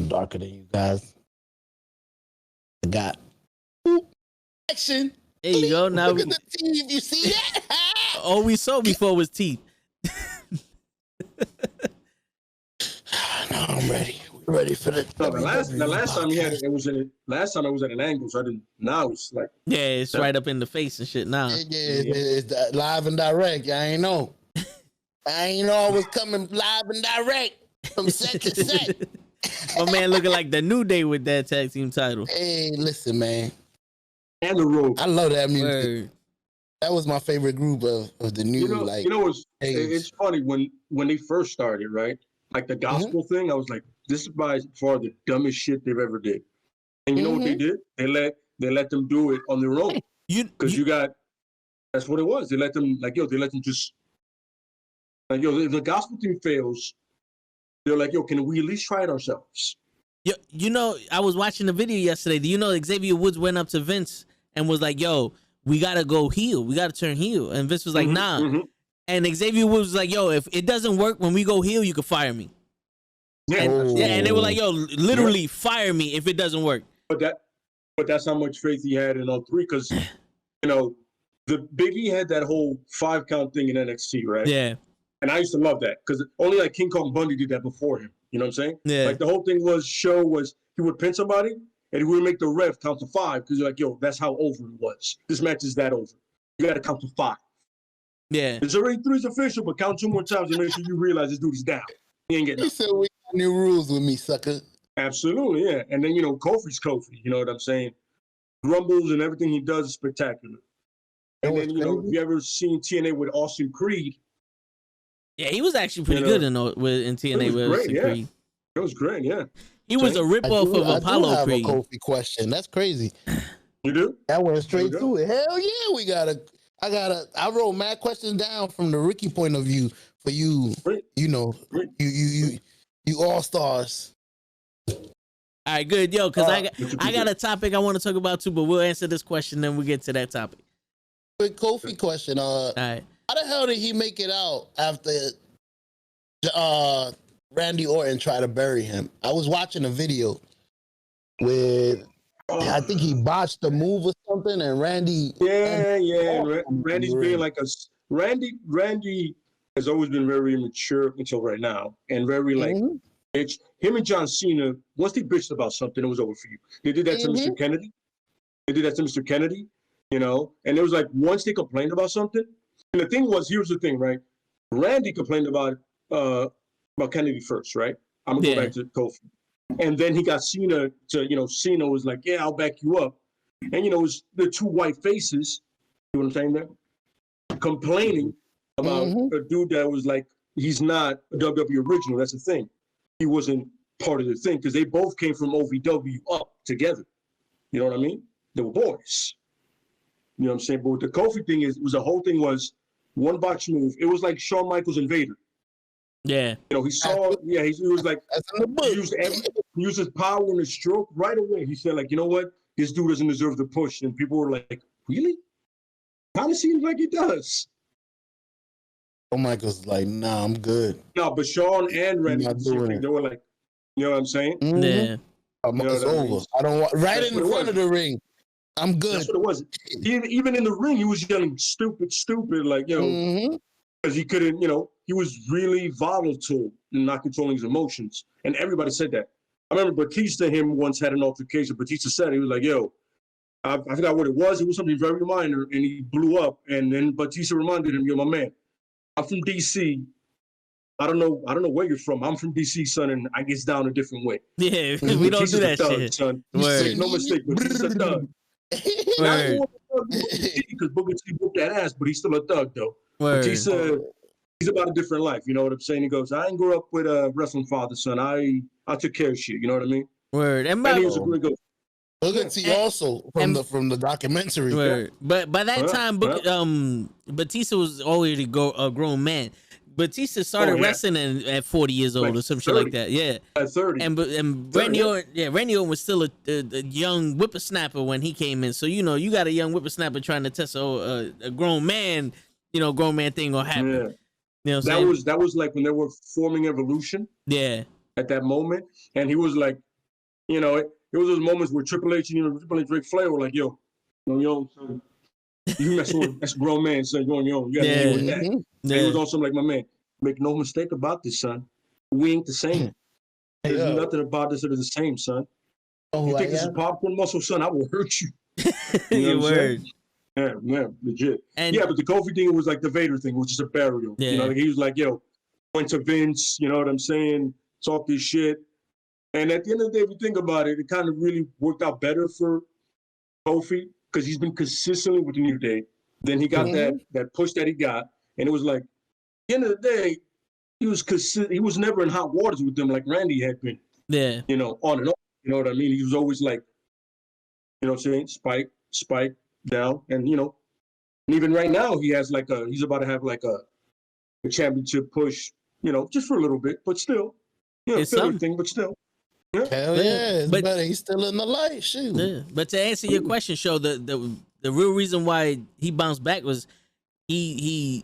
I'm darker than you guys. I got action. There you go. Now look at the teeth. You see that? all we saw before was teeth. No, I'm ready. Ready for the. No, the last time he had it was last time I was at an angle, so I didn't. Now it's like it's right up in the face and shit now. It's live and direct. I ain't know. I was coming live and direct from set to set. My man looking like the New Day with that tag team title. Hey, listen, man. And the Road. I love that music. Word. That was my favorite group of the new it's funny when they first started, right? Like the gospel thing, I was like, this is by far the dumbest shit they've ever did. And you know what they did? They let them do it on their own. That's what it was. They let them just if the gospel thing fails, they're like, can we at least try it ourselves? I was watching the video yesterday. Do you know Xavier Woods went up to Vince and was like, we gotta go heel. We gotta turn heel. And Vince was like, nah. Mm-hmm. And Xavier Woods was like, if it doesn't work when we go heel, you can fire me. Yeah. And they were like, literally fire me if it doesn't work. But that's how much faith he had in all three, because the Big E had that whole 5-count thing in NXT, right? Yeah. And I used to love that because only like King Kong Bundy did that before him. You know what I'm saying? Yeah. Like the whole thing was he would pin somebody and he would make the ref count to 5 because you're like, that's how over it was. This match is that over. You got to count to 5. Yeah. It's already 3's official, but count 2 more times and make sure you realize this dude is down. He ain't getting He said we got new rules with me, sucker. Absolutely, yeah. And then, Kofi's Kofi, you know what I'm saying? Grumbles and everything he does is spectacular. And then, if you ever seen TNA with Austin Creed. Yeah, he was actually pretty good in TNA with Austin Creed. It was great, yeah. He was a ripoff of Apollo Creed. I have a Kofi question. That's crazy. You do? I went straight to it. Hell yeah, I wrote mad questions down from the Ricky point of view for you. Great. You all stars. All right, good, because I got a topic I want to talk about too, but we'll answer this question then we get to that topic. Quick Kofi question. All right. How the hell did he make it out after Randy Orton tried to bury him? I was watching a video with. I think he botched the move or something, and Randy. Randy's being like Randy has always been very immature until right now, and very bitch. Him and John Cena, once they bitched about something, it was over for you. They did that to Mr. Kennedy. And it was like once they complained about something, and the thing was, here's the thing, right? Randy complained about Kennedy first, right? I'm gonna go back to Kofi. And then he got Cena to, Cena was like, yeah, I'll back you up. And, it was the two white faces, you know what I'm saying there? Complaining about a dude that was like, he's not a WWE original. That's the thing. He wasn't part of the thing because they both came from OVW up together. You know what I mean? They were boys. You know what I'm saying? But with the Kofi thing the whole thing was one botch move. It was like Shawn Michaels and Vader. Yeah. He was like, he used his power and his stroke right away. He said, like, you know what? This dude doesn't deserve the push. And people were like, really? Kind of seems like he does. Oh, Michael's like, nah, I'm good. No, but Shawn and Randy, they were like, you know what I'm saying? Mm-hmm. Yeah. It's over. I don't want, in the front of the ring. I'm good. That's what it was. Even in the ring, he was yelling stupid, like, because he couldn't, he was really volatile and not controlling his emotions. And everybody said that. I remember Batista and him once had an altercation. Batista said, he was like, I forgot what it was. It was something very minor, and he blew up. And then Batista reminded him, my man, I'm from D.C. I don't know where you're from. I'm from D.C., son, and I get down a different way. Yeah, we don't do that shit. Son. No mistake, Batista's a thug. Because Booker T whooped that ass, but he's still a thug, though. Batista, he's about a different life. You know what I'm saying? He goes, I ain't grew up with a wrestling father, son. I took care of shit. You know what I mean? Word. And he was a great ghost. Booker T also from the documentary. Word. But by that time, Batista was already a grown man. Batista started wrestling at 40 years old or some shit like that. Yeah. At 30. And Randy Orton was still a young whippersnapper when he came in. So, you got a young whippersnapper trying to test a grown man, grown man thing gonna happen. Yeah. You know what I'm saying? That was like when they were forming Evolution. Yeah. At that moment. And he was like, You know, it was those moments where Triple H and Triple H, Ric Flair were like, yo, son, you messing with that's a grown man, son. You're on your own. You gotta deal with that. And he was also like, my man, make no mistake about this, son. We ain't the same. There's nothing about this that is the same, son. You think this is popcorn muscle, son? I will hurt you. You know what I'm saying? Yeah, man, legit. And but the Kofi thing was like the Vader thing, which is a burial. Yeah. You know, like he was like, yo, went to Vince, you know what I'm saying? Talk this shit. And at the end of the day, if you think about it, it kind of really worked out better for Kofi because he's been consistently with the New Day. Then he got that push that he got. And it was like, at the end of the day, he was never in hot waters with them like Randy had been. Yeah. You know, on and off. You know what I mean? He was always like, you know what I'm saying? Spike, down. And, you know, and even right now, he's about to have like a championship push, you know, just for a little bit, but still, you know, filler thing, but still. Yeah. Hell yeah, but better. He's still in the light. Shoot. Yeah. But to answer your question, Show, the real reason why he bounced back was he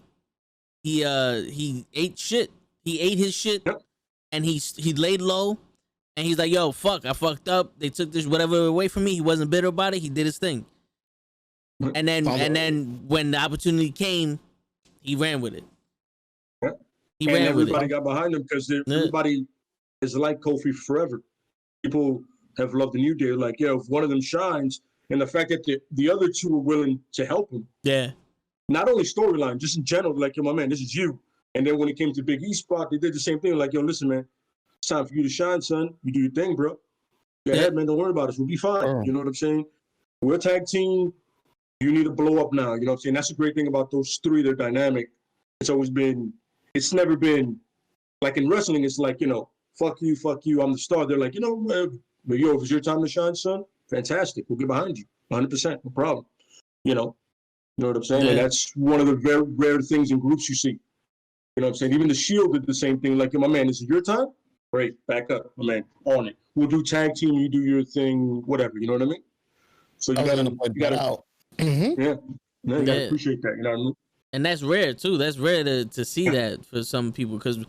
ate shit. He ate his shit, and he laid low, and he's like, "Yo, fuck, I fucked up. They took this whatever away from me." He wasn't bitter about it. He did his thing, and then when the opportunity came, he ran with it. He ran with it. Everybody got behind him because everybody is like Kofi forever. People have loved the New Day. Like, yo, if one of them shines, and the fact that the other two are willing to help him. Yeah. Not only storyline, just in general, like, yo, my man, this is you. And then when it came to Big E spot, they did the same thing. Like, yo, listen, man, it's time for you to shine, son. You do your thing, bro. Go ahead, man. Don't worry about us. We'll be fine. You know what I'm saying? We're a tag team. You need to blow up now. You know what I'm saying? That's the great thing about those three. They're dynamic. It's never been, like in wrestling, it's like, you know, fuck you, I'm the star. They're like, you know, but yo, if it's your time to shine, son, fantastic. We'll get behind you. 100%. No problem. You know what I'm saying? Yeah. And that's one of the very rare things in groups you see. You know what I'm saying? Even the Shield did the same thing. Like, my man, this is your time? Great, back up, my man, on it. We'll do tag team, you do your thing, whatever. You know what I mean? So you gotta point that out. Mm-hmm. Yeah, you gotta appreciate that. You know what I mean? And that's rare too. That's rare to see that for some people because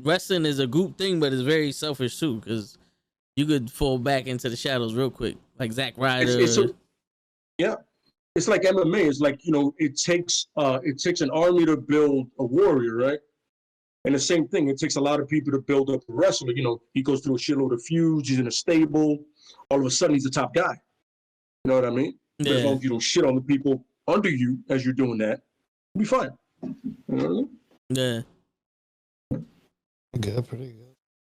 wrestling is a group thing, but it's very selfish too because you could fall back into the shadows real quick, like Zack Ryder. It's like MMA. It's like, you know, it takes an army to build a warrior, right? And the same thing, it takes a lot of people to build up a wrestler. You know, he goes through a shitload of feuds. He's in a stable. All of a sudden, he's the top guy. You know what I mean? Yeah. As long as you don't shit on the people under you as you're doing that, you'll be fine. You know what I mean? Yeah. Good, pretty good.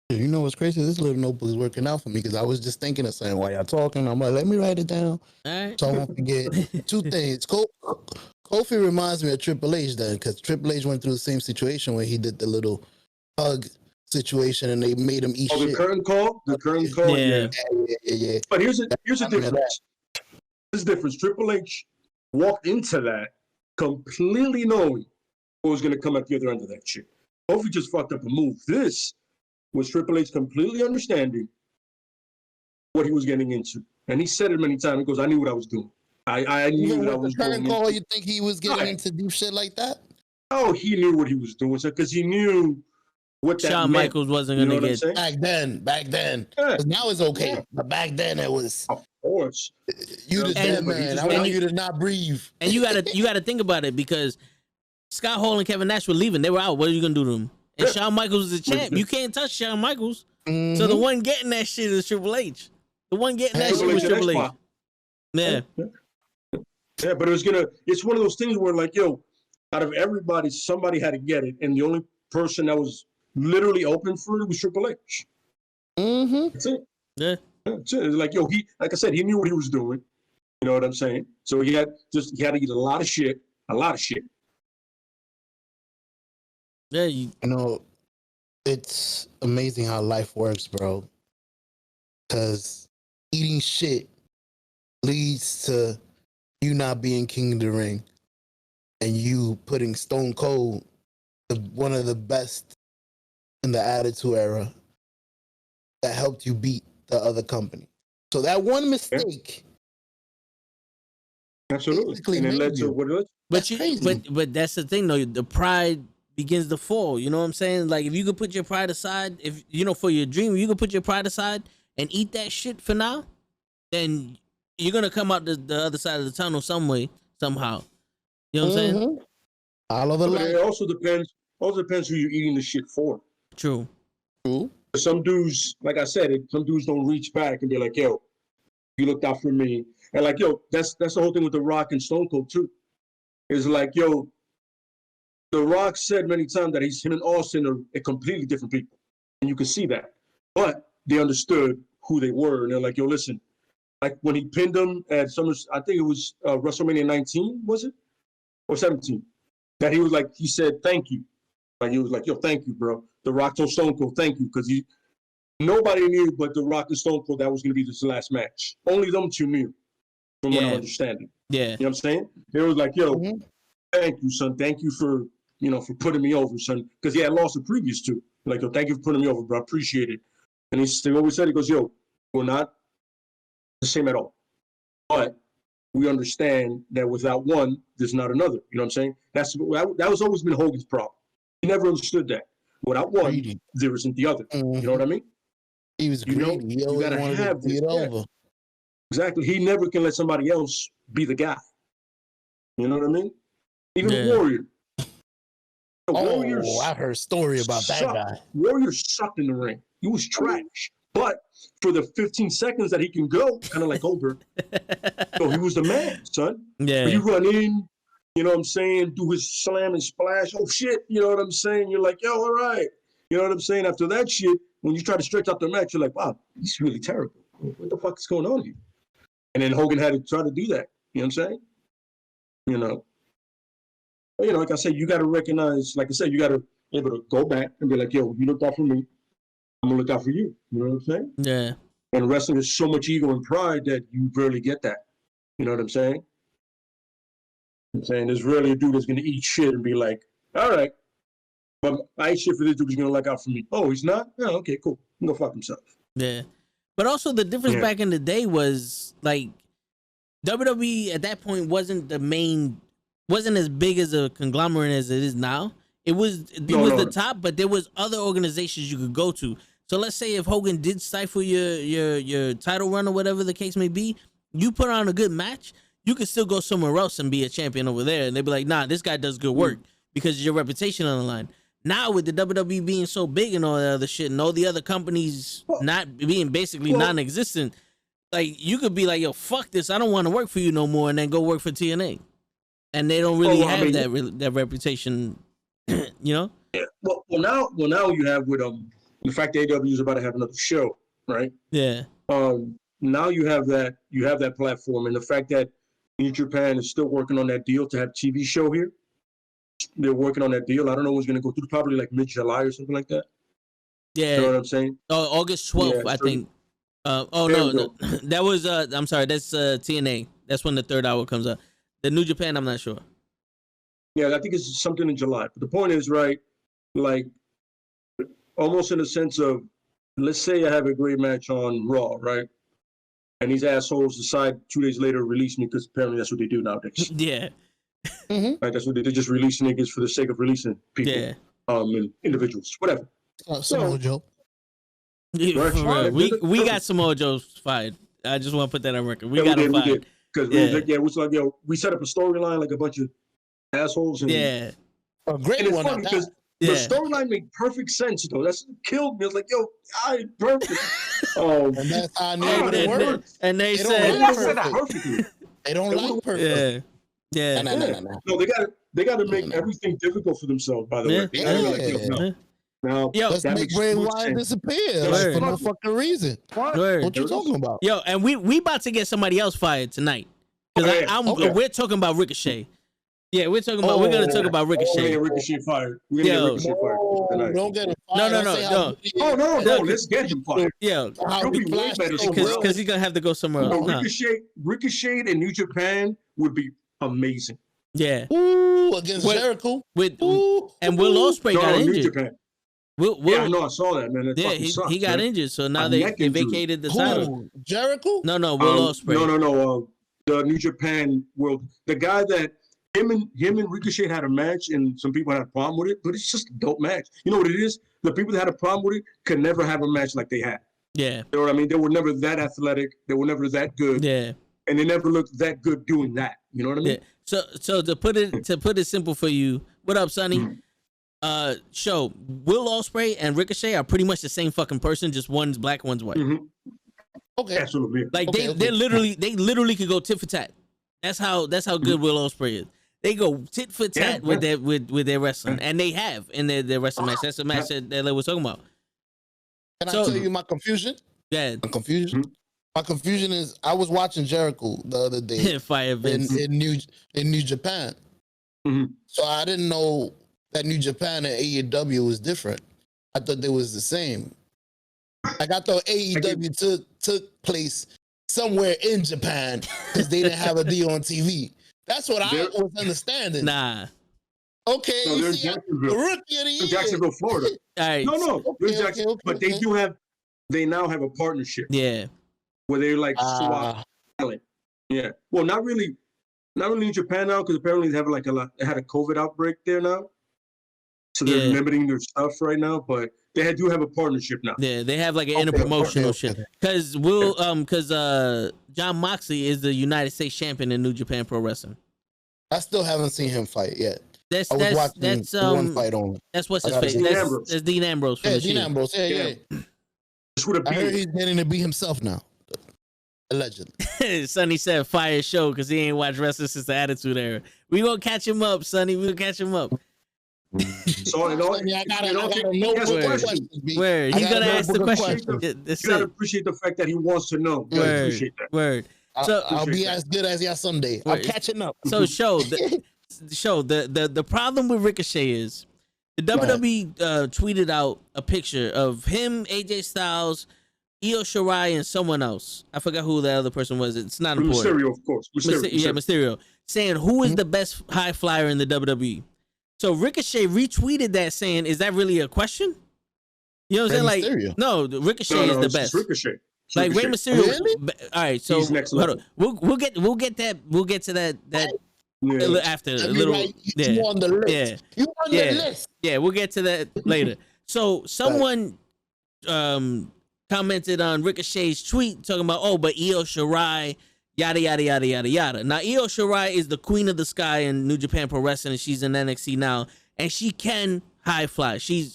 You know what's crazy? This little notebook is working out for me because I was just thinking of saying while y'all talking. I'm like, let me write it down so I won't forget. Two things. Kofi reminds me of Triple H then because Triple H went through the same situation where he did the little hug situation and they made him eat shit. The curtain call? Yeah. But here's a difference. There's a difference. Triple H walked into that completely knowing what was going to come at the other end of that shit. Kofi just fucked up a move. This was Triple H completely understanding what he was getting into. And he said it many times. He goes, I knew what I was doing. I knew what I was doing. Call, you think he was getting into deep shit like that? Oh, he knew what he was doing. because he knew what that Shawn meant. Michaels wasn't going to get... Back then. Yeah. Now it's okay. Yeah. But back then it was... Of course. You the dead man. I want you to not breathe. And you gotta think about it because Scott Hall and Kevin Nash were leaving. They were out. What are you going to do to them? And Shawn Michaels is the champ. You can't touch Shawn Michaels. Mm-hmm. So the one getting that shit is Triple H. The one getting that shit was Triple H. Yeah. Yeah, but it's one of those things where like, yo, out of everybody, somebody had to get it. And the only person that was literally open for it was Triple H. Mm-hmm. That's it. Yeah. That's it. It's like, yo, like I said, he knew what he was doing. You know what I'm saying? So he had to eat a lot of shit. Yeah, you know, it's amazing how life works, bro. Because eating shit leads to you not being king of the ring and you putting Stone Cold, one of the best in the Attitude Era, that helped you beat the other company. So that one mistake, absolutely, and it led to what it was. But that's the thing, though. The pride begins to fall. You know what I'm saying? Like if you could put your pride aside, if you know for your dream, you could put your pride aside and eat that shit for now, then you're gonna come out the other side of the tunnel some way, somehow. You know what I'm saying? All of the light. It also depends who you're eating the shit for. True. Some dudes, like I said, some dudes don't reach back and be like, yo, you looked out for me. And like, yo, that's the whole thing with The Rock and Stone Cold too. Is like, yo, The Rock said many times that him and Austin are completely different people. And you can see that. But they understood who they were. And they're like, yo, listen, like when he pinned him at I think it was WrestleMania 19, was it? Or 17. That he was like, he said, thank you. Like he was like, yo, thank you, bro. The Rock told Stone Cold, thank you. Because nobody knew but The Rock and Stone Cold that was going to be this last match. Only them two knew, from what I'm understanding. Yeah. You know what I'm saying? It was like, yo, thank you, son. Thank you for putting me over, son. Because he had lost the previous two. Like, yo, thank you for putting me over, bro. I appreciate it. And he always said, he goes, yo, we're not the same at all. But we understand that without one, there's not another. You know what I'm saying? That was always been Hogan's problem. He never understood that. Without one, greedy. There isn't the other. You know what I mean? He was greedy. He always wanted to get over. Exactly. He never can let somebody else be the guy. You know what I mean? Even Warrior. I heard a story about that guy. Warrior sucked in the ring. He was trash. But for the 15 seconds that he can go, kind of like Goldberg, so he was the man, son. Yeah. You run in, you know what I'm saying, do his slam and splash. Oh, shit, you know what I'm saying? You're like, yo, all right. You know what I'm saying? After that shit, when you try to stretch out the match, you're like, wow, he's really terrible. What the fuck is going on here? And then Hogan had to try to do that. You know what I'm saying? You know, like I said, you got to recognize, like I said, you got to be able to go back and be like, yo, you looked out for me. I'm going to look out for you. You know what I'm saying? Yeah. And wrestling is so much ego and pride that you rarely get that. You know what I'm saying? I'm saying there's rarely a dude that's going to eat shit and be like, all right, but I ate shit for this dude who's going to look out for me. Oh, he's not? Oh, okay, cool. He can go fuck himself. Yeah. But also the difference back in the day was like WWE at that point wasn't as big as a conglomerate as it is now. It was the top, but there was other organizations you could go to. So let's say if Hogan did stifle your title run or whatever the case may be, you put on a good match, you could still go somewhere else and be a champion over there. And they'd be like, nah, this guy does good work because your reputation on the line. Now with the WWE being so big and all that other shit and all the other companies not being basically non-existent, like you could be like, yo, fuck this. I don't want to work for you no more, and then go work for TNA. And they don't really have that reputation, you know? Yeah. Well, now you have with the fact that AEW is about to have another show, right? Yeah. Now you have that platform, and the fact that New Japan is still working on that deal to have TV show here. They're working on that deal. I don't know what's going to go through, probably like mid-July or something like that. Yeah. You know what I'm saying? Oh, August 12th, I think. No, that was, I'm sorry, that's TNA. That's when the third hour comes up. The New Japan, I'm not sure. Yeah, I think it's something in July. But the point is, right, like, almost in a sense of, let's say I have a great match on Raw, right? And these assholes decide 2 days later to release me because apparently that's what they do nowadays. Yeah. Right, that's what they just release niggas for the sake of releasing people. Yeah. And individuals, whatever. Samoa Joe. Yeah, right. We got Samoa Joe fired. I just want to put that on record. We got him fired. Because it was like, yo, we set up a storyline like a bunch of assholes. And, yeah. A great and it's one. funny because the storyline made perfect sense, though. That's killed me. I was like, yo, perfect. And that's how I knew it worked. And they said perfectly. They don't like perfect. Yeah. No, they got to make everything difficult for themselves, by the way. They gotta be like, now, let's make Bray Wyatt disappear for no fucking reason. What you talking about? Yo, and we about to get somebody else fired tonight. Because we're talking about Ricochet. Yeah, we're going to talk about Ricochet. We're going to get Ricochet fired. We're going to get Ricochet fired tonight. Don't get him fired. No. Let's get him fired. Yeah. He'll be way better. Because he's going to have to go somewhere else. Ricochet and New Japan would be amazing. Yeah. Ooh, against Jericho. And Will Ospreay got injured. New Japan. Yeah, I know. I saw that, man. He got injured, so now they vacated the title. Jericho? No, Will Ospreay. No. The New Japan world. The guy that him and Ricochet had a match, and some people had a problem with it, but it's just a dope match. You know what it is? The people that had a problem with it could never have a match like they had. Yeah. You know what I mean? They were never that athletic. They were never that good. Yeah. And they never looked that good doing that. You know what I mean? Yeah. So to put it simple for you, what up, Sonny? Show Will Ospreay and Ricochet are pretty much the same fucking person, just one's black, one's white. Okay. Absolutely. Like they literally could go tit for tat. That's how good Will Ospreay is. They go tit for tat with their wrestling, and they have in their wrestling match. That's the match that they was talking about. Can I tell you my confusion? Yeah. My confusion. My confusion is I was watching Jericho the other day Fire Vince. in New Japan. So I didn't know that New Japan and AEW was different. I thought they was the same. Like I thought AEW took place somewhere in Japan because they didn't have a deal on TV. That's what I was understanding. Nah. Okay, so you see, the rookie of the year. Jacksonville, Florida. All right. No. But they now have a partnership. Yeah. Where they like swap talent. Yeah. Well, not really in Japan now, because apparently they have they had a COVID outbreak there now. So they're limiting their stuff right now, but they do have a partnership now. Yeah, they have like an interpromotional shit. Because John Moxley is the United States champion in New Japan Pro Wrestling. I still haven't seen him fight yet. That's one fight only. That's what's his face. That's Dean Ambrose. Yeah, Dean Ambrose. Yeah. I heard he's getting to be himself now. Allegedly. Sonny said fire show because he ain't watched wrestling since the Attitude Era. We gonna catch him up, Sonny. We gonna catch him up. So I gotta know the questions. Word. He's gonna ask the question. You gotta appreciate the fact that he wants to know. You gotta appreciate that. Word. So I'll be as good as y'all someday. I'm catching up. So the problem with Ricochet is the WWE tweeted out a picture of him, AJ Styles, Io Shirai, and someone else. I forgot who the other person was. It's not important. Mysterio, of course. Mysterio. Saying who is the best high flyer in the WWE. So Ricochet retweeted that saying, "Is that really a question?" You know what I'm saying? Mysterio. Like, no, Ricochet is the best. Ricochet. Like Rey Mysterio. Really? All right, so he's next level. We'll get to that after a little. Right. You on the list. Yeah. You on the list. Yeah, we'll get to that later. So someone commented on Ricochet's tweet talking about, but Io Shirai, yada yada yada yada yada. Now Io Shirai is the queen of the sky in New Japan Pro Wrestling, and she's in NXT now, and she can high fly. She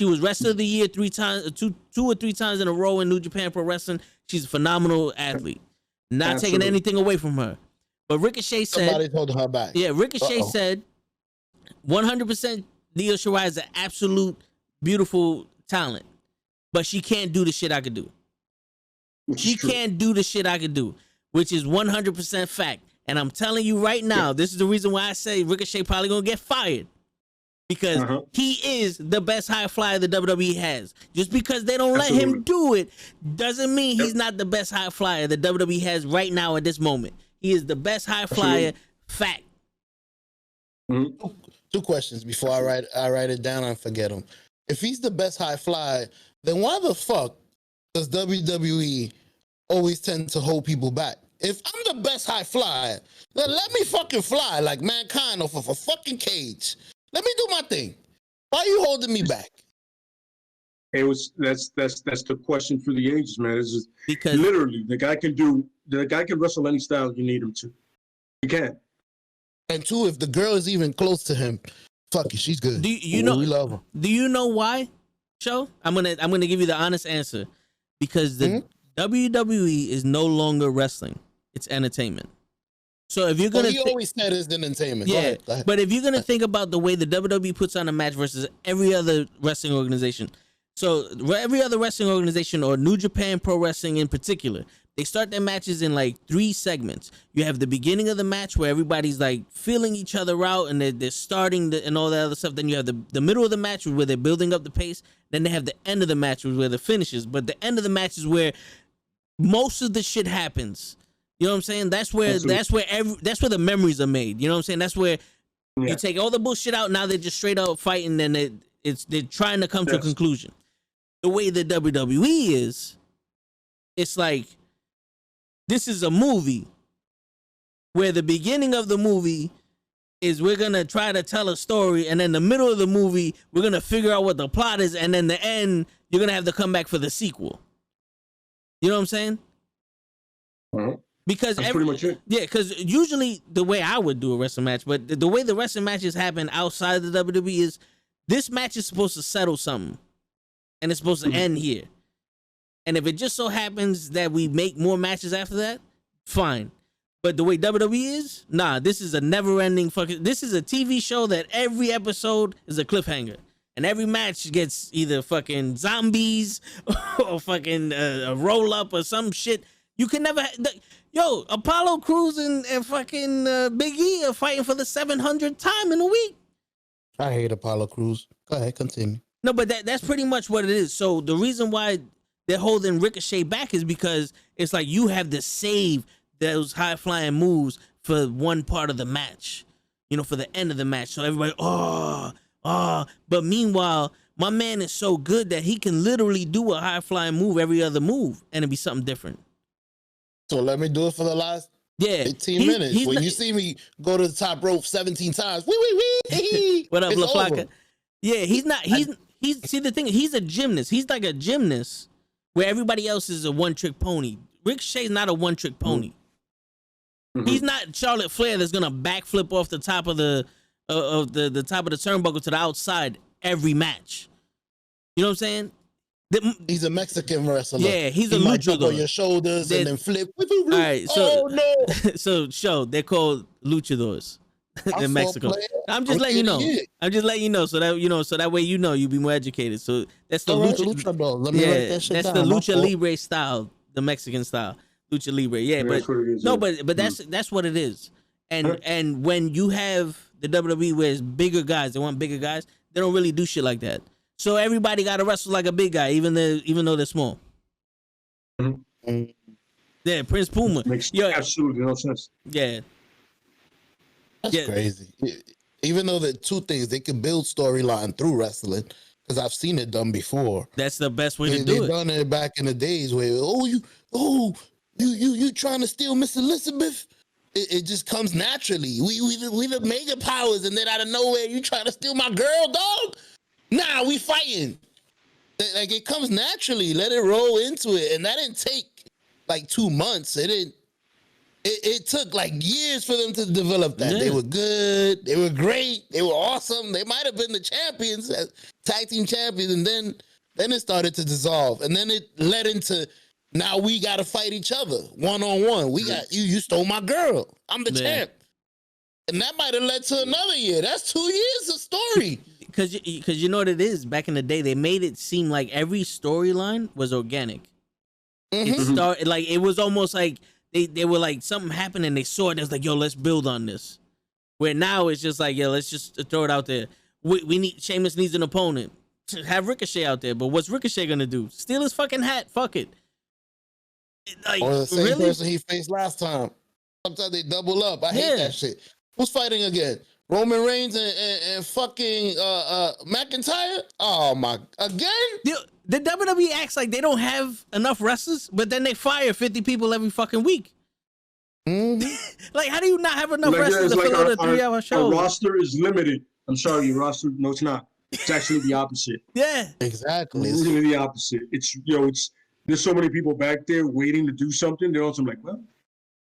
was Wrestler of the Year 3 times, two or three times in a row in New Japan Pro Wrestling. She's a phenomenal athlete. Not taking anything away from her. But Ricochet said, somebody's holding her back. Yeah, Ricochet said 100% Io Shirai is an absolute beautiful talent, but she can't do the shit I could do. She can't do the shit I could do, which is 100% fact. And I'm telling you right now, this is the reason why I say Ricochet probably gonna get fired. Because he is the best high flyer the WWE has. Just because they don't let him do it doesn't mean he's not the best high flyer the WWE has right now at this moment. He is the best high flyer. Fact. Two questions before I write it down and forget them. If he's the best high flyer, then why the fuck does WWE always tend to hold people back? If I'm the best high flyer, then let me fucking fly like Mankind off of a fucking cage. Let me do my thing. Why are you holding me back? That's the question for the ages, man. It's just because literally the guy can wrestle any style you need him to. He can. And two, if the girl is even close to him, fuck it, she's good. Do you know? We love her. Do you know why? Show? I'm gonna give you the honest answer. Because the WWE is no longer wrestling; it's entertainment. So if you're gonna, he always said it's entertainment. Yeah, go ahead. But if you're gonna think about the way the WWE puts on a match versus every other wrestling organization, so every other wrestling organization or New Japan Pro Wrestling in particular, they start their matches in like 3 segments. You have the beginning of the match where everybody's like feeling each other out and they're starting and all that other stuff. Then you have the middle of the match where they're building up the pace. Then they have the end of the match where the finishes. But the end of the match is where most of the shit happens. You know what I'm saying? That's where the memories are made. You know what I'm saying? That's where you take all the bullshit out. Now they're just straight out fighting, and they're trying to come to a conclusion. The way the WWE is, it's like this is a movie where the beginning of the movie is we're gonna try to tell a story, and then the middle of the movie we're gonna figure out what the plot is, and then the end you're gonna have to come back for the sequel. You know what I'm saying? Uh-huh. Because that's pretty much it. Yeah, because usually the way I would do a wrestling match, but the way the wrestling matches happen outside of the WWE is this match is supposed to settle something, and it's supposed to end here. And if it just so happens that we make more matches after that, fine. But the way WWE is, nah, this is a never-ending fucking... This is a TV show that every episode is a cliffhanger. And every match gets either fucking zombies or fucking a roll-up or some shit. You can never... Yo, Apollo Crews and fucking Big E are fighting for the 700th time in a week. I hate Apollo Crews. Go ahead, continue. No, but that's pretty much what it is. So the reason why they're holding Ricochet back is because it's like you have to save those high-flying moves for one part of the match, you know, for the end of the match. So everybody, but meanwhile, my man is so good that he can literally do a high-flying move every other move, and it'd be something different. So let me do it for the last 15 minutes. When you see me go to the top rope 17 times, what up, LaFlaca? Yeah, he's not. He's see the thing. He's a gymnast. He's like a gymnast where everybody else is a one-trick pony. Ricochet's not a one-trick pony. Mm-hmm. He's not Charlotte Flair that's gonna backflip off the top of the top of the turnbuckle to the outside every match. You know what I'm saying? He's a Mexican wrestler. Yeah, he's a luchador. On your shoulders and then flip. All right, so no. so they're called luchadors in Mexico. I'm just letting you know. I'm just letting you know so that you know, so that way you know you'll be more educated. So that's the luchador. Let me write that shit down. That's the lucha libre style, the Mexican style. Lucha libre, yeah, but no, but that's what it is. And when you have the WWE where it's bigger guys, they want bigger guys. They don't really do shit like that. So everybody got to wrestle like a big guy, even though they're small. Mm-hmm. Yeah, Prince Puma makes absolutely no sense. Yeah, that's crazy. Even though the two things, they can build storyline through wrestling because I've seen it done before. That's the best way to do it. They've done it back in the days where you trying to steal Miss Elizabeth. It just comes naturally. We the mega powers, and then out of nowhere you trying to steal my girl, dog. Nah, we fighting. Like it comes naturally. Let it roll into it, and that didn't take like 2 months. It took like years for them to develop that. Yeah. They were good. They were great. They were awesome. They might have been the champions, tag team champions, and then it started to dissolve, and then it led into now we got to fight each other one-on-one. We got you stole my girl. I'm the champ. And that might have led to another year. That's 2 years of story. Because you know what it is? Back in the day, they made it seem like every storyline was organic. Mm-hmm. It started like it was almost like they were like something happened and they saw it. It was like, yo, let's build on this. Where now it's just like, yo, let's just throw it out there. We need Sheamus needs an opponent. Have Ricochet out there, but what's Ricochet gonna do? Steal his fucking hat? Fuck it. Like, or the same person he faced last time. Sometimes they double up. I hate that shit. Who's fighting again? Roman Reigns and fucking McIntyre? Oh my! Again? The WWE acts like they don't have enough wrestlers, but then they fire 50 people every fucking week. Mm-hmm. Like, how do you not have enough wrestlers to fill out a 3-hour show? Our roster is limited. I'm sorry, your roster. No, it's not. It's actually the opposite. Yeah, exactly. It's really the opposite. It's there's so many people back there waiting to do something. They're also like, well,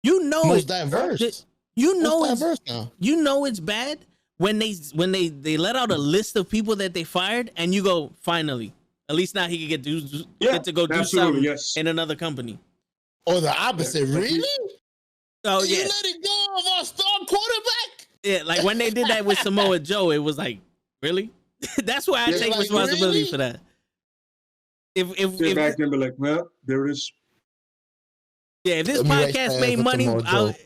you know, most diverse. You know it's bad when they let out a list of people that they fired, and you go, finally, at least now he can get to go do something in another company. Or the opposite, really? Oh you let it go of our star quarterback? Yeah, like when they did that with Samoa Joe, it was like, really? That's why I take responsibility for that. If back then, be like, well, there it is. Yeah, if this podcast made money,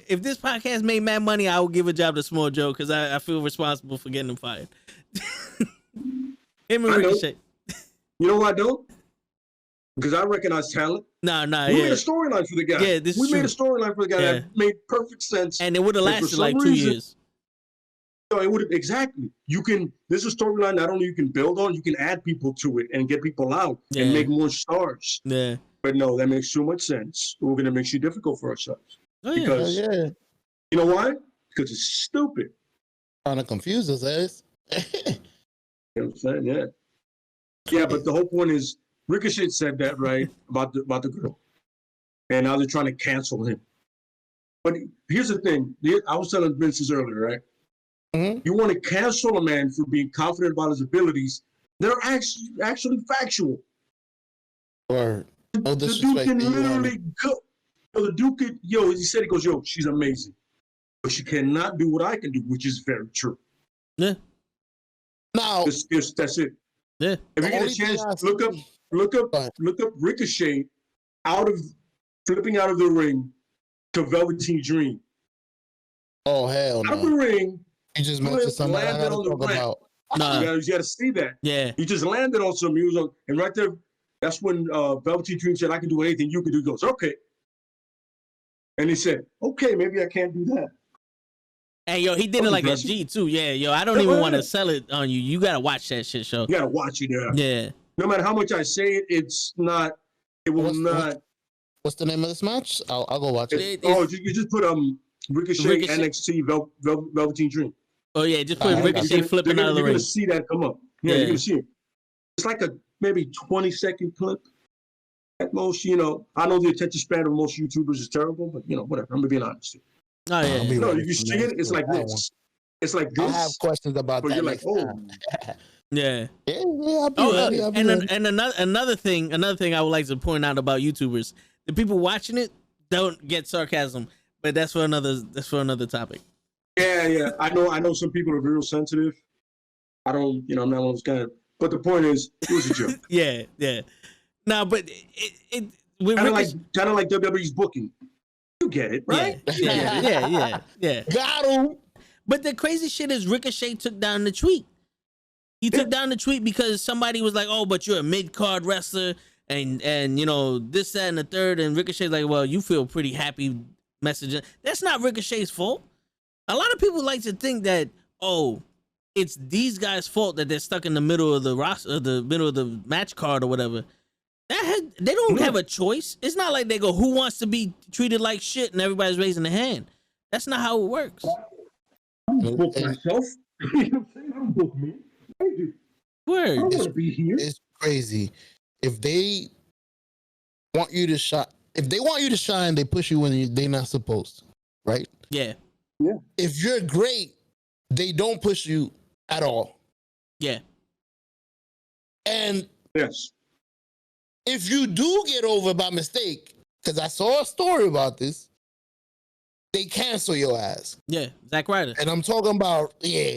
if this podcast made mad money, I would give a job to Small Joe because I feel responsible for getting him fired. Him and Ricochet. You know why I don't? Because I recognize talent. We made a storyline for the guy. Yeah, we made a storyline for the guy that made perfect sense. And it would have lasted like 2 years. No, it would have exactly. This is a storyline not only you can build on, you can add people to it and get people out and make more stars. Yeah. But no, that makes so much sense. We're going to make it difficult for ourselves. Because, you know why? Because it's stupid. Trying to confuse us, ass. You know what I'm saying? Yeah. Yeah, but the whole point is, Ricochet said that, right, about the girl. and now they're trying to cancel him. But here's the thing. I was telling Vince this earlier, right? Mm-hmm. You want to cancel a man for being confident about his abilities. They're actually factual. Or the dude can literally go. The dude could, he said, he goes, she's amazing. But she cannot do what I can do, which is very true. Yeah. Now that's it. Yeah. If you get a chance, look up Ricochet flipping out of the ring to Velveteen Dream. Oh hell no! Out of the ring. You just mentioned something I gotta talk about. No. You got to see that. Yeah. He just landed on some. He was on, and right there, that's when Velveteen Dream said, "I can do anything you can do." He goes, "Okay," and he said, "Okay, maybe I can't do that." Hey, he did it like a G too. Yeah, I don't even want to sell it on you. You gotta watch that shit show. You gotta watch it. Yeah. No matter how much I say it, it's not. It will not. What's the name of this match? I'll go watch it. You just put Ricochet NXT Velveteen Dream. Oh yeah, just put Ricochet flipping out of the ring. You're gonna see that come up. Yeah, you're gonna see it. It's like a maybe 20-second clip at most. I know the attention span of most YouTubers is terrible, but whatever. I'm being honest. Oh yeah. No, you see it. It's like this. It's like this. I have questions about that. You're like, yeah. Yeah. And another thing I would like to point out about YouTubers: the people watching it don't get sarcasm, but that's for another topic. Yeah. I know some people are real sensitive. I don't, I'm not one of those kind of. But the point is, it was a joke. yeah. No, but it kind of like WWE's booking. You get it, right? Yeah. Got him. But the crazy shit is Ricochet took down the tweet. He took down the tweet because somebody was like, "Oh, but you're a mid-card wrestler," and this, that, and the third. And Ricochet's like, "Well, you feel pretty happy messaging." That's not Ricochet's fault. A lot of people like to think that, it's these guys' fault that they're stuck in the middle of the roster, the middle of the match card or whatever. They don't have a choice. It's not like they go, "Who wants to be treated like shit?" and everybody's raising their hand. That's not how it works. I don't book myself. I don't book me. I do. Word. I don't want to be here. It's crazy. If they want you to shine, they push you when they're not supposed to, right? Yeah. If you're great, they don't push you at all. Yeah. And yes, if you do get over by mistake, because I saw a story about this, they cancel your ass. Yeah, Zack Ryder. And I'm talking about,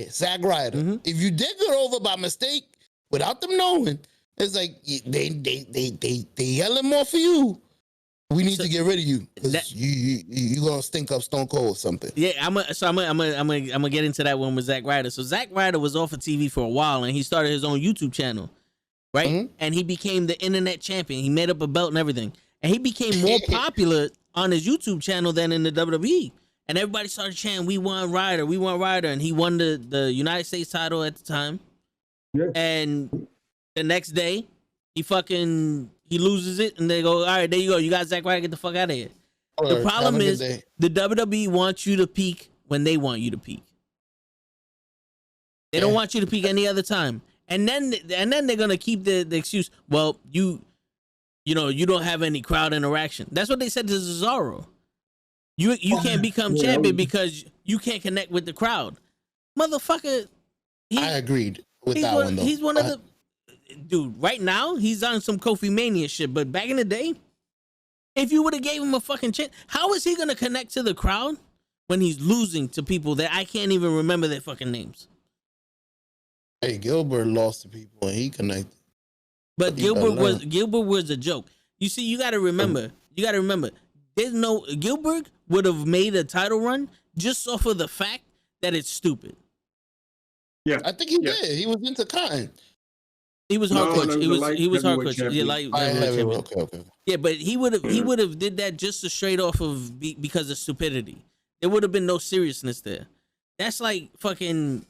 Zack Ryder. Mm-hmm. If you did get over by mistake, without them knowing, it's like they yelling more for you. We need to get rid of you because you gonna stink up Stone Cold or something. Yeah, I'm gonna get into that one with Zack Ryder. So Zack Ryder was off of TV for a while, and he started his own YouTube channel, right? Mm-hmm. And he became the internet champion. He made up a belt and everything, and he became more popular on his YouTube channel than in the WWE. And everybody started chanting, "We want Ryder, we want Ryder," and he won the United States title at the time. Yeah. And the next day, he loses it, and they go, "All right, there you go. You got Zack Ryder. Get the fuck out of here." The problem is the WWE wants you to peak when they want you to peak. They don't want you to peak any other time. And then they're gonna keep the excuse. Well, you don't have any crowd interaction. That's what they said to Cesaro. You can't become champion because you can't connect with the crowd, motherfucker. I agreed with that one though. He's one of the. Dude, right now, he's on some Kofi Mania shit. But back in the day, if you would have gave him a fucking chance, how is he going to connect to the crowd when he's losing to people that I can't even remember their fucking names? Hey, Gilbert lost to people and he connected. But Gilbert was a joke. You see, you got to remember. Gilbert would have made a title run just off of the fact that it's stupid. Yeah. I think he did. He was into cotton. He was hardcore. He was hardcore. Yeah, like okay. Yeah, but he would have did that just to straight off of because of stupidity. There would have been no seriousness there. That's like fucking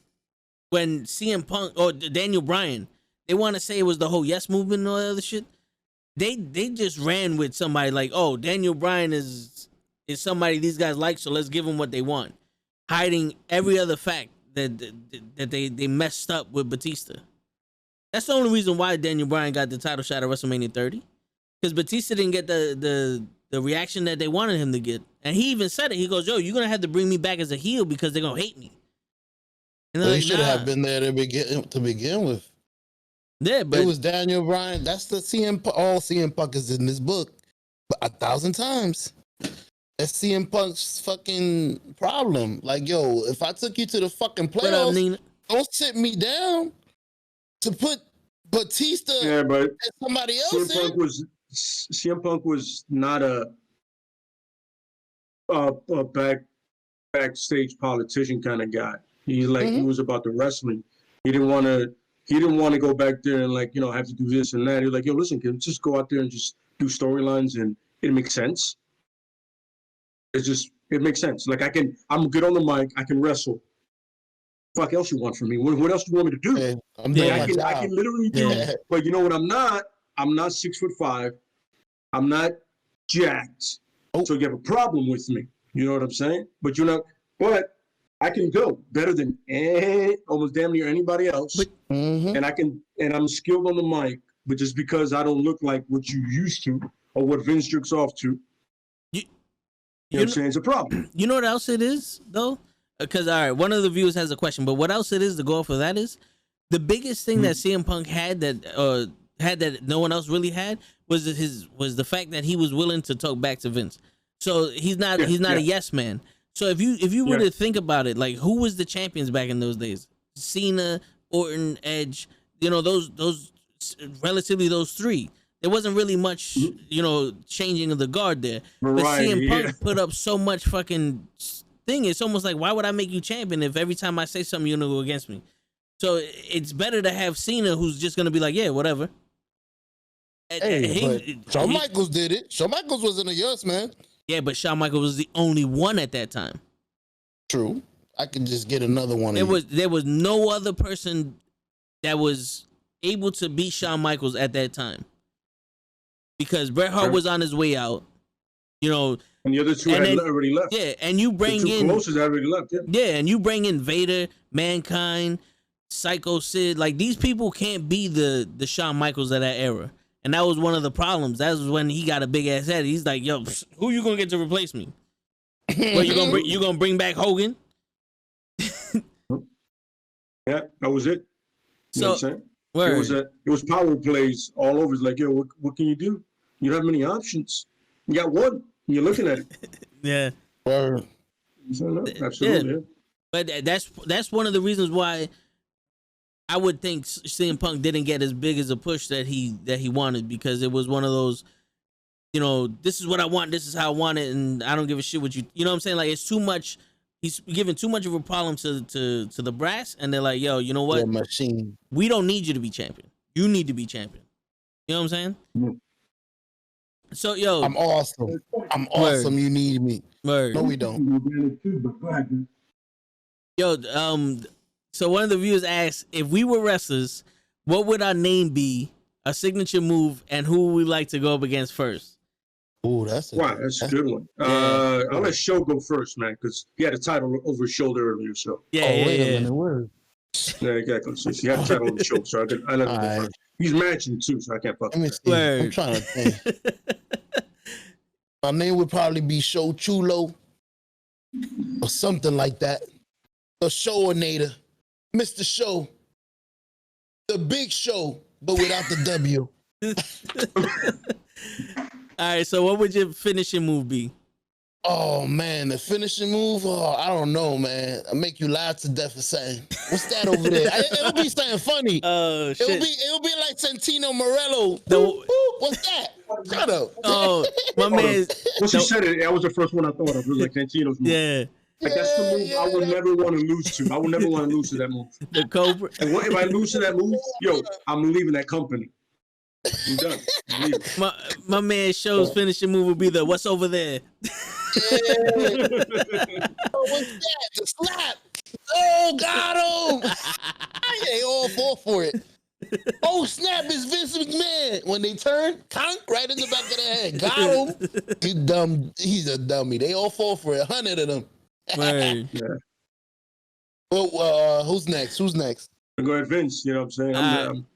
when CM Punk or Daniel Bryan, they want to say it was the whole Yes movement and all that other shit. They just ran with somebody like, oh, Daniel Bryan is somebody these guys like, so let's give them what they want, hiding every other fact that they messed up with Batista. That's the only reason why Daniel Bryan got the title shot at WrestleMania 30. Because Batista didn't get the the reaction that they wanted him to get. And he even said it. He goes, "Yo, you're gonna have to bring me back as a heel because they're gonna hate me." And he should have been there to begin with. Yeah, but it was Daniel Bryan. That's the all CM Punk is in this book, but 1,000 times. That's CM Punk's fucking problem. Like, yo, if I took you to the fucking playoffs, don't sit me down to put Batista but and somebody else CM Punk was not a backstage politician kind of guy. He's like he was about the wrestling. He didn't want to go back there and like, have to do this and that. He was like, yo, listen, can we just go out there and just do storylines and it makes sense. It makes sense. Like I'm good on the mic. I can wrestle. Fuck else you want from me? What else do you want me to do? Yeah, I can literally do it. But you know what? I'm not 6'5". I'm not jacked. So you have a problem with me. You know what I'm saying? But but I can go better than almost damn near anybody else. And I'm skilled on the mic, but just because I don't look like what you used to or what Vince jerks off to, you know what I'm saying? It's a problem. You know what else it is, though? Because, all right, one of the viewers has a question, but what else it is to go off of that is the biggest thing that CM Punk had that no one else really had was the fact that he was willing to talk back to Vince. So he's not a yes man. So if you were to think about it, like who was the champions back in those days? Cena, Orton, Edge, those relatively those three. There wasn't really much, changing of the guard there. But CM Punk put up so much fucking thing. It's almost like, why would I make you champion if every time I say something you're gonna go against me? So it's better to have Cena, who's just gonna be like, yeah, whatever. Shawn Michaels did it. Shawn Michaels wasn't a yes man. Yeah, but Shawn Michaels was the only one at that time. True. I can just get another one. There was no other person that was able to beat Shawn Michaels at that time. Because Bret Hart was on his way out, and the other two had already left. Yeah, and you bring in closest already left. Yeah, and you bring in Vader, Mankind, Psycho Sid. Like these people can't be the Shawn Michaels of that era, and that was one of the problems. That was when he got a big ass head. He's like, "Yo, who you gonna get to replace me? Well, you gonna bring back Hogan?" Yeah, that was it. You know what I'm saying? Word. It was power plays all over. It's like, yo, what can you do? You don't have many options. You got one. And you're looking at it. Yeah. Absolutely. Yeah. But that's one of the reasons why I would think CM Punk didn't get as big as a push that he wanted, because it was one of those, this is what I want, this is how I want it, and I don't give a shit what you know what I'm saying? Like it's too much. He's giving too much of a problem to the brass, and they're like, yo, you know what? Machine. We don't need you to be champion. You need to be champion. You know what I'm saying? Mm-hmm. So, yo. I'm awesome. I'm awesome. You need me. Word. No, we don't. Yo, so one of the viewers asked, if we were wrestlers, what would our name be, a signature move, and who would we like to go up against first? Oh, that's a good one. Yeah. I'll let Show go first, man, because he had a title over his shoulder earlier. So wait a minute, word. Yeah, exactly. So he had a title on the show, so I let him go first. He's matching too, so I can't fuck. Let me see. I'm trying to think. My name would probably be Show Chulo or something like that. The Showinator, Mr. Show, the Big Show, but without the W. All right, so what would your finishing move be? Oh man, the finishing move? Oh, I don't know, man. I'll make you laugh to death or something. What's that over there? It'll be something funny. Oh shit! It'll be like Santino Morello. What's that? Shut up. Oh, my man. Once you said it, that was the first one I thought of. It was like Santino's move. Yeah. Like that's the move I would never want to lose to. I would never want to lose to that move. The Cobra. And if I lose to that move, yo, I'm leaving that company. I'm done. My man Show's finishing move would be the what's over there. Yeah. Oh, what's that? The slap. Oh, got him. They all fall for it. Oh, snap, it's Vince McMahon. When they turn, conk, right in the back of the head. Got him. You dumb. He's a dummy. They all fall for it. 100 of them. Right. Yeah. Well, who's next? Go ahead, Vince. You know what I'm saying?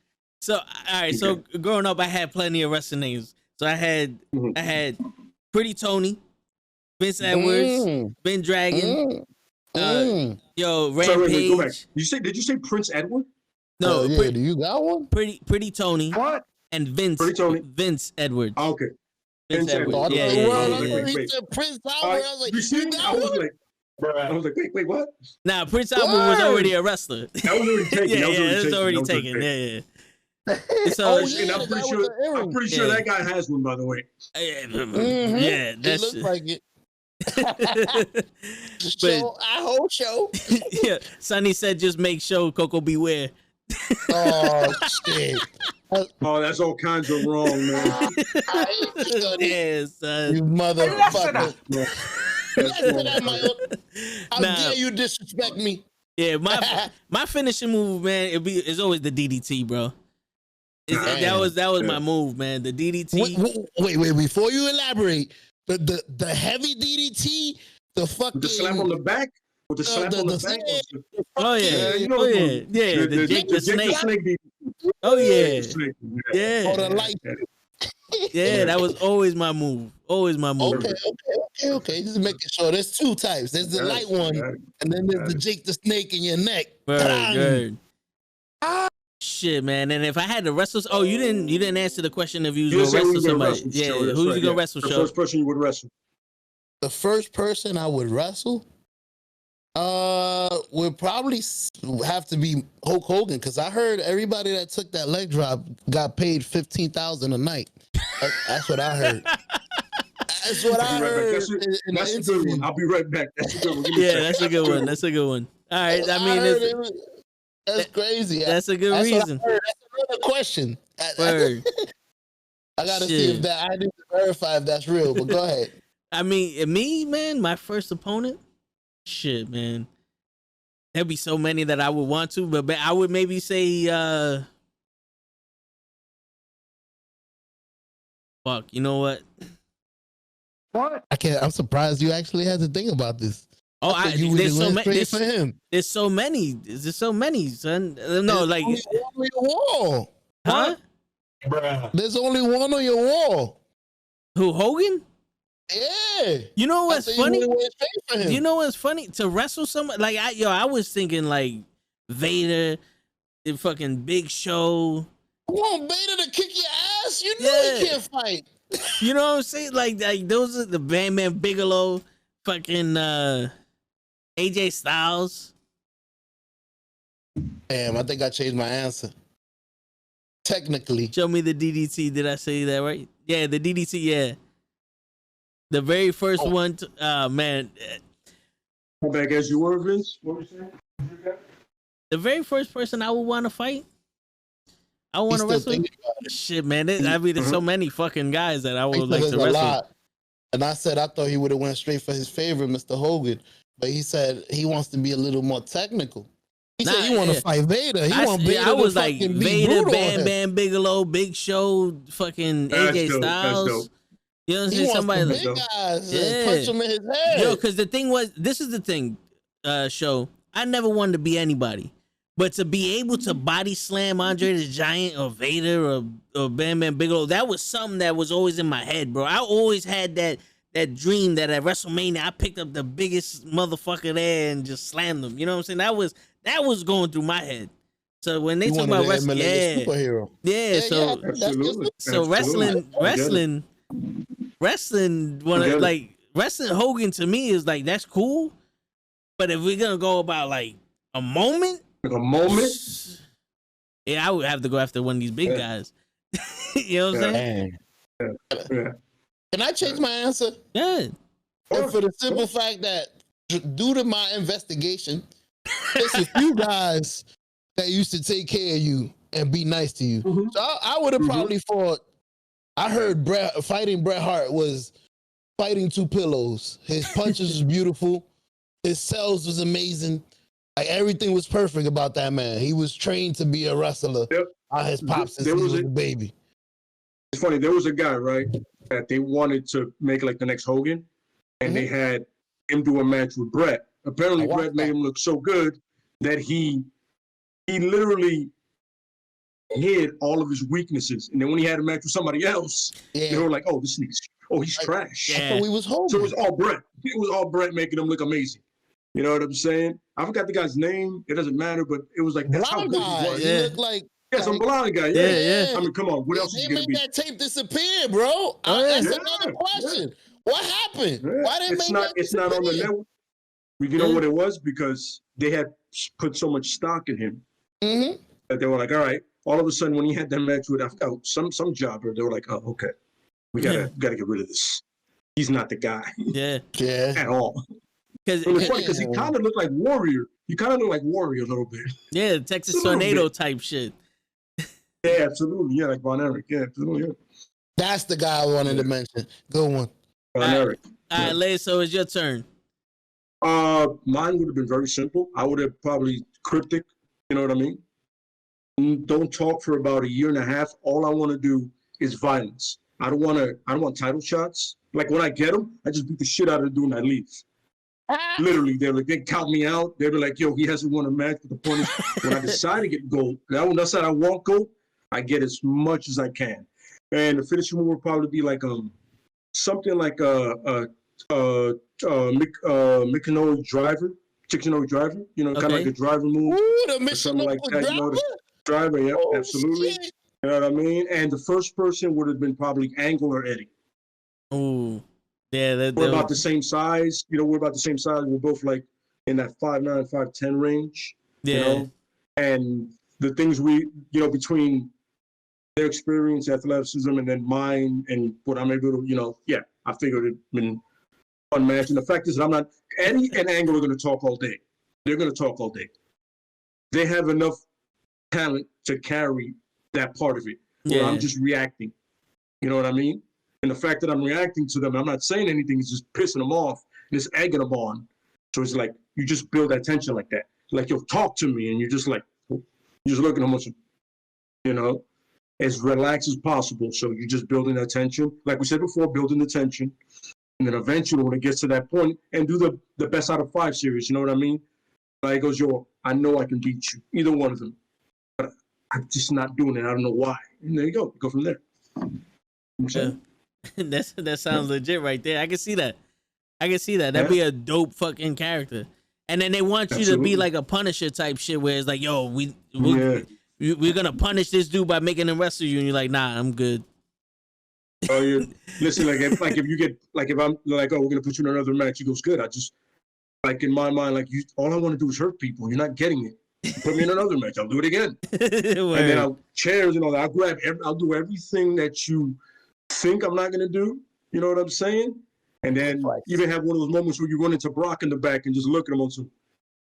So, all right. So, growing up, I had plenty of wrestling names. So, I had Pretty Tony, Vince Edwards, Ben Dragon, yo, Rampage. Wait, go back. Did you say Prince Edward? No, yeah. Do you got one? Pretty Tony. What? And Vince. Pretty Tony. Vince Edwards. Oh, okay. Vince Edwards. Yeah. Wait. Prince Albert. I was like, I was like, wait, what? Nah, Prince Albert was already a wrestler. That was already taken. It was already taken. Yeah. So, and I'm pretty sure that guy has one, by the way. Yeah, it looks like it. Show. Yeah, Sonny said, just make sure Coco beware. Oh shit! Oh, that's all kinds of wrong, man. Yeah, son. You motherfucker! How dare you disrespect me? Yeah, my finishing move, man. It's always the DDT, bro. That was my move, man. The DDT. Wait! Before you elaborate, the heavy DDT, the fucking the slap on the back. With the slap on the back. Oh yeah, the Jake the Snake. Oh yeah, yeah. Oh, the light. Yeah, that was always my move. Always my move. Okay. Just making sure. There's two types. There's the light one, and then there's the Jake the Snake in your neck. Good. Shit, man. And if I had to wrestle, you didn't answer the question if you was gonna wrestle somebody. Yeah, who's you gonna wrestle? The first person you would wrestle. The first person I would wrestle. Would probably have to be Hulk Hogan, because I heard everybody that took that leg drop got paid $15,000 a night. That's what I heard. That's what I heard. That's a good one. I'll be right back. That's a good one. Yeah, that's a good one. That's a good one. All right, that's crazy. That's a good reason. That's another question. I gotta see if that. I need to verify if that's real. But go ahead. I mean, me, man, my first opponent. Shit, man. There'd be so many that I would want to, but I would maybe say, fuck, you know what? What? I'm surprised you actually had to think about this. Oh, there's so many. There's so many. There's so many, son. No, like only one on your wall. Huh? Bruh. There's only one on your wall. Who, Hogan? Yeah. You know what's funny? You know what's funny? To wrestle someone like I was thinking like Vader, the fucking Big Show. You want Vader to kick your ass? You know he can't fight. You know what I'm saying? Like those are the Bam Bam Bigelow, fucking AJ Styles. Damn, I think I changed my answer. Technically. Show me the DDT. Did I say that right? Yeah, the DDT, yeah. The very first one, man. Go back as you were, Vince. What were you saying? The very first person I would want to fight, I want to wrestle. Shit, man. There's so many fucking guys that I would like to wrestle. And I said I thought he would have went straight for his favorite, Mr. Hogan, but he said he wants to be a little more technical. He said he want to fight Vader. I was like Vader, Bam Bam Bigelow, Big Show, fucking AJ Styles. You know what I'm saying? Somebody like big guys, punch him in his head. Yo, because the thing was, this is the thing, Show. I never wanted to be anybody, but to be able to body slam Andre the Giant or Vader or Bam Bam Bigelow, that was something that was always in my head, bro. I always had that dream that at WrestleMania I picked up the biggest motherfucker there and just slammed them. You know what I'm saying? That was going through my head. So when they talk about wrestling, superhero. So wrestling, wrestling Hogan to me is like, that's cool. But if we're gonna go about like a moment, yeah, I would have to go after one of these big guys. You know what I'm saying? Yeah. Can I change my answer? Yeah. And for the simple fact that due to my investigation, there's a few guys that used to take care of you and be nice to you. So I would have probably fought. I heard fighting Bret Hart was fighting two pillows. His punches was beautiful. His cells was amazing. Like everything was perfect about that man. He was trained to be a wrestler. His pops since he was a baby. It's funny. There was a guy, right, that they wanted to make like the next Hogan, and they had him do a match with Bret. Apparently, Bret made him look so good that he literally hid all of his weaknesses. And then when he had a match with somebody else, they were like, "Oh, this nigga's oh, he's trash. Yeah. So we was home. So it was all Brett. It was all Brett making him look amazing. You know what I'm saying? I forgot the guy's name. It doesn't matter, but it was like that's how good he was. He looked like some blonde guy. Yeah. I mean, come on. What else is gonna be? They made that tape disappear, bro. That's another question. What happened? Why didn't it's not? It's not on the network. You know what it was? Because they had put so much stock in him that they were like, all right. All of a sudden, when he had that match with some jobber, they were like, oh, okay, we gotta get rid of this. He's not the guy. Yeah. At all. Because it's funny because he kind of looked like Warrior. He kind of looked like Warrior a little bit. Yeah, Texas Tornado type shit. Yeah, absolutely. Yeah, like Von Erich. Yeah, absolutely. Yeah. That's the guy I wanted to mention. Good one. Von Erich. All right, Lay, so it's your turn. Mine would have been very simple. I would have probably cryptic. You know what I mean? Don't talk for about a year and a half. All I want to do is violence. I don't want title shots. Like when I get them, I just beat the shit out of the dude and I leave. Literally, they count me out. They were like, yo, he hasn't won a match. But the point is, when I decide to get gold, when I said I want gold, I get as much as I can. And the finishing move would probably be like something like a Mikanori driver, Chichinori driver, you know, kind of like a driver move. Ooh, the or something like that. You know, driver, yeah, absolutely. Shit. You know what I mean? And the first person would have been probably Angle or Eddie. Ooh. Yeah, we're about the same size. You know, we're about the same size. We're both like in that 5'9", 5'10" range. Yeah. You know? And the things between their experience, athleticism, and then mine and what I'm able to, I figured it'd been a fun match. And the fact is that Eddie and Angle are going to talk all day. They're going to talk all day. They have enough talent to carry that part of it. Where I'm just reacting. You know what I mean? And the fact that I'm reacting to them, I'm not saying anything, it's just pissing them off and it's egging them on. So it's like, you just build that tension like that. Like, you'll talk to me and you're just like, you're just looking at them, as relaxed as possible. So you're just building that tension. Like we said before, building the tension. And then eventually when it gets to that point, and do the best out of 5 series, you know what I mean? Like, goes, yo, I know I can beat you, either one of them. But I'm just not doing it. I don't know why. And there you go. Go from there. That sounds legit right there. I can see that. That'd be a dope fucking character. And then they want you to be like a Punisher type shit where it's like, yo, we're gonna punish this dude by making him wrestle you, and you're like, nah, I'm good. Oh, yeah. Listen, if I'm like, oh, we're gonna put you in another match, he goes, good. I just, like, in my mind, like, all I want to do is hurt people. You're not getting it. Put me in another match. I'll do it again. And then I'll chairs and all that. I'll do everything that you think I'm not gonna do. You know what I'm saying? And then even have one of those moments where you run into Brock in the back and just look at him and say,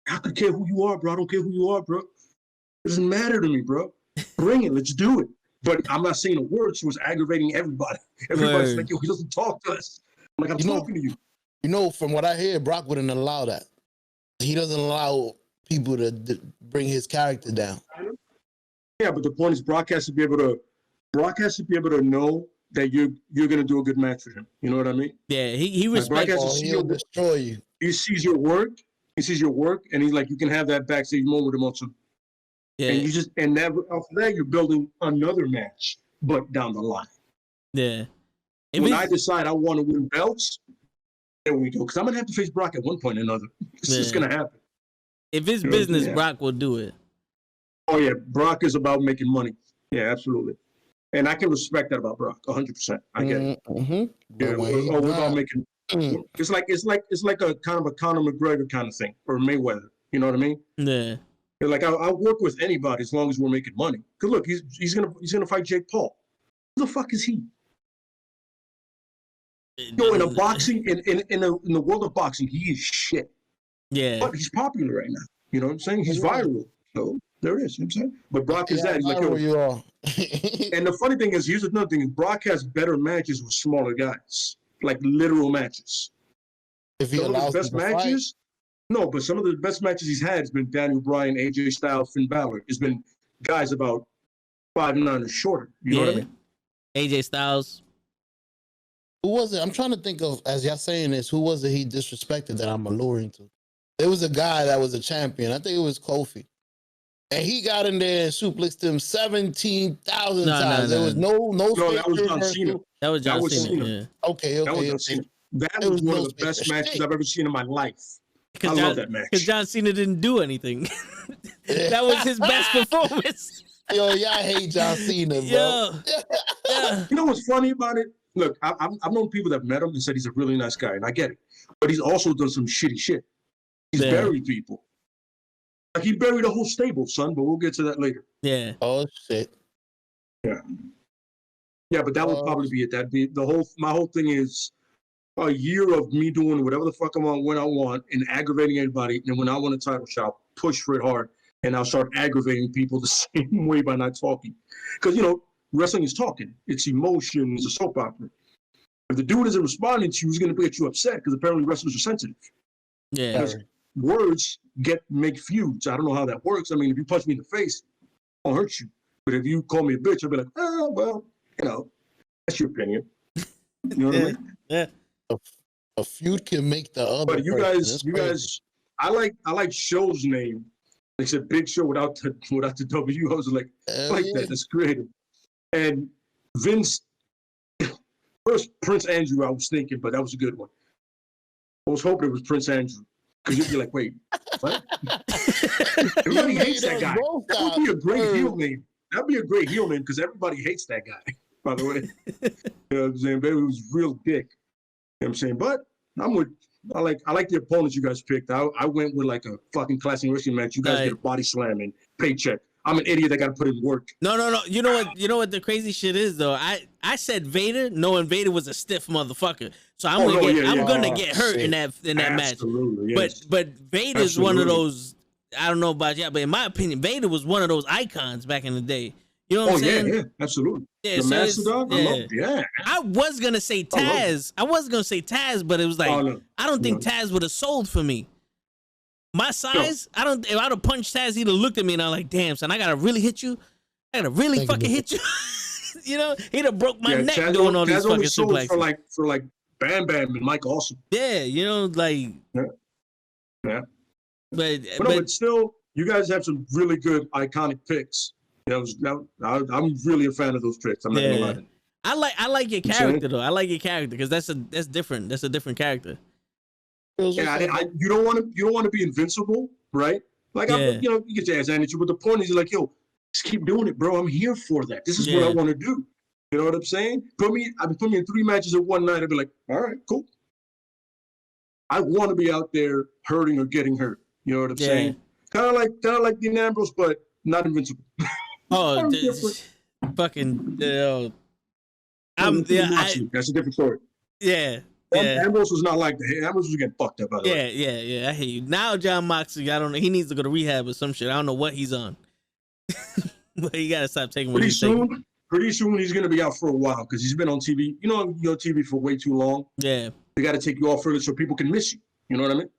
I don't care who you are, bro. I don't care who you are, bro. It doesn't matter to me, bro. Bring it. Let's do it. But I'm not saying a word, so it's aggravating everybody. Everybody's like, yo, he doesn't talk to us. I'm like, I'm talking to you. You know, from what I hear, Brock wouldn't allow that. He doesn't allow people to bring his character down. Yeah, but the point is Brock has to be able to know that you're gonna do a good match for him. You know what I mean? Yeah, he respects you. He'll destroy you. He sees your work. And he's like, you can have that backstage moment with him also. Yeah. And you just never after that you're building another match, but down the line. Yeah. When I decide I want to win belts, there we go. Because I'm gonna have to face Brock at one point or another. It's just gonna happen. If it's business, Brock will do it. Oh yeah, Brock is about making money. Yeah, absolutely. And I can respect that about Brock 100%. I get it. Mm-hmm. Yeah, we're about making. It's like a kind of a Conor McGregor kind of thing, or Mayweather. You know what I mean? Yeah. Like I'll work with anybody as long as we're making money. Cause look, he's gonna fight Jake Paul. Who the fuck is he? Yo, in a boxing in the world of boxing, he is shit. Yeah. But he's popular right now. You know what I'm saying? He's viral. So there it is. You know what I'm saying? But Brock is that. He's like, yo, you are. And the funny thing is, here's another thing: Brock has better matches with smaller guys, like literal matches. If he allows best matches. No, but some of the best matches he's had has been Daniel Bryan, AJ Styles, Finn Balor. It's been guys about 5'9" or shorter. You know what I mean? AJ Styles. Who was it? I'm trying to think of, as y'all saying this, who was it he disrespected that I'm alluring to? There was a guy that was a champion. I think it was Kofi. And he got in there and suplexed him 17,000 No, times. no, There was no that was John Cena. That was John was Cena. Cena. Yeah. Okay. That was one of the best matches I've ever seen in my life. I love that match. Because John Cena didn't do anything. That was his best performance. Yo, y'all hate John Cena, bro. Yeah. You know what's funny about it? Look, I've known people that met him and said he's a really nice guy, and I get it. But he's also done some shitty shit. He's buried people. Like he buried a whole stable, son. But we'll get to that later. Yeah. Oh shit. Yeah. Yeah, but that would probably be it. That'd be my whole thing is a year of me doing whatever the fuck I want when I want and aggravating everybody. And when I want a title shot, I'll push for it hard and I'll start aggravating people the same way by not talking. Because wrestling is talking. It's emotion. It's a soap opera. If the dude isn't responding to you, he's going to get you upset because apparently wrestlers are sensitive. Yeah. Words make feuds. I don't know how that works. I mean, if you punch me in the face, I'll hurt you. But if you call me a bitch, I'll be like, oh, well, that's your opinion. You know what I mean? Yeah. A feud can make the other. But you guys, I like Show's name. They said Big Show without the W. I was like, that. That's creative. And Vince, first Prince Andrew, I was thinking, but that was a good one. I was hoping it was Prince Andrew. Because you'd be like, wait, what? Everybody hates that guy. That would be a great heel name. That'd be a great heel name because everybody hates that guy, by the way. You know what I'm saying? Baby was real dick. You know what I'm saying? But I like the opponents you guys picked. I went with like a fucking classic wrestling match. You guys get a body slam and paycheck. I'm an idiot that got to put in work. No. You know what the crazy shit is though? I said Vader, knowing Vader was a stiff motherfucker. So I'm gonna get hurt in that match. Yes. But Vader's one of those. I don't know about you, but in my opinion, Vader was one of those icons back in the day. You know what I'm saying? Yeah, absolutely. Yeah, the Mastodon. I was gonna say Taz. But it was like I don't think Taz would have sold for me. My size, If I'd have punched Taz, he'd have looked at me and I'm like, damn, son, I gotta really hit you. I gotta really fucking hit you. He'd have broke my neck Taz doing all these fucking suplexes. For like Bam Bam and Mike Awesome. Yeah, Yeah. But still, you guys have some really good iconic picks. I'm really a fan of those picks. I'm not gonna lie. I like your character though. I like your character because that's different. That's a different character. Yeah, you don't want to be invincible, right? Like you get your ass handed to you, but the point is, you're like, yo, just keep doing it, bro. I'm here for that. This is what I want to do. You know what I'm saying? Put me in 3 matches in one night. I'd be like, all right, cool. I want to be out there hurting or getting hurt. You know what I'm saying? Kind of like Dean Ambrose, but not invincible. Oh, fucking. That's a different story. Yeah. Ambrose was not like that. Ambrose was getting fucked up. By the way. Yeah. I hate you. Now John Moxley, I don't know. He needs to go to rehab or some shit. I don't know what he's on. But you gotta stop taking what he's taking. Pretty soon he's gonna be out for a while because he's been on TV. You're on TV for way too long. Yeah. They got to take you off early so people can miss you. You know what I mean?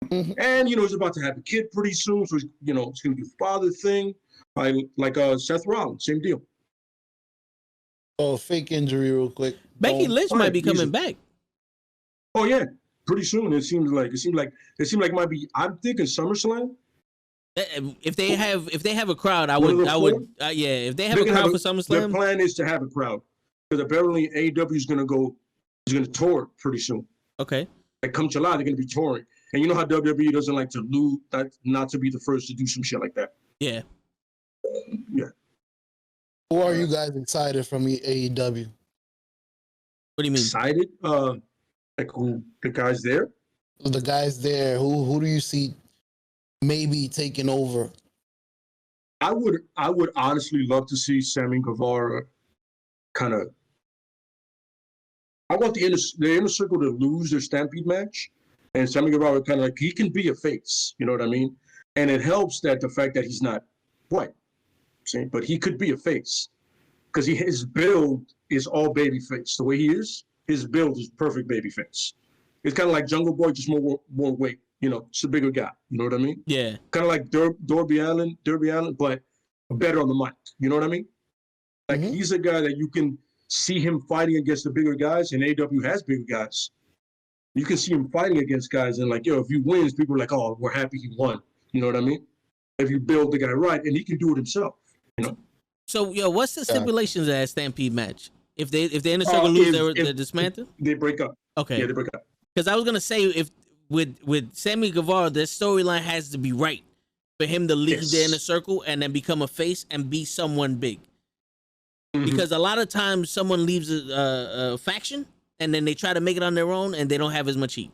Mm-hmm. And he's about to have a kid pretty soon, so it's gonna do father thing, like Seth Rollins, same deal. Oh, fake injury, real quick. Becky Lynch might be coming back. Oh yeah, pretty soon. It seems like it might be. I'm thinking SummerSlam. If they have a crowd, I would. If they have a crowd for SummerSlam, their plan is to have a crowd because apparently AEW is going to tour pretty soon. Okay. Like come July, they're going to be touring, and you know how WWE doesn't like to lose, not to be the first to do some shit like that. Yeah. Yeah. Who are you guys excited from AEW? What do you mean? Excited? Like who? The guys there? The guys there. Who do you see maybe taking over? I would honestly love to see Sammy Guevara kind of. I want the inner circle to lose their Stampede match, and Sammy Guevara kind of like he can be a face. You know what I mean? And it helps that the fact that he's not white, see, but he could be a face because his build is all baby face. The way he is, his build is perfect baby face. It's kind of like Jungle Boy, just more weight. It's a bigger guy. You know what I mean? Yeah. Kind of like Darby Allin, but better on the mic. You know what I mean? Like he's a guy that you can see him fighting against the bigger guys, and AEW has bigger guys. You can see him fighting against guys, and like, if he wins, people are like, oh, we're happy he won. You know what I mean? if you build the guy right, and he can do it himself. You know. So, what's the stipulations of that Stampede match? If the inner circle lose, they're dismantled. They break up. Okay. Yeah, they break up. Because I was gonna say, if with Sammy Guevara, their storyline has to be right for him to leave the inner circle and then become a face and be someone big. Mm-hmm. Because a lot of times someone leaves a faction and then they try to make it on their own and they don't have as much heat.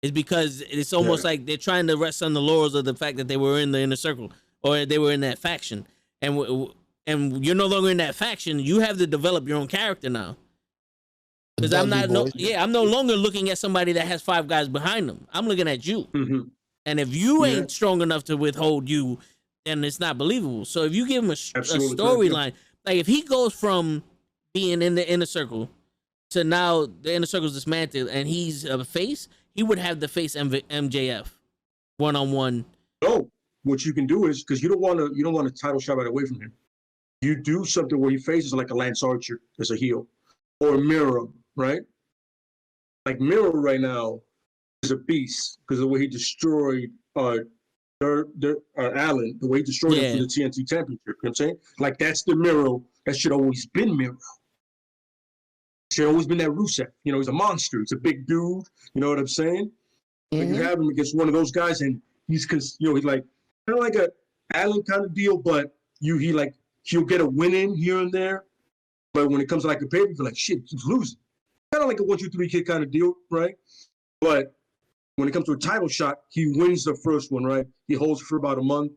It's because it's almost like they're trying to rest on the laurels of the fact that they were in the inner circle or they were in that faction. And you're no longer in that faction. You have to develop your own character now. Because I'm no longer looking at somebody that has 5 guys behind them. I'm looking at you. Mm-hmm. And if you ain't strong enough to withhold you, then it's not believable. So if you give him a storyline, like if he goes from being in the inner circle to now the inner circle's dismantled and he's a face, he would have to face MJF one-on-one. No, what you can do is, because you don't want a title shot right away from him. You do something where he faces like a Lance Archer as a heel, or Miro, right? Like Miro right now is a beast because of the way he destroyed Allen, the way he destroyed him for the TNT Championship. You know what I'm saying? Like that's the Miro that should always been Miro. Should always been that Rusev. You know, he's a monster. He's a big dude. You know what I'm saying? Mm-hmm. Like you have him against one of those guys, and he's like kind of like a Allen kind of deal, but he'll get a win in here and there. But when it comes to like a pay-per-view, you're like, shit, he's losing. Kind of like a 1-2-3 kid kind of deal, right? But when it comes to a title shot, he wins the first one, right? He holds it for about a month.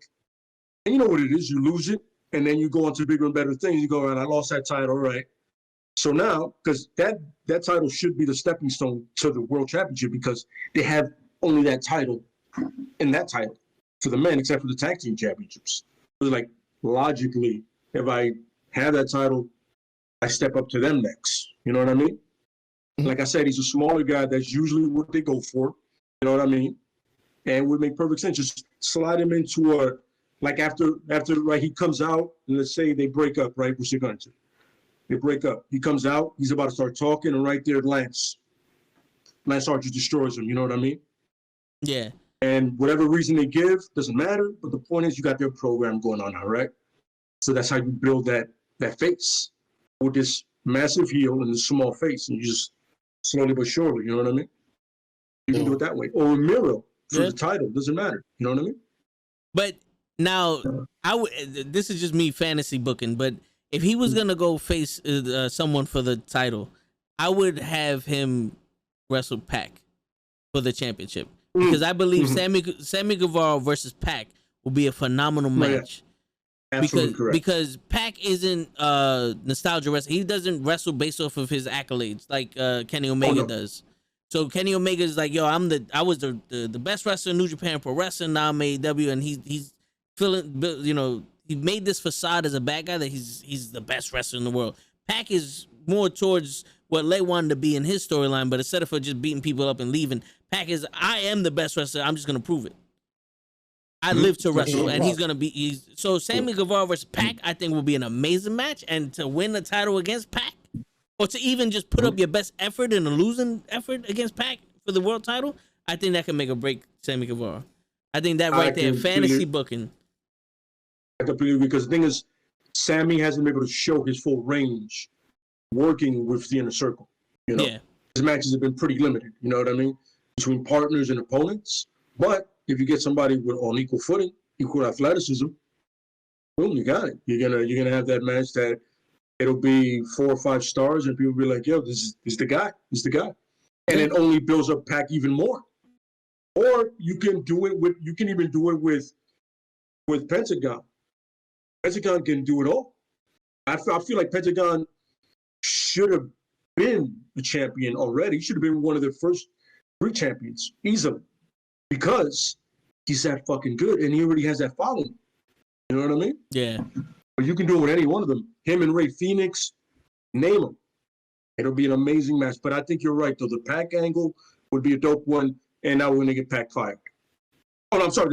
And you know what it is. You lose it, and then you go on to bigger and better things. You go, all right, I lost that title, right? So now, because that title should be the stepping stone to the World Championship because they have only that title and that title for the men, except for the tag team championships. It was like, logically, if I have that title, I step up to them next. You know what I mean? Mm-hmm. Like I said, he's a smaller guy. That's usually what they go for. You know what I mean? And would make perfect sense. Just slide him into after right, he comes out, and let's say they break up, right? Which they're going to. They break up. He comes out. He's about to start talking, and right there, Lance Archer destroys him. You know what I mean? Yeah. And whatever reason they give doesn't matter. But the point is, you got their program going on now, right? So that's how you build that face with this massive heel and this small face, and you just slowly but surely. You know what I mean? You can do it that way, or a Miro for the title. Doesn't matter. You know what I mean? But now, this is just me fantasy booking, but if he was gonna go face someone for the title, I would have him wrestle Pac for the championship because I believe Sammy Guevara versus Pac will be a phenomenal match. Absolutely correct. Because Pac isn't nostalgia wrestling. He doesn't wrestle based off of his accolades like Kenny Omega does. So Kenny Omega is like, yo, I was the best wrestler in New Japan Pro Wrestling. Now I'm AEW, and he's feeling, you know. He made this facade as a bad guy that he's the best wrestler in the world. Pac is more towards what Lay wanted to be in his storyline, but instead of just beating people up and leaving, Pac is, I am the best wrestler. I'm just gonna prove it. I live to wrestle, and he's gonna be. So Sammy Guevara versus Pac, I think, will be an amazing match, and to win the title against Pac, or to even just put up your best effort in a losing effort against Pac for the world title, I think that can make or break Sammy Guevara. I think that right there, fantasy booking. Completely, because the thing is, Sammy hasn't been able to show his full range working with the inner circle. You know, his matches have been pretty limited. You know what I mean, between partners and opponents. But if you get somebody on equal footing, equal athleticism, boom, you got it. You're gonna have that match that it'll be 4 or 5 stars, and people will be like, "Yo, this is the guy. This is the guy," and it only builds up Pac even more. Or you can even do it with Pentagon. Pentagon can do it all. I feel like Pentagon should have been the champion already. He should have been one of the first 3 champions easily because he's that fucking good and he already has that following. You know what I mean? Yeah. But you can do it with any one of them. Him and Ray Phoenix, name them. It'll be an amazing match. But I think you're right, though. The Pac angle would be a dope one, and now we're going to get Pac fired. Oh, no, I'm sorry.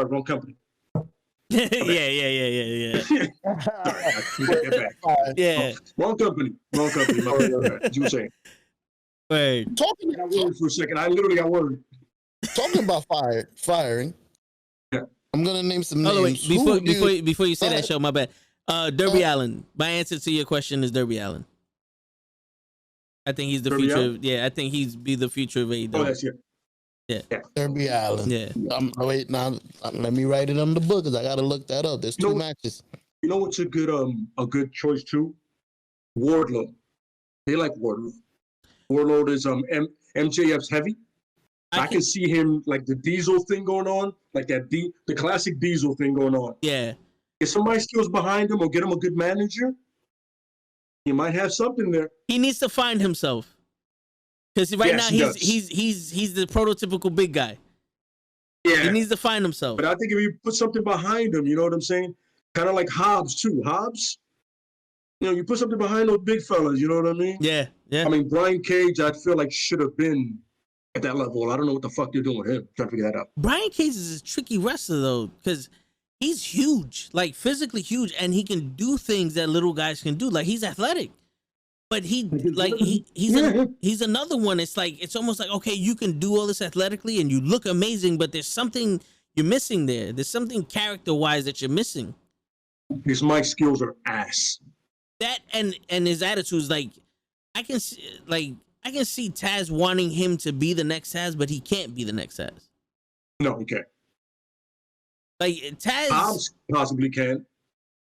Wrong company. Yeah. Yeah. Wrong company. You were saying. Wait. Talking I got worried for a second. I literally got worried. Talking about firing. Yeah. I'm gonna name some names. Oh wait, before you say that, show, my bad. Darby Allin. My answer to your question is Darby Allin. I think he's the Darby future. Allin? Yeah, I think he's be the future of AEW. Oh, that's it. Yeah. Darby Allin. Yeah. Wait, now let me write it on the book because I gotta look that up. There's two matches. You know what's a good choice too? Wardlow. They like Wardlow. Wardlow is MJF's heavy. I can see him like the Diesel thing going on, like that the classic Diesel thing going on. Yeah. If somebody steals behind him or get him a good manager, he might have something there. He needs to find himself. Because right now he's the prototypical big guy. Yeah. He needs to find himself. But I think if you put something behind him, you know what I'm saying? Kind of like Hobbs too. Hobbs, you put something behind those big fellas, you know what I mean? Yeah, yeah. I mean, Brian Cage, I feel like should have been at that level. I don't know what the fuck they're doing with him. Trying to figure that out. Brian Cage is a tricky wrestler though, because he's huge, like physically huge, and he can do things that little guys can do. Like he's athletic, but he's another one. It's like it's almost like, okay, you can do all this athletically and you look amazing, but there's something you're missing there. There's something character-wise that you're missing. His mic skills are ass. That and his attitude is like, I can see Taz wanting him to be the next Taz, but he can't be the next Taz. No, he can't. Like Taz, Hobbs possibly can,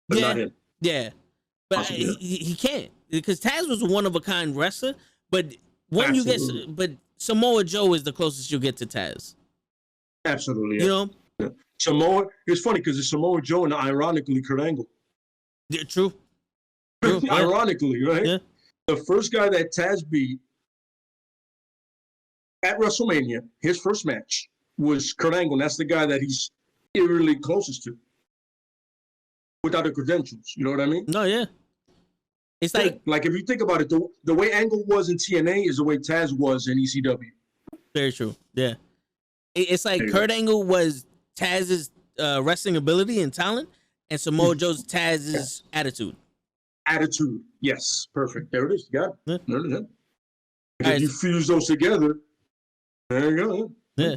but not him. Yeah, but he can't, because Taz was a one of a kind wrestler. But when but Samoa Joe is the closest you'll get to Taz. Absolutely, yeah. You know, Samoa. It's funny because it's Samoa Joe and ironically Kurt Angle. Yeah, true. Ironically, right? Yeah. The first guy that Taz beat at WrestleMania, his first match, was Kurt Angle. And that's the guy that he's eerily closest to without the credentials. You know what I mean? No, yeah. It's like if you think about it, the way Angle was in TNA is the way Taz was in ECW. Very true. Yeah. It's like Kurt Angle was Taz's wrestling ability and talent, and Samoa Joe's Taz's attitude. Attitude, yes, perfect. There it is. You got it. Yeah. There it is. If you fuse those together, there you go. Yeah.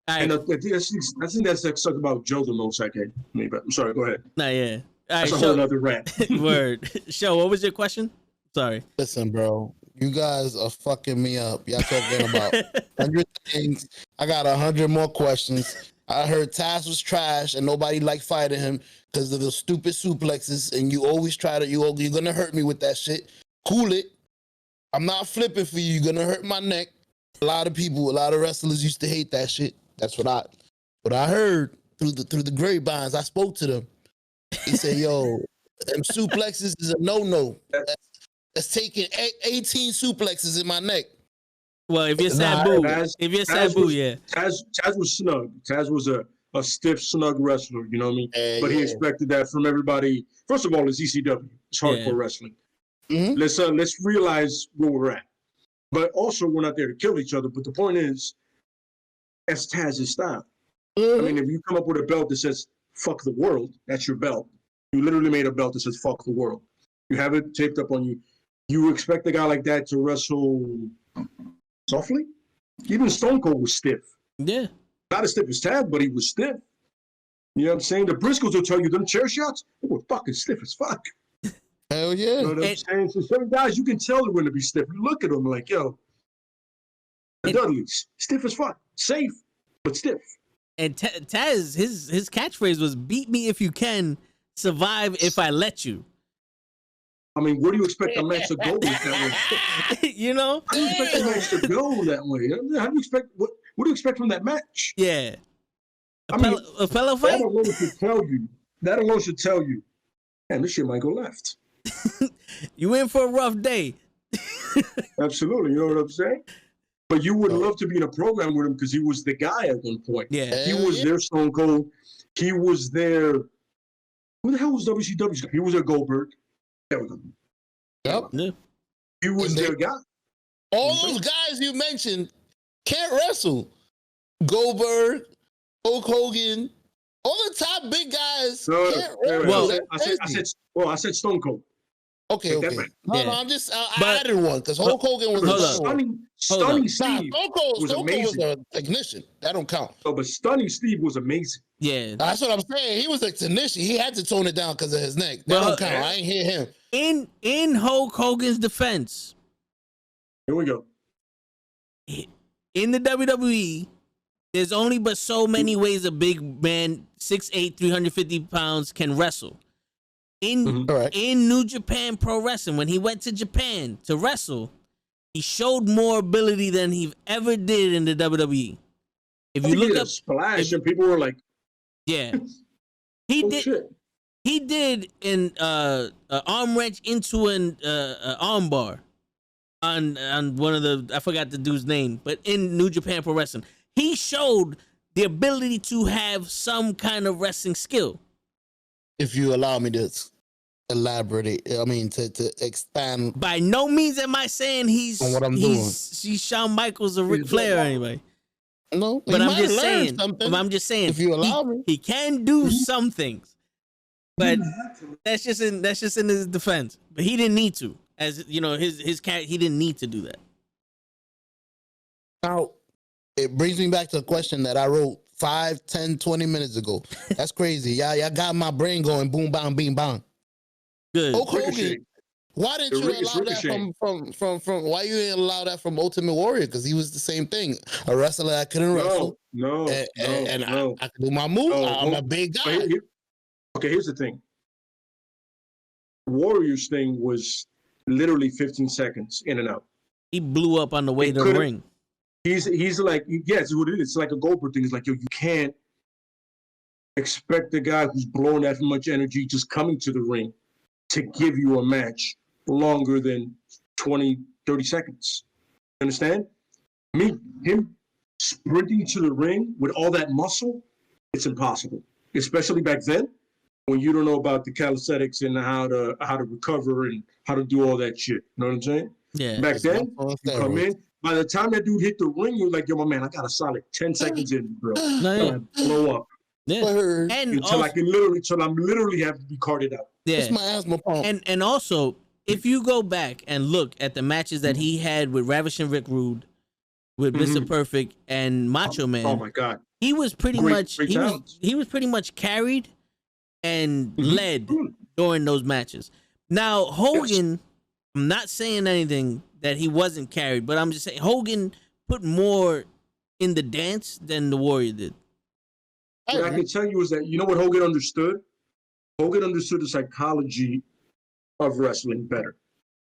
And I think that's the suck about Joe the most. I'm sorry. Go ahead. Nah, yeah. That's a whole other rant. Word. Show, what was your question? Sorry. Listen, bro. You guys are fucking me up. Y'all talking about 100 things. I got 100 more questions. I heard Taz was trash and nobody liked fighting him because of the stupid suplexes. And you always you're going to hurt me with that shit. Cool it. I'm not flipping for you. You're going to hurt my neck. A lot of wrestlers used to hate that shit. That's what I heard through the grapevines. I spoke to them. He said, yo, them suplexes is a no-no. That's taking 18 suplexes in my neck. Well, if you're Sabu, yeah. Taz was snug. Taz was a stiff, snug wrestler, you know what I mean? But he expected that from everybody. First of all, it's ECW. It's hardcore wrestling. Mm-hmm. Let's realize where we're at. But also, we're not there to kill each other. But the point is, that's Taz's style. Mm-hmm. I mean, if you come up with a belt that says, fuck the world, that's your belt. You literally made a belt that says, fuck the world. You have it taped up on you. You expect a guy like that to wrestle softly? Even Stone Cold was stiff. Yeah. Not as stiff as Taz, but he was stiff. You know what I'm saying? The Briscoes will tell you them chair shots, they were fucking stiff as fuck. Hell yeah. You know what I'm saying? So some guys, you can tell they're going to be stiff. You look at them like, yo, the Dudleys, stiff as fuck. Safe, but stiff. And Taz, his catchphrase was, beat me if you can, survive if I let you. I mean, where do you expect a match to go with that way? You know? How do you expect a match to go that way? How do you expect, what do you expect from that match? Yeah. A fellow fight? That alone should tell you, man, this shit might go left. You in for a rough day. Absolutely, you know what I'm saying? But you would love to be in a program with him because he was the guy at one point. Yeah. He was their Stone Cold. He was their, who the hell was WCW? He was their Goldberg. There we go. Yep. Yeah. He was their guy. All those guys you mentioned can't wrestle. Goldberg, Hulk Hogan, all the top big guys can't wrestle. I said Stone Cold. Okay. Take that back. No, I'm just I added one because Hulk Hogan was Stunning Steve was amazing. Was a technician. That don't count. Oh, but Stunning Steve was amazing. Yeah, that's what I'm saying. He was a technician. He had to tone it down because of his neck. That don't count. I ain't hear him. In Hulk Hogan's defense, here we go. In the WWE, there's only but so many ways a big man, 6'8", 350 pounds, can wrestle. In New Japan Pro Wrestling, when he went to Japan to wrestle, he showed more ability than he ever did in the WWE. If you look up Splash, and people were like, "Yeah, he did." Shit. He did an arm wrench into an arm bar on one of the, I forgot the dude's name, but in New Japan Pro Wrestling, he showed the ability to have some kind of wrestling skill. If you allow me to elaborate, to expand. By no means am I saying he's Shawn Michaels or Ric Flair or anybody. No, but I'm just saying. If you allow me, he can do some things, but that's just in his defense. But he didn't need to, as you know, his cat. He didn't need to do that. Now, it brings me back to a question that I wrote 5, 10, 20 minutes ago. That's crazy. Y'all got my brain going. Boom, bang, bing, bang. Good. Hulk Hogan. Why didn't you allow that from? Why you didn't allow that from Ultimate Warrior? Because he was the same thing. A wrestler that couldn't wrestle. No. I could do my move. I'm a big guy. Okay, here's the thing. Warrior's thing was literally 15 seconds in and out. He blew up on the way to the ring. He's like, yes, what it is. It's like a Goldberg thing. It's like, yo, you can't expect the guy who's blowing that much energy just coming to the ring to give you a match longer than 20, 30 seconds. Understand? Him sprinting to the ring with all that muscle, it's impossible. Especially back then, when you don't know about the calisthenics and how to recover and how to do all that shit. You know what I'm saying? Yeah. Back then, you come in. By the time that dude hit the ring, you're like, yo, my man, I got a solid 10 seconds in, bro. Blow up. Yeah. And until I'm literally have to be carted out. Yeah. It's my asthma pump. And also, if you go back and look at the matches that he had with Ravishing Rick Rude, with Mr. Perfect and Macho Man. Oh my God. He was pretty much carried and led during those matches. Now, Hogan, I'm not saying anything that he wasn't carried, but I'm just saying Hogan put more in the dance than the Warrior did. What I can tell you is that, you know what Hogan understood? Hogan understood the psychology of wrestling better.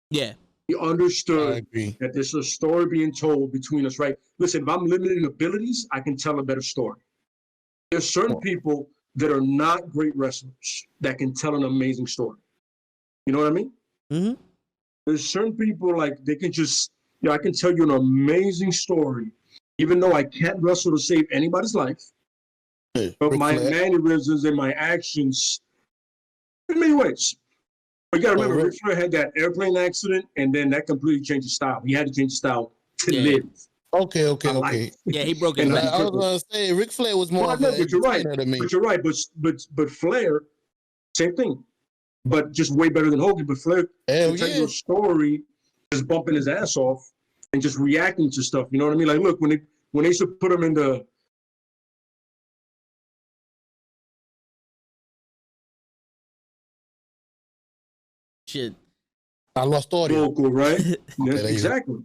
Yeah. He understood that there's a story being told between us, right? Listen, if I'm limited in abilities, I can tell a better story. There's certain people that are not great wrestlers that can tell an amazing story. You know what I mean? Mm-hmm. There's certain people, like, they can just, I can tell you an amazing story, even though I can't wrestle to save anybody's life. But my mannerisms and my actions, in many ways. But you got to remember, Ric Flair had that airplane accident, and then that completely changed his style. He had to change his style to live. Okay. Yeah, he broke his leg. I was going to say, Ric Flair was more of but you're right. But you're right. But Flair, same thing. But just way better than Hogan. But Flair can tell you a story, just bumping his ass off and just reacting to stuff. You know what I mean? Like, look, when they used to put him in the shit, I lost audio. Vocal, right? Exactly.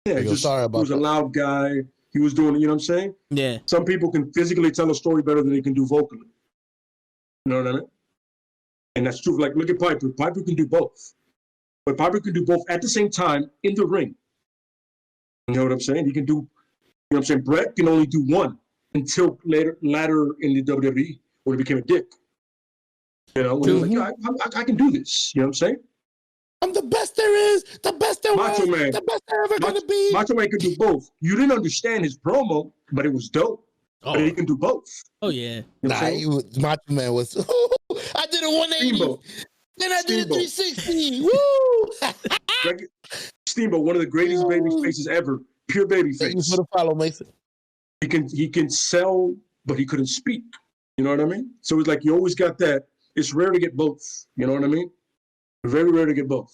Yeah, sorry about that. He was a loud guy. He was doing, you know what I'm saying? Yeah. Some people can physically tell a story better than they can do vocally. You know what I mean? And that's true. Like, look at Piper. Piper can do both. But Piper can do both at the same time in the ring. You know what I'm saying? He can do, you know what I'm saying? Brett can only do one until later in the WWE when he became a dick. You know, when he was like, I can do this. You know what I'm saying? I'm the best there is, the best there Macho Man. The best there ever going to be. Macho Man could do both. You didn't understand his promo, but it was dope. Oh. He can do both. Oh, yeah. You know Macho Man was, I did a 180. Steamboat. Then I did a 360. Woo! Steamboat, one of the greatest baby faces ever. Pure baby face. Thank you for the follow, Mason. He can sell, but he couldn't speak. You know what I mean? So it's like you always got that. It's rare to get both. You know what I mean? Very rare to get both.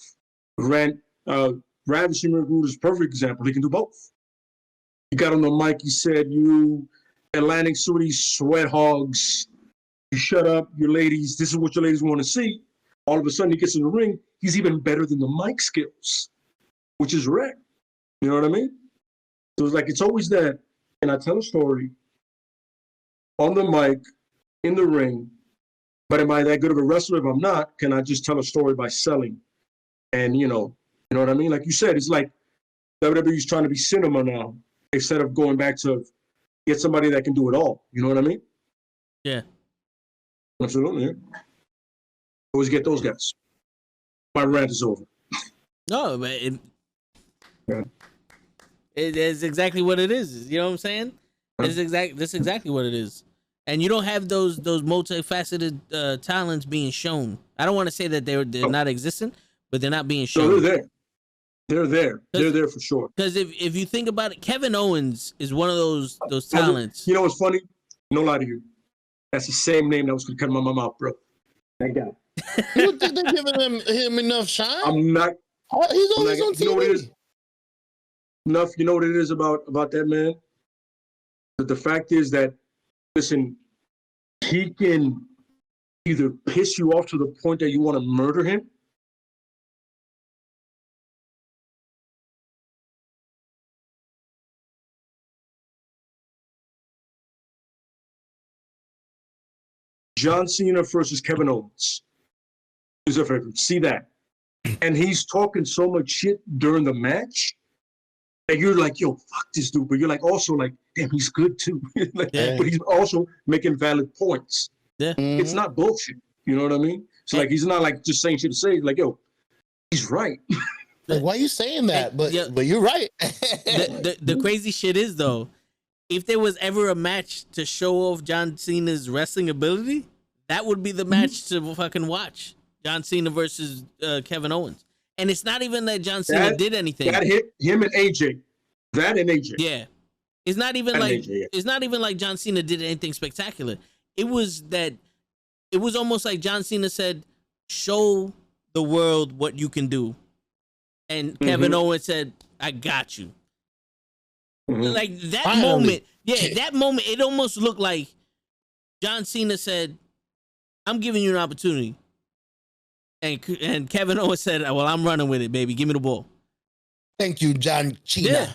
Ravishing Rick is a perfect example. He can do both. He got on the mic. He said, "You Atlantic City sweat hogs, you shut up, you ladies. This is what your ladies want to see." All of a sudden, he gets in the ring. He's even better than the mic skills, which is rare. You know what I mean? So it's like, it's always that. Can I tell a story on the mic, in the ring? But am I that good of a wrestler? If I'm not, can I just tell a story by selling? And you know what I mean? Like you said, it's like WWE's trying to be cinema now instead of going back to get somebody that can do it all. You know what I mean? Yeah. Absolutely. Yeah. Always get those guys. My rant is over. No, but it is exactly what it is. You know what I'm saying? That's exactly what it is. And you don't have those multifaceted talents being shown. I don't want to say that they're not existent, but they're not being shown. No, they're there. They're there. They're there for sure. Because if you think about it, Kevin Owens is one of those talents. You know what's funny? No lie to you. That's the same name that was going to come out of my mouth, bro. That guy. You don't think they're giving him enough shine? I'm not. He's always on TV. You know what it is? You know what it is about that man? But the fact is that, listen, he can either piss you off to the point that you want to murder him. John Cena versus Kevin Owens. Who's a favorite? See that. And he's talking so much shit during the match that you're like, yo, fuck this dude. But you're like, also like, damn, he's good too. But he's also making valid points. Yeah. It's not bullshit. You know what I mean? So like, he's not like just saying shit to say. Like, yo, he's right. Like, why are you saying that? But you're right. The crazy shit is, though, if there was ever a match to show off John Cena's wrestling ability, that would be the match to fucking watch. John Cena versus Kevin Owens. And it's not even that John Cena did anything. That hit him and AJ. That and AJ. Yeah. It's not even it's not even like John Cena did anything spectacular. It was almost like John Cena said, show the world what you can do. And Kevin Owens said, I got you. Like that moment, that moment, it almost looked like John Cena said, I'm giving you an opportunity. And Kevin Owens said, well, I'm running with it, baby. Give me the ball. Thank you, John Cena.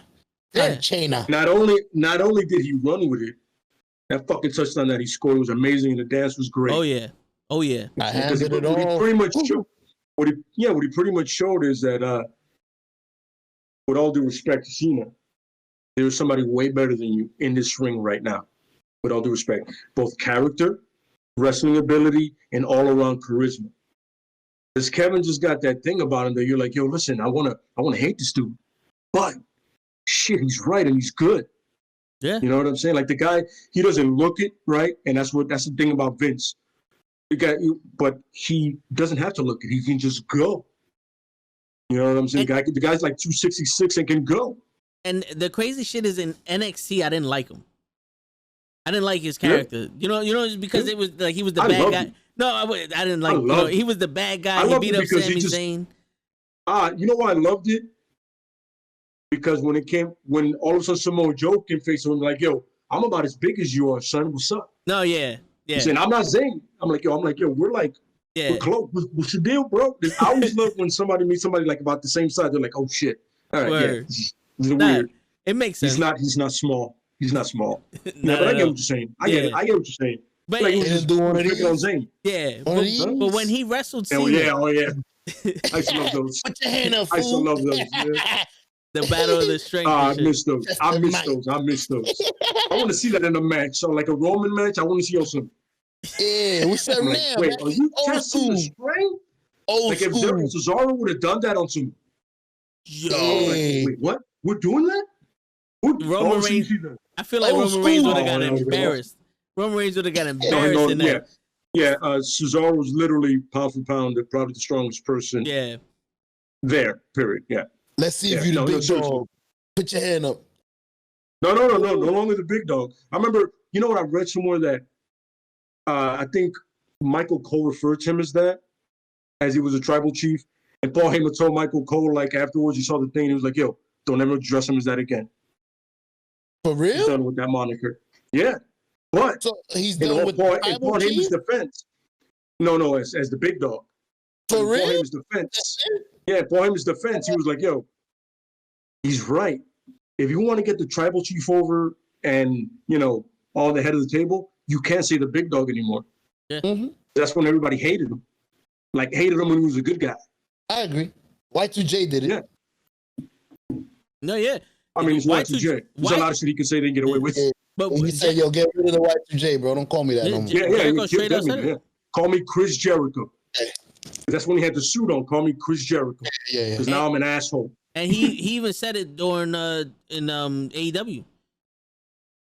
John Cena. Not only did he run with it, that fucking touchdown that he scored was amazing, and the dance was great. Oh yeah. I handed it all. What he pretty much showed, what he pretty much showed is that, with all due respect to Cena, there's somebody way better than you in this ring right now. With all due respect, both character, wrestling ability, and all-around charisma. Because Kevin just got that thing about him that you're like, yo, listen, I wanna hate this dude, but shit, he's right and he's good. Yeah, you know what I'm saying? Like the guy, he doesn't look it right, and that's the thing about Vince. But he doesn't have to look it; he can just go. You know what I'm saying? The guy's like 266 and can go. And the crazy shit is in NXT, I didn't like him. I didn't like his character. Yeah. You know, because it was like he was the bad guy. Him. No, I didn't like. He was the bad guy. He beat up Sami Zayn. You know why I loved it? Because when all of a sudden Samoa Joe came face him, like, yo, I'm about as big as you are, son. What's up? No, yeah. He said, I'm not Zayn. I'm like, yo, we're close. What's the deal, bro? I always love when somebody meets somebody like about the same size. They're like, oh shit. All right, Word. This is weird. It makes sense. He's not small. He's not small. But I get what you're saying. I get what you're saying. But like, he was doing it on Zayn. Yeah. But when he wrestled Cena. Oh yeah. I used to love those. Put your hand up, I used to love those. Yeah. The battle of the strength. I miss those. I miss those. I want to see that in a match. So like a Roman match, I want to see also. Yeah, what's up now? Wait, are you testing the strength? Like if Cesaro would have done that on some. Wait, what? We're doing that? Roman Reigns. I feel like Roman Reigns would have got embarrassed. Roman Reigns would have got embarrassed in that. Yeah, Cesaro was literally pound for pound, probably the strongest person. Yeah. There, period. Yeah. Let's see if you're the big dog. Put your hand up. No longer the big dog. I remember, you know what, I read somewhere that I think Michael Cole referred to him as that. as he was a tribal chief. And Paul Heyman told Michael Cole, like, afterwards, he saw the thing, and he was like, yo, don't ever address him as that again. For real? He's done with that moniker. Yeah. But so he's done with Paul Heyman's defense. No, as the big dog. For real? Paul Heyman's defense. Yeah, Paul Heyman's defense. He was like, yo, he's right. If you want to get the tribal chief over and, all the head of the table, you can't say the big dog anymore. Yeah. Mm-hmm. That's when everybody hated him. Like, hated him when he was a good guy. I agree. Y2J did it. Yeah. No, yeah. I mean, it's Y2J. There's a lot of shit he can say they get away with. But he said, yo, get rid of the Y2J, bro. Don't call me that no more. Yeah. Call me Chris Jericho. Yeah. That's when he had the suit on. Call me Chris Jericho. Yeah. Because now I'm an asshole. And he even said it during in AEW.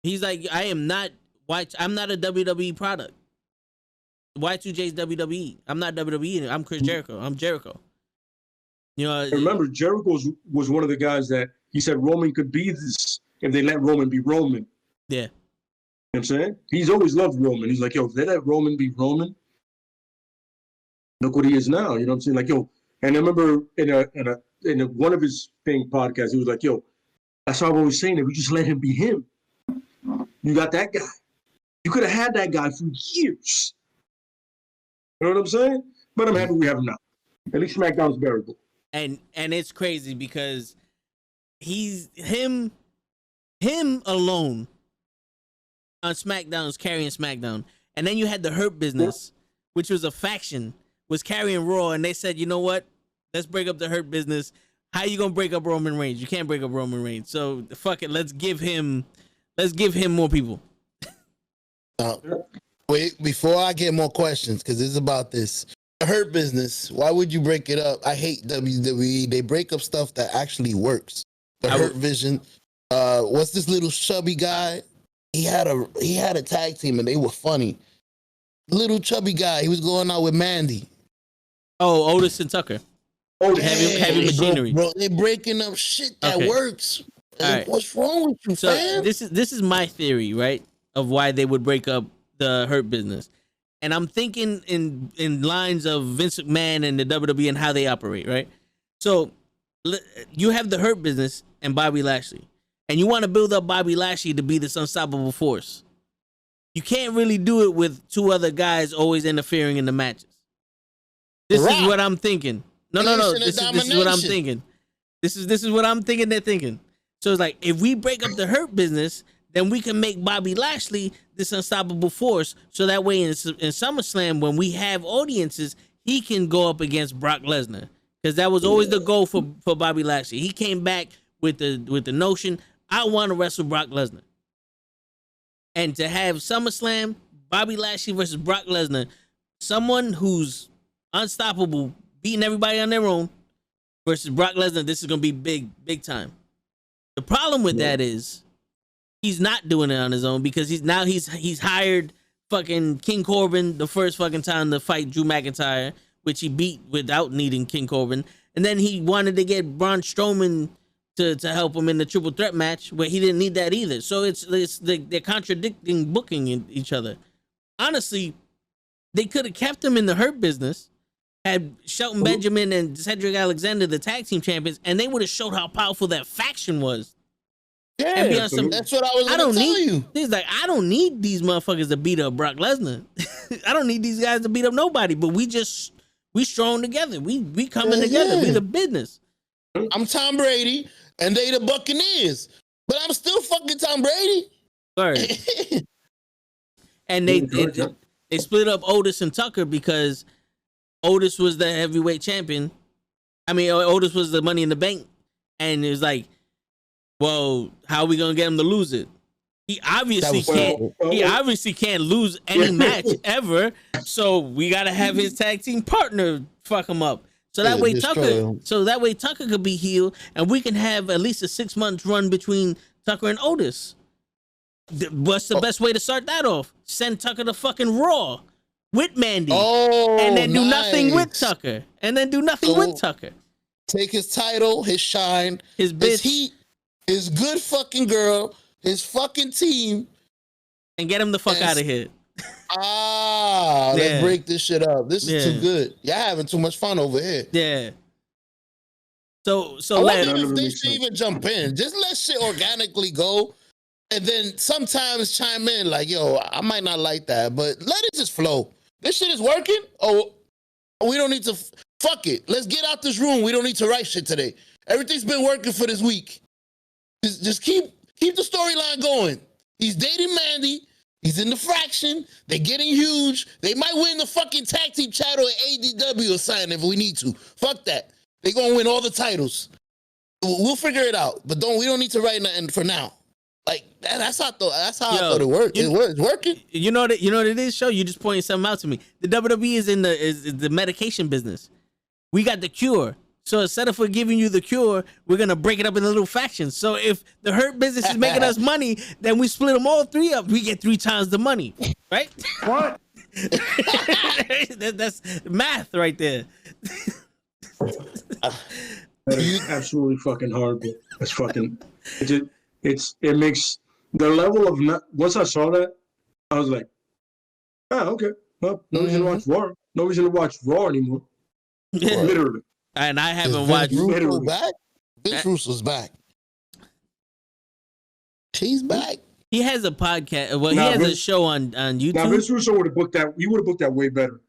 He's like, I'm not a WWE product. Y2J's WWE. I'm not WWE. I'm Chris Jericho. I'm Jericho. Remember, Jericho was one of the guys that he said Roman could be this if they let Roman be Roman. Yeah. You know what I'm saying? He's always loved Roman. He's like, yo, if they let Roman be Roman, look what he is now. You know what I'm saying? Like, yo, and I remember in one of his podcasts, he was like, yo, that's what I'm always saying. If we just let him be him, you got that guy. You could have had that guy for years. You know what I'm saying? But I'm happy we have him now. At least SmackDown's bearable. And it's crazy because he's him alone on SmackDown is carrying SmackDown. And then you had the Hurt Business, which was a faction, was carrying Raw, and they said, you know what? Let's break up the Hurt Business. How you gonna break up Roman Reigns? You can't break up Roman Reigns. So fuck it. Let's give him more people. Wait, before I get more questions, because it's about this. The Hurt Business, why would you break it up? I hate WWE. They break up stuff that actually works. The Hurt Vision. What's this little chubby guy? He had a tag team and they were funny. Little chubby guy. He was going out with Mandy. Oh, Otis and Tucker. Oh, heavy machinery. Bro, they're breaking up shit that works. Right. What's wrong with you, fam? This is my theory, right, of why they would break up the Hurt Business. And I'm thinking in lines of Vince McMahon and the WWE and how they operate, right? So you have the Hurt Business and Bobby Lashley, and you want to build up Bobby Lashley to be this unstoppable force. You can't really do it with two other guys always interfering in the matches. This is what I'm thinking. No. This is what I'm thinking. This is what I'm thinking they're thinking. So it's like, if we break up the Hurt Business, then we can make Bobby Lashley this unstoppable force. So that way in SummerSlam, when we have audiences, he can go up against Brock Lesnar. Because that was always the goal for Bobby Lashley. He came back with the notion, I want to wrestle Brock Lesnar. And to have SummerSlam, Bobby Lashley versus Brock Lesnar, someone who's unstoppable, beating everybody on their own, versus Brock Lesnar, this is going to be big time. The problem with that is he's not doing it on his own, because he's hired fucking King Corbin the first fucking time to fight Drew McIntyre, which he beat without needing King Corbin. And then he wanted to get Braun Strowman to help him in the triple threat match, where he didn't need that either. So they're contradicting booking each other. Honestly, they could have kept him in the Hurt Business, had Shelton Benjamin and Cedric Alexander the tag team champions, and they would have showed how powerful that faction was. Yeah, that's what I was going to tell you. He's like, I don't need these motherfuckers to beat up Brock Lesnar. I don't need these guys to beat up nobody, but we strong together. We coming together. We the business. I'm Tom Brady, and they the Buccaneers, but I'm still fucking Tom Brady. Sorry. And they split up Otis and Tucker because Otis was the heavyweight champion. I mean, Otis was the Money in the Bank, and it was like, well, how are we gonna get him to lose it? He obviously can't lose any match ever. So we gotta have his tag team partner fuck him up. So that way Tucker could be healed, and we can have at least a 6 month run between Tucker and Otis. What's the best way to start that off? Send Tucker to fucking Raw with Mandy, and then do nothing with Tucker, Take his title, his shine, his bitch, his heat, his good fucking girl, his fucking team, and get him the fuck out of here. Let's break this shit up. This is too good. Y'all having too much fun over here. Yeah. So I wonder if they should even jump in. Just let shit organically go. And then sometimes chime in like, yo, I might not like that, but let it just flow. This shit is working. Oh, we don't need to, fuck it. Let's get out this room. We don't need to write shit today. Everything's been working for this week. Just keep the storyline going. He's dating Mandy. He's in the fraction. They're getting huge. They might win the fucking tag team title at ADW or something if we need to. Fuck that. They're going to win all the titles. We'll figure it out. But we don't need to write nothing for now. Like, that's how I thought it worked. It's working. You know what it is, Show? You just pointed something out to me. The WWE is in the medication business. We got the cure. So instead of giving you the cure, we're going to break it up into little factions. So if the Hurt business is making us money, then we split them all three up. We get 3 times the money, right? What? That's math right there. That is absolutely fucking horrible. It's fucking, it makes the level of, once I saw that, I was like, okay. Well, no reason to watch Raw. No reason to watch Raw anymore. Yeah. Literally. And I haven't watched. Russo back? Vince Russo's back. He's back. He has a podcast. Well, he has a show on YouTube. Now, Vince Russo would have booked that. You would have booked that way better.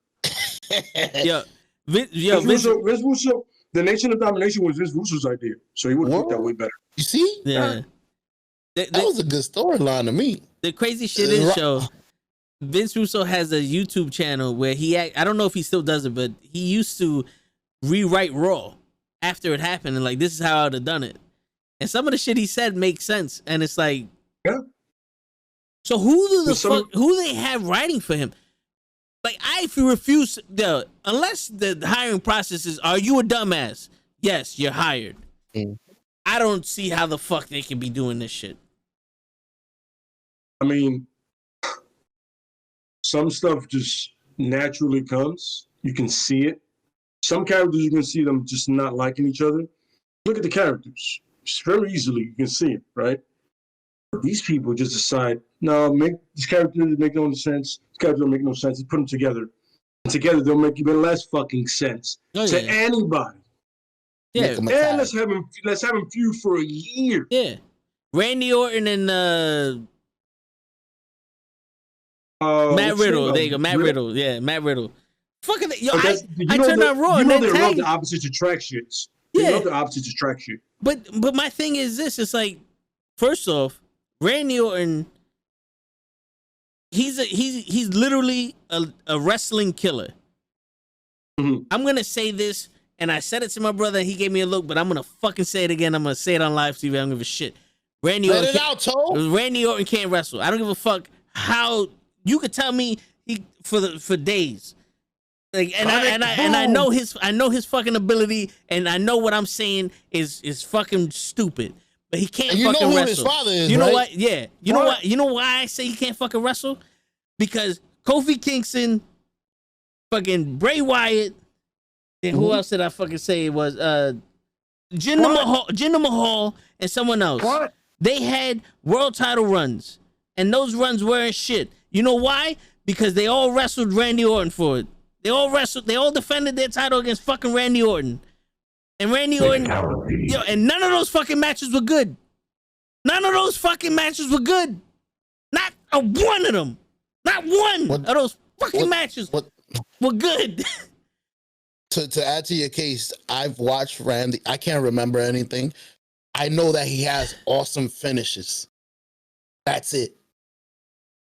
Vince Russo, the Nation of Domination was Vince Russo's idea, so he would have booked that way better. You see? Yeah. That was a good storyline to me. The crazy shit is, Show, Vince Russo has a YouTube channel where I don't know if he still does it, but he used to rewrite Raw after it happened and like, this is how I would have done it. And some of the shit he said makes sense. And it's like, so who they have writing for him? Like, I refuse, unless the hiring process is, are you a dumbass? Yes, you're hired. I don't see how the fuck they can be doing this shit. I mean, some stuff just naturally comes. You can see it. Some characters, you can see them just not liking each other. Look at the characters. Just very easily, you can see it, right? But these people just decide, no, these characters make no sense. These characters don't make no sense. Let's put them together. And together, they'll make even less fucking sense to anybody. Yeah, and let's have him feud for a year. Yeah, Randy Orton and Matt Riddle. There you go, Matt Riddle. Yeah, Matt Riddle. Fucking yo, I turned on Raw. You know they love the opposites attract shits. They love the opposites attract shit. But my thing is this: it's like, first off, Randy Orton. He's literally a wrestling killer. Mm-hmm. I'm gonna say this. And I said it to my brother, and he gave me a look, but I'm going to fucking say it again. I'm going to say it on live TV. I don't give a shit. Randy Orton can't wrestle. I don't give a fuck how you could tell me for days. Like, I know his fucking ability, and I know what I'm saying is fucking stupid. But he can't fucking wrestle. You know who his father is, right? What? Yeah. You know what? You know why I say he can't fucking wrestle? Because Kofi Kingston, fucking Bray Wyatt, and who else did I fucking say it was? Jinder Mahal, and someone else. What? They had world title runs, and those runs weren't shit. You know why? Because they all wrestled Randy Orton for it. They all defended their title against fucking Randy Orton. And Randy Orton, and none of those fucking matches were good. None of those fucking matches were good. Not one of them. Not one of those fucking matches were good. To add to your case, I've watched Randy. I can't remember anything. I know that he has awesome finishes. That's it.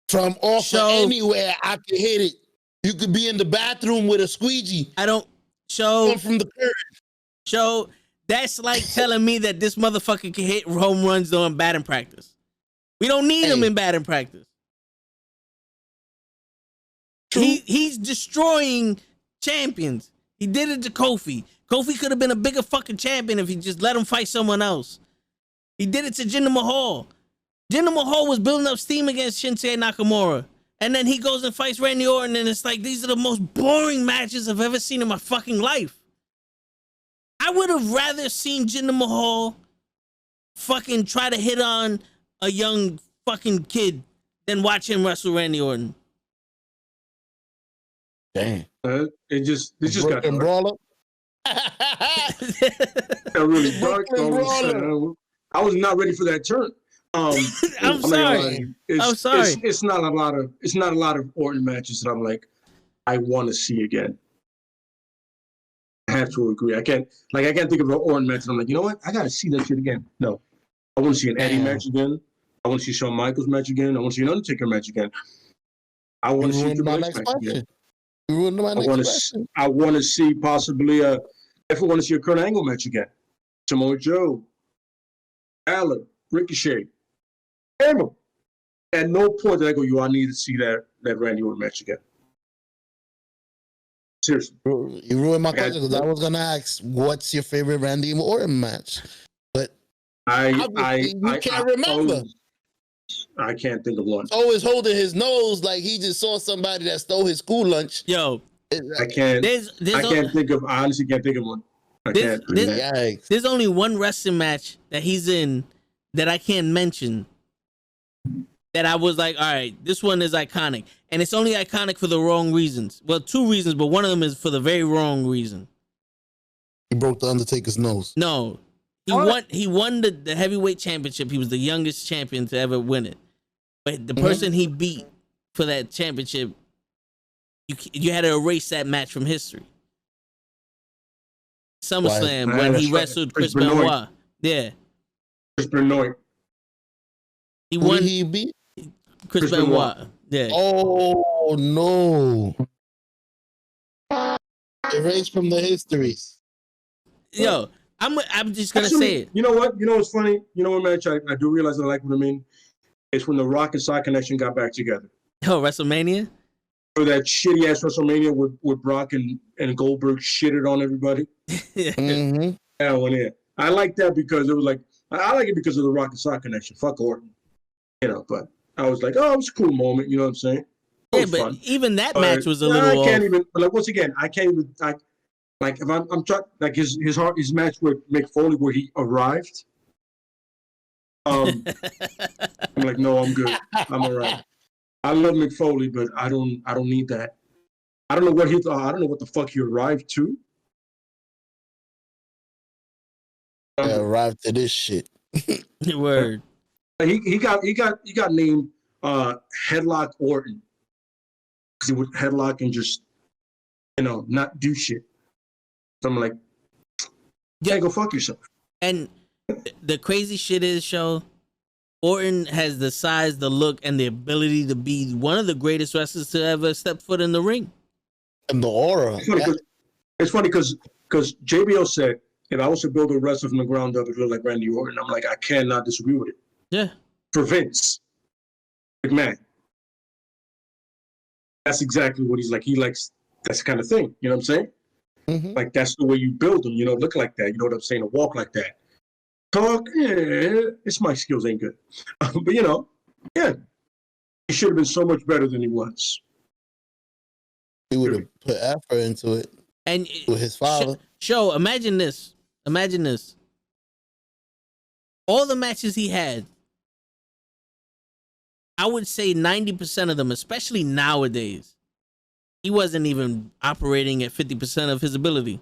From anywhere, I can hit it. You could be in the bathroom with a squeegee. From the curb. Show, that's like telling me that this motherfucker can hit home runs during batting practice. We don't need him in batting practice. He's destroying champions. He did it to Kofi. Kofi could have been a bigger fucking champion if he just let him fight someone else. He did it to Jinder Mahal. Jinder Mahal was building up steam against Shinsuke Nakamura. And then he goes and fights Randy Orton, and it's like, these are the most boring matches I've ever seen in my fucking life. I would have rather seen Jinder Mahal fucking try to hit on a young fucking kid than watch him wrestle Randy Orton. Damn. It just got Brooklyn dark. Brawler. Got really dark. I was not ready for that turn. I'm sorry. It's not a lot of Orton matches that I'm like, I want to see again. I have to agree. I can't think of an Orton match and I'm like, you know what? I gotta see that shit again. No. I want to see an Eddie match again. I want to see Shawn Michaels match again. I want to see an Undertaker match again. I want to see Triple H match again. You ruined my next question. I want to see possibly I want to see a Kurt Angle match again. Samoa Joe, Allen, Ricochet. Ever. At no point did I go, I need to see that Randy Orton match again. Seriously. You ruined my question because I was going to ask, what's your favorite Randy Orton match? But you can't remember. I can't think of one. Always holding his nose like he just saw somebody that stole his school lunch. Yo. I honestly can't think of one. There's only one wrestling match that he's in that I can't mention that I was like, all right, this one is iconic. And it's only iconic for the wrong reasons. Well, two reasons, but one of them is for the very wrong reason. He broke the Undertaker's nose. No. He won the heavyweight championship. He was the youngest champion to ever win it. But the person he beat for that championship, you had to erase that match from history. SummerSlam when he wrestled Chris Benoit. Yeah. Chris Benoit. He won. He beat Chris Benoit. Yeah. Oh no! Erased from the histories. Yo, I'm just gonna say it. You know what? You know what's funny? You know what match I do realize I like what I mean? It's when the Rock and Sock Connection got back together. Oh, WrestleMania? Or that shitty ass WrestleMania with Brock and Goldberg shitted on everybody. Mm-hmm. That one, yeah. I like that because it was like I like it because of the Rock and Sock Connection. Fuck Orton. But I was like, oh, it was a cool moment. You know what I'm saying? Yeah, but fun. Even that match was a little. I can't even. Like once again, I can't even. Like if I'm trying like his match with Mick Foley where he arrived. I'm like, no, I'm good. I'm all right. I love Mick Foley, but I don't need that. I don't know what he thought. I don't know what the fuck he arrived to. Arrived to this shit. Word. He got named Headlock Orton because he would headlock and just not do shit. So I'm like, yeah, go fuck yourself. And the crazy shit is, Orton has the size, the look, and the ability to be one of the greatest wrestlers to ever step foot in the ring. And the aura. It's funny because JBL said, if I was to build a wrestler from the ground up, it would look like Randy Orton. I'm like, I cannot disagree with it. Yeah. For Vince McMahon. That's exactly what he's like. He likes that kind of thing. You know what I'm saying? Mm-hmm. Like, that's the way you build them. Look like that. You know what I'm saying? To walk like that. Talk, it's my skills ain't good. But, yeah. He should have been so much better than he was. He would have put effort into it. And with his father. Imagine this. All the matches he had, I would say 90% of them, especially nowadays, he wasn't even operating at 50% of his ability.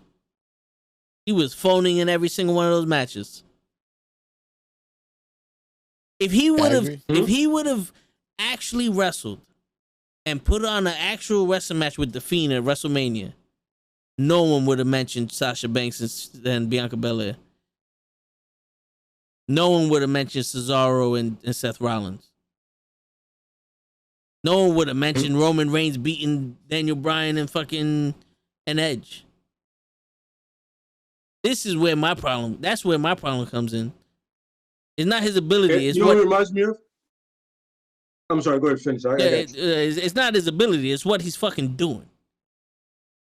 He was phoning in every single one of those matches. If he would have actually wrestled and put on an actual wrestling match with The Fiend at WrestleMania, no one would have mentioned Sasha Banks and Bianca Belair. No one would have mentioned Cesaro and Seth Rollins. No one would have mentioned Roman Reigns beating Daniel Bryan and Edge. This is where my problem. That's where my problem comes in. It's not his ability. It's what it reminds me of. I'm sorry. Go ahead, finish. It's not his ability. It's what he's fucking doing.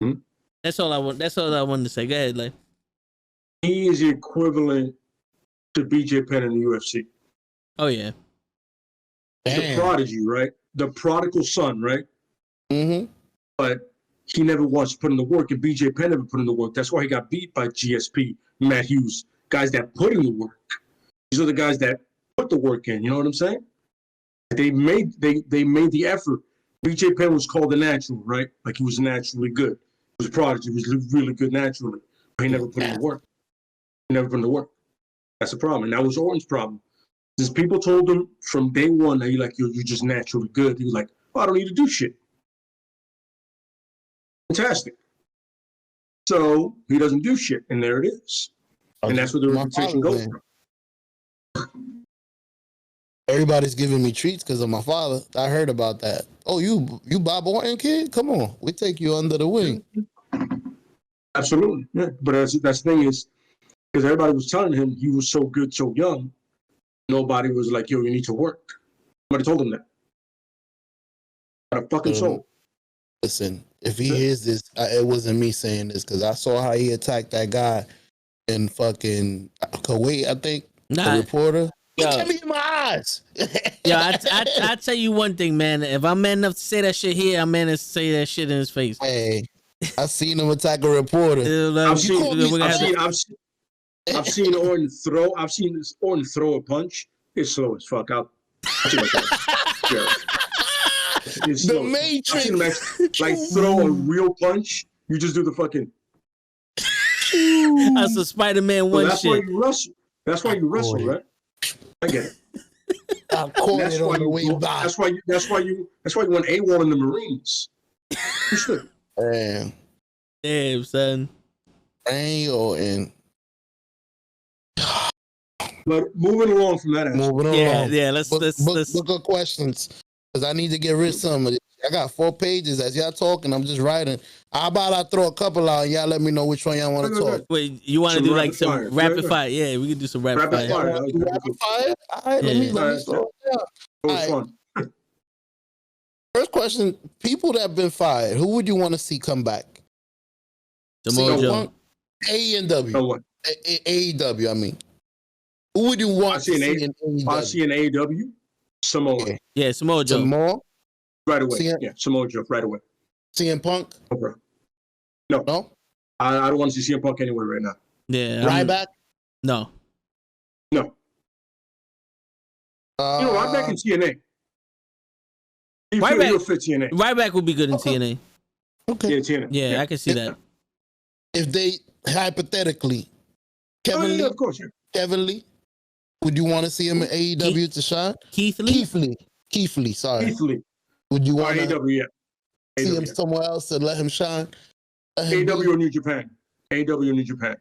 Mm-hmm. That's all I want. That's all I wanted to say. Go ahead, like. He is the equivalent to BJ Penn in the UFC. Oh yeah. The prodigy, right? The prodigal son, right? Mm-hmm. But he never once put in the work, and BJ Penn never put in the work. That's why he got beat by GSP, Matt Hughes, guys that put in the work. These are the guys that put the work in. You know what I'm saying? They made the effort. BJ Penn was called the natural, right? Like he was naturally good. He was a prodigy. He was really good naturally. But he never put in the work. He never put in the work. That's the problem. And that was Orton's problem. Since people told him from day one that you're just naturally good, he was like, oh, I don't need to do shit. Fantastic. So he doesn't do shit, and there it is. And that's where the reputation goes from. Everybody's giving me treats because of my father. I heard about that. Oh, you Bob Orton kid? Come on, we take you under the wing. Absolutely, yeah. But that's the thing is, because everybody was telling him he was so good, so young. Nobody was like, yo, you need to work. Nobody told him that. Got a fucking soul. Listen, if he hears this, it wasn't me saying this because I saw how he attacked that guy in fucking Kuwait, I think. The reporter. Look at me in my eyes. Yeah, I tell you one thing, man. If I'm man enough to say that shit here, I'm man enough to say that shit in his face. Hey, I seen him attack a reporter. I've seen Orton throw. I've seen this Orton throw a punch. It's slow as fuck. It's the slow. Matrix. Like throw a real punch. You just do the fucking. That's a Spider-Man one that's shit. Why you wrestle. That's why you wrestle, right? I get it. I caught it on the way back. That's why you went AWOL in the Marines. You should. Damn, son. Dang, Orton. But moving along from that. Yeah. Let's book of questions because I need to get rid of some of it. I got 4 pages. As y'all talking, I'm just writing. How about I throw a couple out and y'all let me know which one y'all want to talk? Wait, you want to do like some rapid fire? Yeah, we can do some rapid fire. Rapid fire? All right, let me slow it down. First question: people that have been fired, who would you want to see come back? Samoa Joe. AEW. AEW. I mean, who would you want to see in AEW? I see in AEW. Samoa. Yeah, Samoa Joe. Samoa. Right away. Samoa Joe. Right away. CM Punk. Okay. No. I don't want to see CM Punk anywhere right now. Yeah. Ryback. No. Ryback in TNA. He'll fit TNA. Ryback would be good in TNA. Okay. Yeah, TNA. Yeah, I can see that. If they hypothetically, Kevin Lee, of course, Kevin Lee, would you want to see him in AEW to shine? Keith Lee. Sorry. Keith Lee. Would you want AEW? See him somewhere else and let him shine? AEW or New Japan? AEW or New Japan?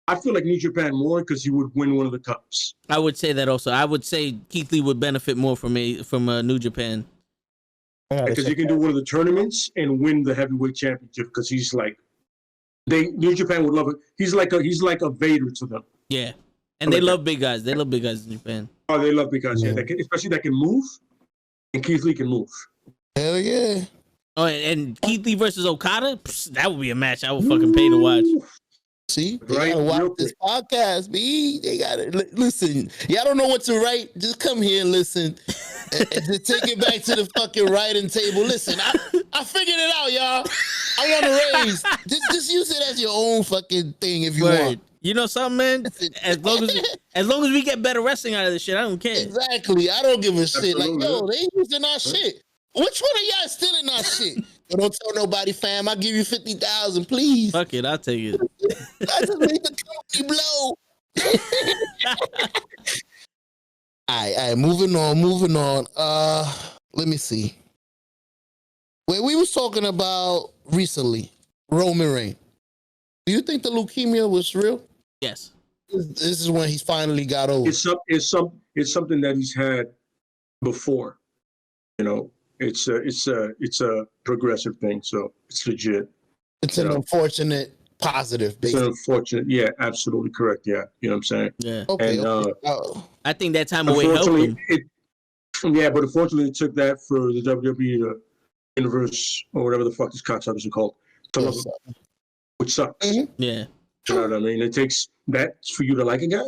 I feel like New Japan more because he would win one of the cups. I would say that also. I would say Keith Lee would benefit more from New Japan. Because he can do one of the tournaments and win the heavyweight championship. Because he's like, New Japan would love it. He's like a Vader to them. Yeah, and they love big guys. They love big guys in Japan. Oh, they love big guys. Yeah, especially that can move, and Keith Lee can move. Hell yeah. Oh, and Keith Lee versus Okada, that would be a match I would fucking pay to watch. See, they gotta watch this podcast, B. They gotta listen. Y'all don't know what to write. Just come here and listen. And just take it back to the fucking writing table. Listen, I figured it out, y'all. I want to raise. Just use it as your own fucking thing if you want. You know something, man? As long as we get better wrestling out of this shit, I don't care. Exactly. I don't give a shit. Like, yo, they using our shit. Which one of y'all stealing our shit? But don't tell nobody, fam. I'll give you 50,000, please. Fuck it, I'll take it. I just made the company blow. All right, moving on. Let me see. Where we was talking about recently, Roman Reigns. Do you think the leukemia was real? Yes. This is when he finally got over. It's something that he's had before. You know, it's a progressive thing, so it's legit. It's an unfortunate positive. Basically. It's unfortunate. Yeah, absolutely correct. Yeah, you know what I'm saying. Yeah. Okay. I think that time away helped him. But unfortunately, it took that for the WWE universe or whatever the fuck these cocksuckers are called, which sucks. Mm-hmm. Yeah. You know what I mean? It takes that for you to like a guy,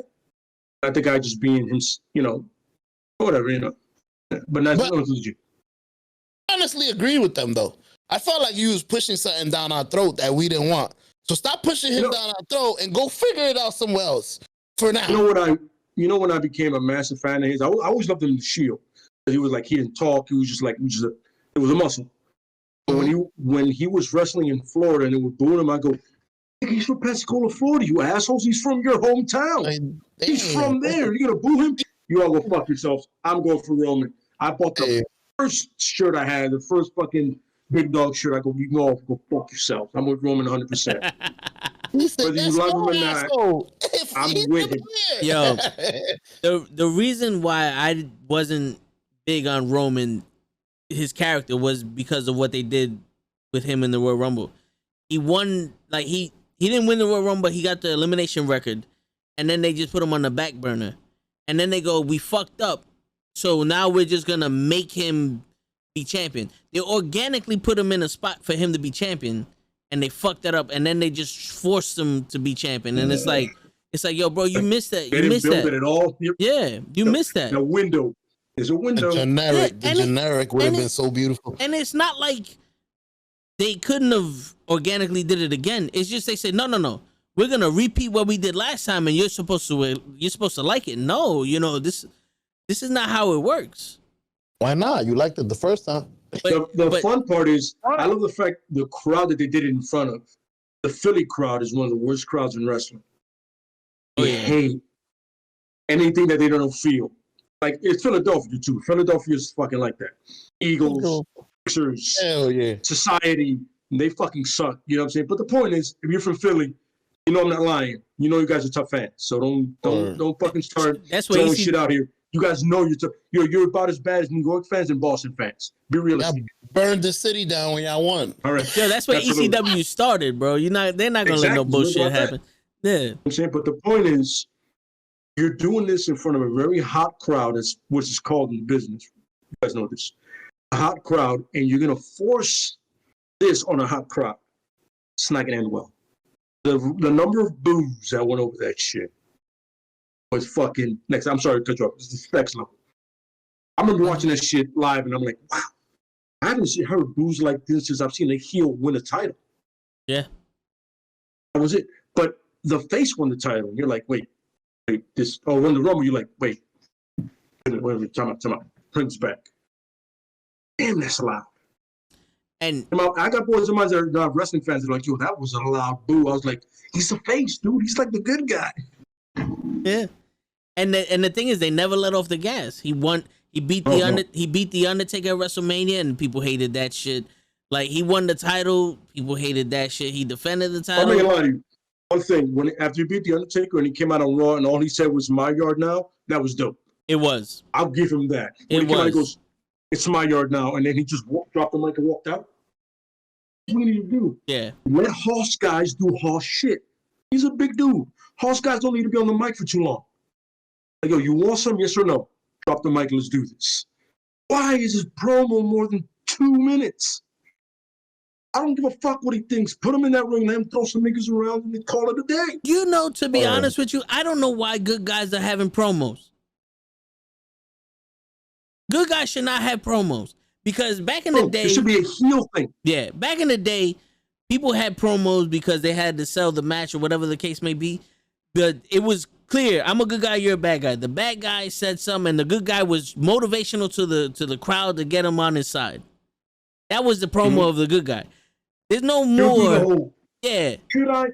not the guy just being him. You know, whatever. You know, but not legit. I honestly agree with them though. I felt like you was pushing something down our throat that we didn't want. So stop pushing him down our throat and go figure it out somewhere else for now. You know when I became a massive fan of his, I always loved him in the Shield. He was like, he didn't talk. He was just It was a muscle. But when he was wrestling in Florida and they were booing him, I go, he's from Pensacola, Florida, you assholes. He's from your hometown. He's from there. You're going to boo him? You all go fuck yourselves. I'm going for Roman. I bought the first shirt I had, the first fucking big dog shirt. I go, you go fuck yourself. I'm with Roman 100%. Whether you love him or not, I'm with him. Yo, the reason why I wasn't big on Roman, his character, was because of what they did with him in the Royal Rumble. He won, like he didn't win the Royal Rumble, he got the elimination record, and then they just put him on the back burner. And then they go, we fucked up, so now we're just gonna make him be champion. They organically put him in a spot for him to be champion, and they fucked that up, and then they just forced him to be champion. And it's like, yo, bro, you missed that. You missed that. They didn't build it at all. Yeah, you missed that. The window. There's a window. The generic would have been so beautiful. And it's not like they couldn't have organically did it again. It's just they said, no. We're gonna repeat what we did last time, and you're supposed to like it. No, this is not how it works. Why not? You liked it the first time. The fun part is, I love the fact the crowd that they did it in front of. The Philly crowd is one of the worst crowds in wrestling. They hate anything that they don't feel. Like, it's Philadelphia too. Philadelphia is fucking like that. Eagles, Sixers, hell yeah, society, they fucking suck. You know what I'm saying? But the point is, if you're from Philly, you know I'm not lying. You know you guys are tough fans. So don't fucking start throwing shit out here. You guys know you're about as bad as New York fans and Boston fans. Be realistic. Burned the city down when y'all won. All right. Yeah, that's where ECW started, bro. They're not gonna let no bullshit happen. Yeah. I'm saying, but the point is, you're doing this in front of a very hot crowd, which is called in the business. You guys know this. A hot crowd, and you're gonna force this on a hot crowd. It's not gonna end well. The number of boos that went over that shit was fucking next. I'm sorry to cut you off. It's the next level. I remember watching that shit live, and I'm like, wow, I haven't heard boos like this since I've seen a heel win a title. Yeah, that was it. But the face won the title. You're like, wait, this. Oh, won the Rumble. You're like, wait, time out. Brings back. Damn, that's loud. And I got boys of mine that are not wrestling fans that are like, yo, that was a loud boo. I was like, he's the face, dude. He's like the good guy. Yeah. And the thing is, they never let off the gas. He beat the Undertaker at WrestleMania, and people hated that shit. Like, he won the title, people hated that shit. He defended the title. I'm not gonna lie to you. One thing, after he beat the Undertaker and he came out on Raw and all he said was "my yard now," that was dope. It was. I'll give him that. When he came out, he goes, "It's my yard now," and then he just dropped the mic and walked out. What do you need to do? Yeah. Let horse guys do horse shit. He's a big dude. Horse guys don't need to be on the mic for too long. Like, yo, you want some? Yes or no? Drop the mic. Let's do this. Why is his promo more than 2 minutes? I don't give a fuck what he thinks. Put him in that ring, let him throw some niggas around, and they call it a day. To be honest with you, I don't know why good guys are having promos. Good guys should not have promos. Because back in the day, it should be a heel thing. Yeah, back in the day, people had promos because they had to sell the match or whatever the case may be. But it was clear, I'm a good guy, you're a bad guy. The bad guy said something, and the good guy was motivational to the crowd to get him on his side. That was the promo of the good guy. There's no more. Yeah. Should I?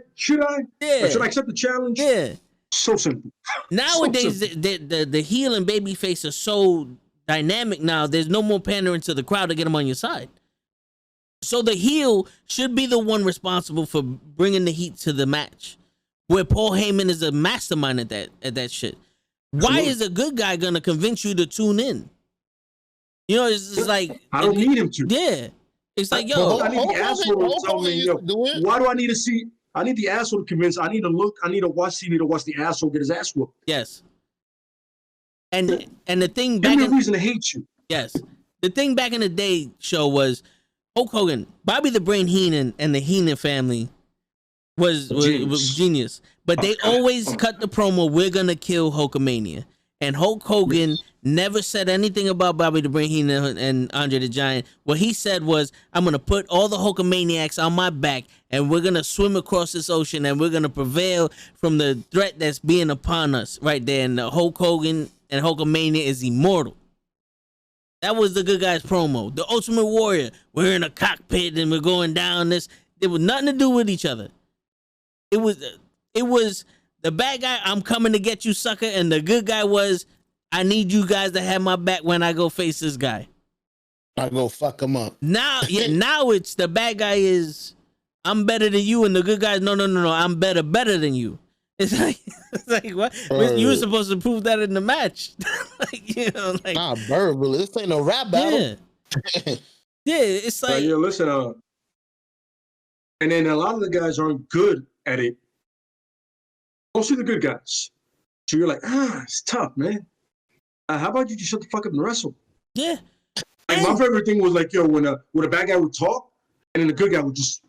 Yeah. Should I accept the challenge? Yeah. So simple. Nowadays, the heel and baby face are so dynamic now. There's no more pandering to the crowd to get them on your side. So the heel should be the one responsible for bringing the heat to the match, where Paul Heyman is a mastermind at that shit. Why is a good guy gonna convince you to tune in? It's like I don't need him to. Yeah, it's like, yo, I need the asshole to tell me, yo, why do I need to see? I need the asshole to convince. I need to look. I need to watch TV to watch the asshole get his ass whooped. Yes. And the thing back in reason to hate you. Yes, the thing back in the day show was Hulk Hogan, Bobby the Brain Heenan, and the Heenan family was genius. But they always cut the promo, "We're gonna kill Hulkamania," and Hulk Hogan never said anything about Bobby the Brain Heenan and Andre the Giant. What he said was, "I'm gonna put all the Hulkamaniacs on my back, and we're gonna swim across this ocean, and we're gonna prevail from the threat that's being upon us right there." And Hulk Hogan and Hulkamania is immortal. That was the good guys promo. The Ultimate Warrior, we're in a cockpit and we're going down this. It was nothing to do with each other. It was the bad guy, I'm coming to get you, sucker, and the good guy was, I need you guys to have my back when I go face this guy. I go fuck him up. Now it's the bad guy is, I'm better than you, and the good guy is, no, I'm better than you. It's like what? You were supposed to prove that in the match. Nah, verbal. This ain't no rap battle. Yeah, it's like listen, and then a lot of the guys aren't good at it. Mostly the good guys. So you're like, it's tough, man. How about you just shut the fuck up and wrestle? Yeah. Like my favorite thing was like, when a bad guy would talk, and then the good guy would just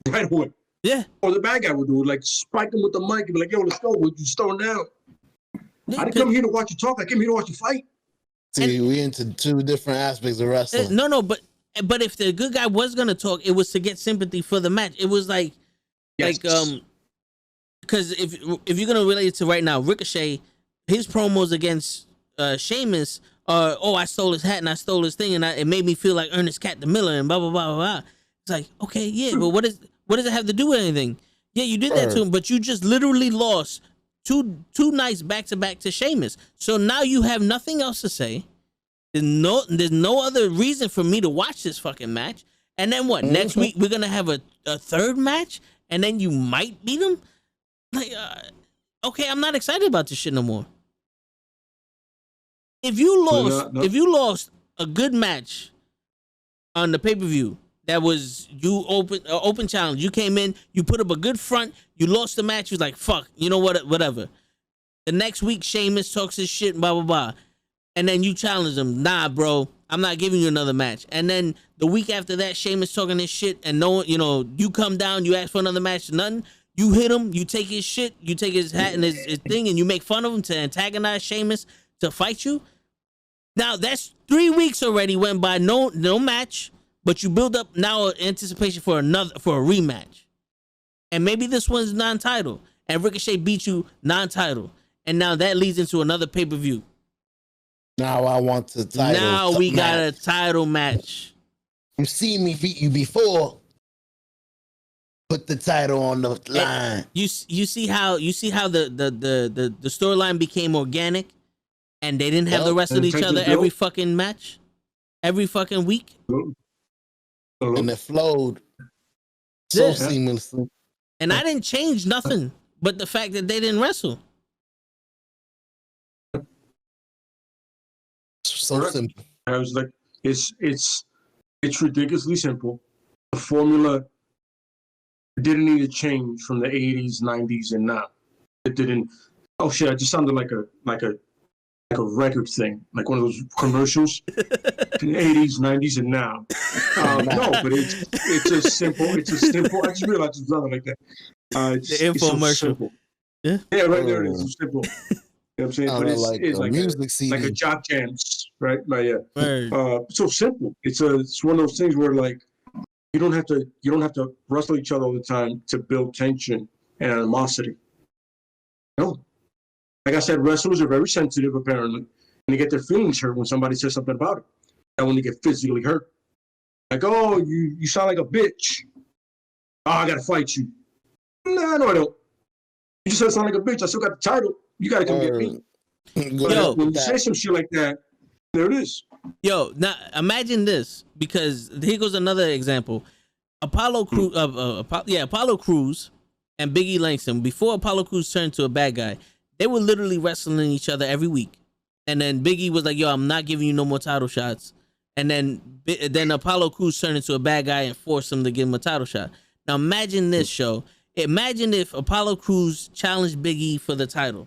right away. Yeah. Or the bad guy would do it, like spike him with the mic and be like, yo, let's go. We'll just throw him down. I didn't come here to watch you talk. I came here to watch you fight. See, we into two different aspects of wrestling. No, but if the good guy was gonna talk, it was to get sympathy for the match. It was like, because if you're gonna relate it to right now, Ricochet, his promos against Sheamus are, I stole his hat and I stole his thing and it made me feel like Ernest Cat the Miller and blah blah blah blah blah. It's like, okay, yeah, but what does it have to do with anything? Yeah, you did that to him, but you just literally lost two nights back to back to Sheamus. So now you have nothing else to say. There's no other reason for me to watch this fucking match. And then what? Next week we're gonna have a third match, and then you might beat him. Like, okay, I'm not excited about this shit no more. If you lost a good match on the pay-per-view, that was you open challenge. You came in, you put up a good front, you lost the match, you was like, fuck, you know what, whatever. The next week, Sheamus talks his shit, blah, blah, blah. And then you challenge him, nah, bro, I'm not giving you another match. And then the week after that, Sheamus talking his shit, and you come down, you ask for another match, nothing. You hit him, you take his shit, you take his hat and his thing, and you make fun of him to antagonize Sheamus to fight you. Now, that's 3 weeks already went by, no match. But you build up now anticipation for a rematch. And maybe this one's non-title. And Ricochet beat you non-title. And now that leads into another pay-per-view. Now I want the title. Now we got a title match. You see me beat you before. Put the title on the line. You see how the storyline became organic and they didn't have to wrestle each other every fucking match? Every fucking week? And it flowed so seamlessly. And I didn't change nothing but the fact that they didn't wrestle. So simple. I was like, it's ridiculously simple. The formula didn't need to change from the 80s, 90s, and now. It didn't. Oh shit! I just sounded like a record thing, like one of those commercials in the 80s, 90s, and now. No, but it's a simple. I just realized it's nothing like that. The infomercial. So yeah, right there it is. It's simple. You know what I'm saying? But it's like music CD. Like a jock jams, right? But yeah. Right. So simple. It's one of those things where like you don't have to wrestle each other all the time to build tension and animosity. No. Like I said, wrestlers are very sensitive apparently, and they get their feelings hurt when somebody says something about it. And when they get physically hurt. Like, oh, you sound like a bitch. Oh, I gotta fight you. No, I don't. You just said I sound like a bitch. I still got the title. You gotta come get me. Yo, when you say some shit like that, there it is. Yo, now imagine this, because here goes another example. Apollo Crews and Big E Langston, before Apollo Crews turned to a bad guy, they were literally wrestling each other every week. And then Big E was like, yo, I'm not giving you no more title shots. And then Apollo Crews turned into a bad guy and forced him to give him a title shot. Now imagine this, show. Imagine if Apollo Crews challenged Big E for the title.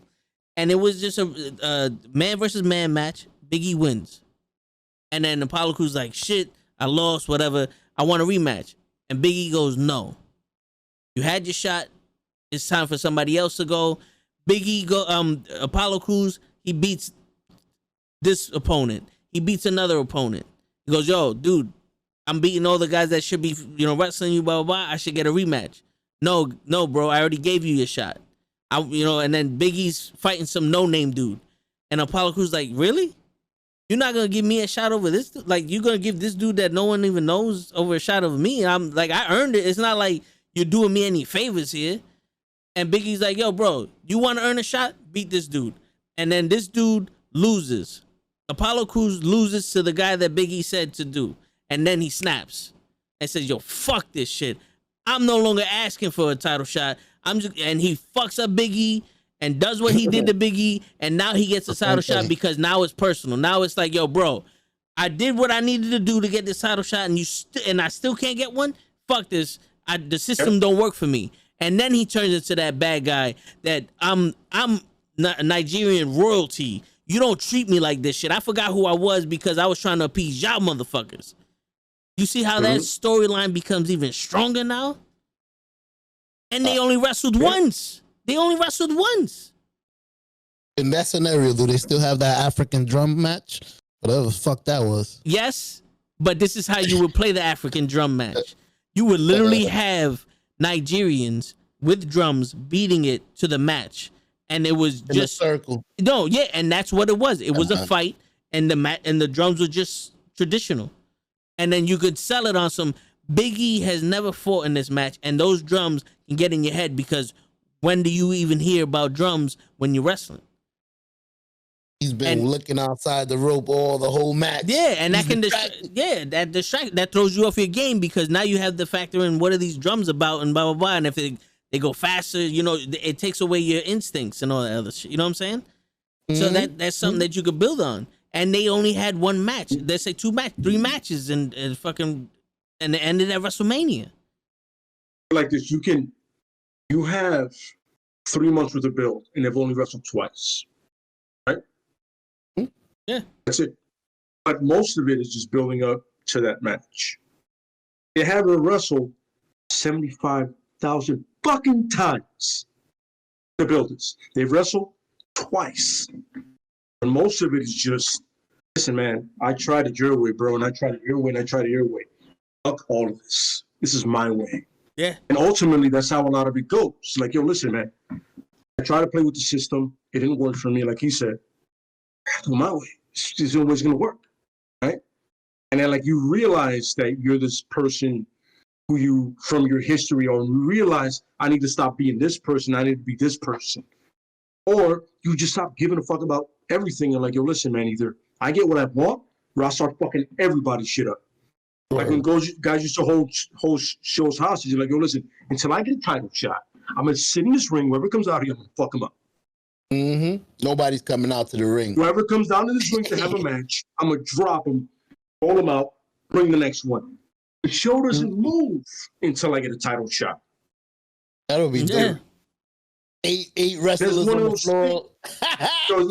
And it was just a man versus man match. Big E wins. And then Apollo Crews like, shit, I lost, whatever. I want a rematch. And Big E goes, no. You had your shot. It's time for somebody else to go. Big E Apollo Crews, he beats this opponent. He beats another opponent. He goes, yo, dude, I'm beating all the guys that should be, wrestling you, blah, blah, blah. I should get a rematch. No, bro, I already gave you your shot. And then Big E's fighting some no-name dude. And Apollo Crews like, really? You're not gonna give me a shot over this. Like, you're gonna give this dude that no one even knows over a shot of me. I'm like, I earned it. It's not like you're doing me any favors here. And Big E's like, yo, bro, you want to earn a shot? Beat this dude. And then this dude loses. Apollo Crews loses to the guy that Big E said to do. And then he snaps and says, yo, fuck this shit. I'm no longer asking for a title shot. And he fucks up Big E and does what he did to Big E, and now he gets a title shot because now it's personal. Now it's like, yo, bro, I did what I needed to do to get this title shot, and and I still can't get one. Fuck this. The system don't work for me. And then he turns into that bad guy that I'm Nigerian royalty. You don't treat me like this shit. I forgot who I was because I was trying to appease y'all motherfuckers. You see how that storyline becomes even stronger now? And they only wrestled once. They only wrestled once. In that scenario, do they still have that African drum match? Whatever the fuck that was. Yes, but this is how you would play the African drum match. You would literally have Nigerians with drums beating it to the match. And it was in just a circle. No, yeah, and that's what it was. It was a fight, and the drums were just traditional. And then you could sell it on some Big E has never fought in this match, and those drums can get in your head because when do you even hear about drums when you're wrestling? He's been looking outside the rope all the whole match. Yeah, and that can that throws you off your game because now you have to factor in what are these drums about and blah blah blah. And if they go faster, you know, it takes away your instincts and all that other shit. You know what I'm saying? So that's something that you could build on. And they only had one match. They say 3 matches and fucking and it ended at WrestleMania. Like this, you have 3 months worth of build, and they've only wrestled twice, right? Yeah, that's it. But most of it is just building up to that match. They haven't wrestled 75,000 fucking times. The builders, they've wrestled twice, and most of it is just, listen, man. I tried it your way, bro, and I tried it your way, and I tried it your way. Fuck all of this. This is my way. Yeah. And ultimately, that's how a lot of it goes. Like, yo, listen, man. I tried to play with the system. It didn't work for me. Like he said, I have to go my way. It's always going to work, right? And then, like, you realize that you're this person who you, from your history on, you realize I need to stop being this person. I need to be this person. Or you just stop giving a fuck about everything. And like, yo, listen, man, either I get what I want or I start fucking everybody's shit up. Like when guys used to hold shows hostage, like, yo, listen, until I get a title shot, I'm going to sit in this ring. Whoever comes out here, I'm going to fuck them up. Nobody's coming out to the ring. Whoever comes down to this ring to have a match, I'm going to drop them, roll them out, bring the next one. The show doesn't move until I get a title shot. That'll be dope. 8 wrestlers on the floor. So it's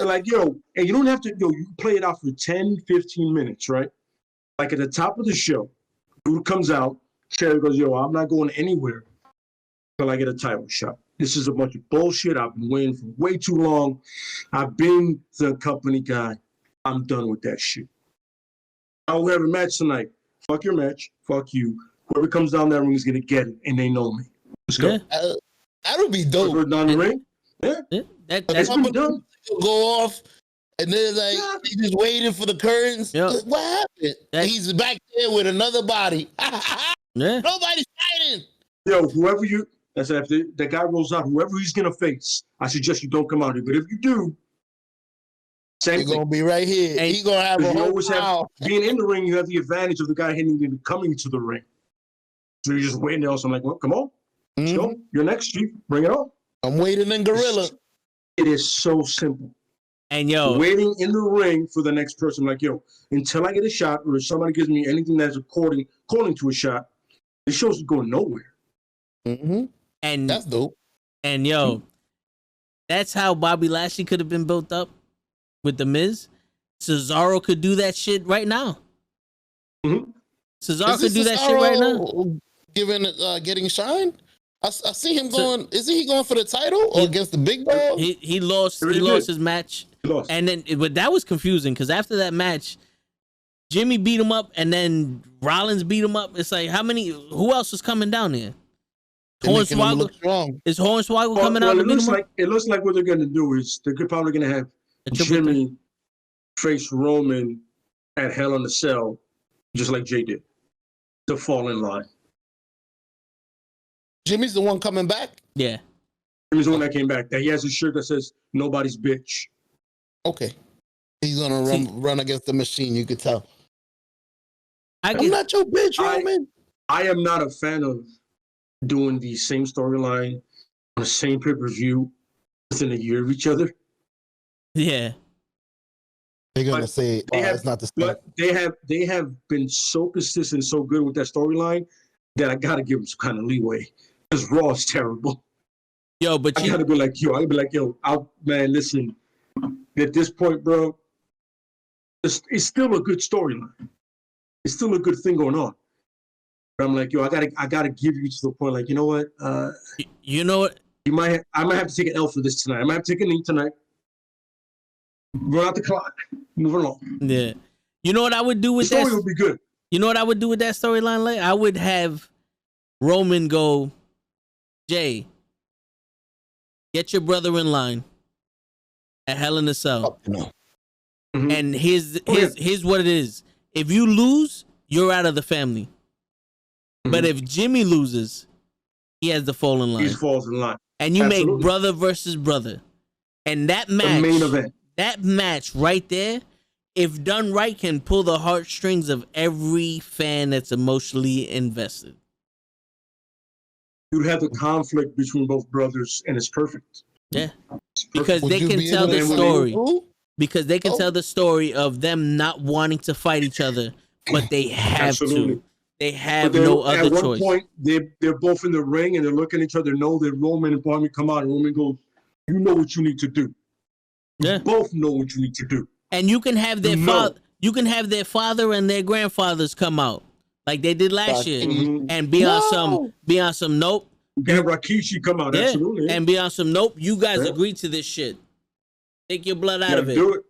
like, yo, and you don't have to, you play it out for 10, 15 minutes, right? Like at the top of the show, dude comes out, Cherry goes, yo, I'm not going anywhere until I get a title shot. This is a bunch of bullshit. I've been waiting for way too long. I've been the company guy. I'm done with that shit. I'll have a match tonight. Fuck your match. Fuck you. Whoever comes down that ring is going to get it, and they know me. Let's go. That'll be dope. Whoever down the ring? Yeah. That's been done. Go off, and then he's just waiting for the curtains. Yep. What happened? He's back there with another body. Nobody's fighting. Yo, whoever you, that's after that guy rolls out, whoever he's gonna face, I suggest you don't come out here. But if you do, same thing. He's gonna be right here. And he's gonna have a whole crowd. Being in the ring, you have the advantage of the guy coming to the ring. So you're just waiting there. So I'm like, well, come on. Let's go. You're next, Chief. Bring it on. I'm waiting in Gorilla. It is so simple. And yo, waiting in the ring for the next person. Like, yo, until I get a shot or if somebody gives me anything that's according to a shot, the show's going nowhere. And that's dope. And yo, that's how Bobby Lashley could have been built up with the Miz. Cesaro could do that shit right now. Cesaro could do that shit right now. Getting shine. I see him going. Isn't he going for the title or against the big dog? He lost. He lost his match. And then, but that was confusing because after that match, Jimmy beat him up, and then Rollins beat him up. It's like, who else was coming down there? Hornswoggle. Is Hornswoggle coming out? It looks like what they're going to do is they're probably going to have Jimmy face Roman at Hell in a Cell, just like Jay did, to fall in line. Jimmy's the one coming back? Yeah. Jimmy's the one that came back. That he has a shirt that says "Nobody's bitch." Okay. He's gonna run against the machine. You could tell. I'm not your bitch, Roman. I am not a fan of doing the same storyline on the same pay-per-view within a year of each other. Yeah. They're gonna say it's not the same. But they have been so consistent, so good with that storyline that I gotta give them some kind of leeway. Because Raw is terrible. Yo, but I gotta be like, man, listen. At this point, bro, it's still a good storyline. It's still a good thing going on. But I'm like, yo, I gotta give you to the point, like, you know what? You know what? I might have to take an L for this tonight. I might have to take a knee tonight. Run out the clock. Move along. Yeah. You know what I would do with the that? story would be good. You know what I would do with that storyline? Like, I would have Roman go, Jay, get your brother in line at Hell in a Cell. No. Mm-hmm. And here's what it is. If you lose, you're out of the family. Mm-hmm. But if Jimmy loses, he has to fall in line. He falls in line. And you Absolutely. make brother versus brother. And that match, the main event. That match right there, if done right, can pull the heartstrings of every fan that's emotionally invested. You'd have the conflict between both brothers, and it's perfect. Yeah. Because they can tell the story. Because they can tell the story of them not wanting to fight each other, but they have to. They have no other choice. At one point, they're both in the ring and they're looking at each other. Know that Roman and Barney come out, and Roman goes, "You know what you need to do. You both know what you need to do." And you can have their father. You can have their father and their grandfathers come out like they did last year, and be on some nope. You can have Rikishi come out, absolutely, and be on some nope. You guys agreed to this shit. Take your blood out of it. Do it.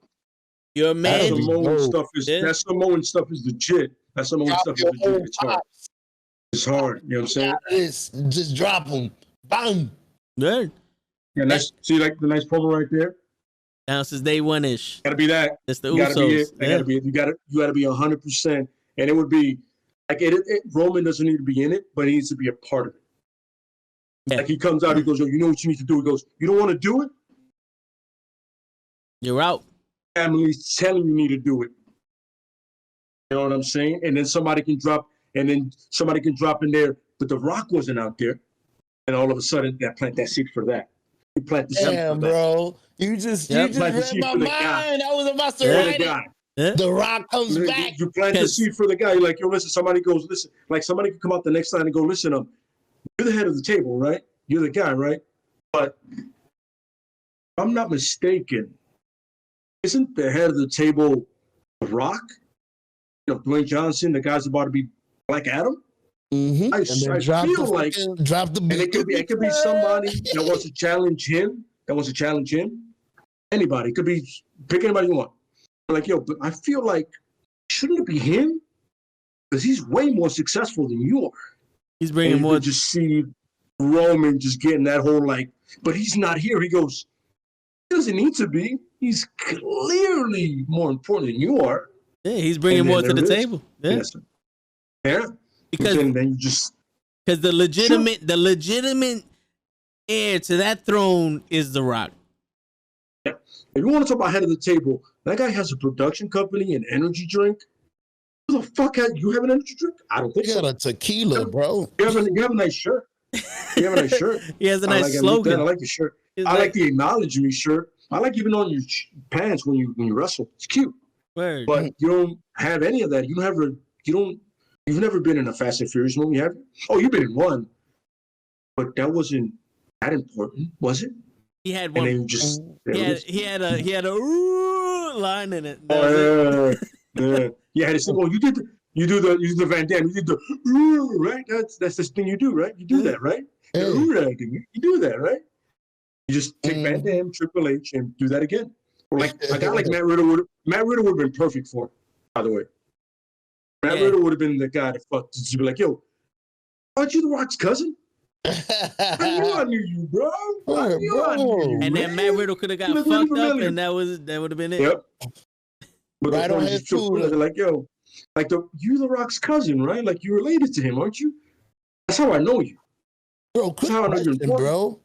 You're a man. That Samoan stuff is legit. That Samoan stuff is legit. It's hard. It's hard. You know what I'm saying? Just drop them. Bam. Good. Yeah, nice. See, like the nice promo right there. Now since day one ish. Gotta be that. It's the Usos. Gotta be it. Yeah. Gotta be it. You gotta be 100%. And it would be like Roman doesn't need to be in it, but he needs to be a part of it. Yeah. Like he comes out, he goes, "Yo, you know what you need to do." He goes, "You don't want to do it? You're out." Family's telling you need to do it. You know what I'm saying? And then somebody can drop in there, but The Rock wasn't out there. And all of a sudden, you plant that seed for that. You plant the seed for that. Bro. You just read my mind. I was about to write it. The Rock comes back. You plant the seed for the guy. You're like, yo, listen, somebody goes, listen. Like somebody could come out the next time and go, listen, you're the head of the table, right? You're the guy, right? But if I'm not mistaken, isn't the head of the table The Rock? You know, Dwayne Johnson, the guy's about to be Black Adam? Mm-hmm. I feel like drop the beat. And it could be somebody that wants to challenge him. Anybody. It could be pick anybody you want. Like, yo, but I feel like shouldn't it be him? Because he's way more successful than you are. He's bringing more. Just see Roman just getting that whole but he's not here. He goes, he doesn't need to be. He's clearly more important than you are. Yeah, he's bringing more to the table. Yeah. Yeah. Because then you just the legitimate heir to that throne is The Rock. Yeah. If you want to talk about head of the table, that guy has a production company and energy drink. Who the fuck you have an energy drink? I don't think so. You got a tequila, bro. You have a nice shirt. You have a nice shirt. He has a nice slogan. I like the shirt. I like the acknowledge me shirt. I like even on your pants when you wrestle. It's cute. Word. But you don't have any of that. You've never been in a Fast and Furious movie, have you? Oh, you've been in one. But that wasn't that important, was it? He had one. And then he had a line in it. Yeah, it's well, you do the Van Damme, you did the right. That's the thing you do, right? You do that, right? You do that, right? You just take Van Damme, Triple H, and do that again. Or like a guy like Matt Riddle would have been perfect for it, by the way. Matt Riddle would have been the guy to be like, yo, aren't you The Rock's cousin? I knew you, bro. I knew you, and then Matt Riddle could have got fucked up, and that would have been it. Yep. But Right the on point his is, they're shoulder. like, yo, like you The Rock's cousin, right? Like you're related to him, aren't you? That's how I know you. Bro, quick That's how I know you're question, important. bro.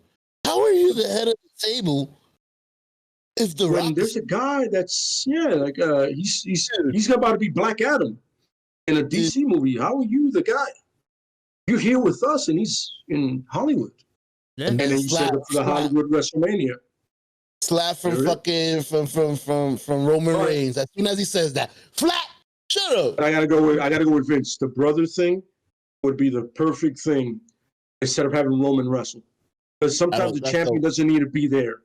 How are you the head of the table if The When Rock there's a guy that's he's about to be Black Adam in a DC movie. How are you the guy? You're here with us, and he's in Hollywood. Yeah. And then you set up for the Hollywood WrestleMania. Slap from fucking from Roman Reigns. As soon as he says that, flat. Shut up. But I gotta go with Vince. The brother thing would be the perfect thing instead of having Roman wrestle. Because sometimes the champion doesn't need to be there.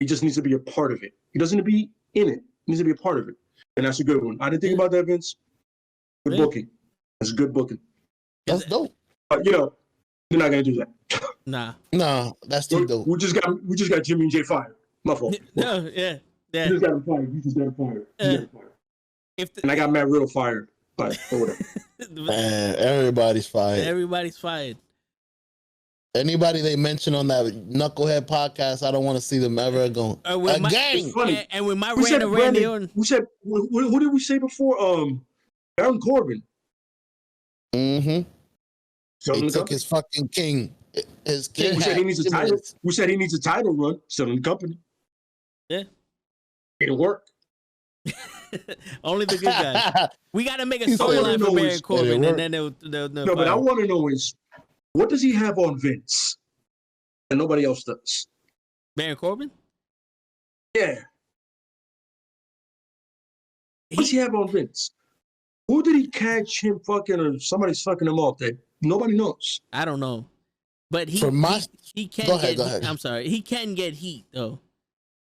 He just needs to be a part of it. He doesn't need to be in it. He needs to be a part of it. And that's a good one. I didn't think about that, Vince. Good booking. That's good booking. That's dope. You know, you're not gonna do that. Nah, that's too dope. We just got Jimmy and Jay fired. My fault. No, yeah. You just got him fired. You just got him fired. And I got Matt Riddle fired. But whatever. Man, everybody's fired. Everybody's fired. Anybody they mention on that Knucklehead podcast, I don't want to see them ever again. It's funny. And with my Randy Orton, we said who did we say before? Baron Corbin. Mm-hmm. He took his fucking king. His king. We said he needs a title. We said he needs a title run. Still in the company. Yeah. It'll work. Only the good guys. We got to make a storyline for Baron Corbin, and then they'll no, but I want to know is, what does he have on Vince that nobody else does? Baron Corbin? Yeah. What does he have on Vince? Who did he catch him fucking, or somebody's fucking him off that nobody knows? I don't know. But he can go get ahead. I'm sorry. He can get heat, though.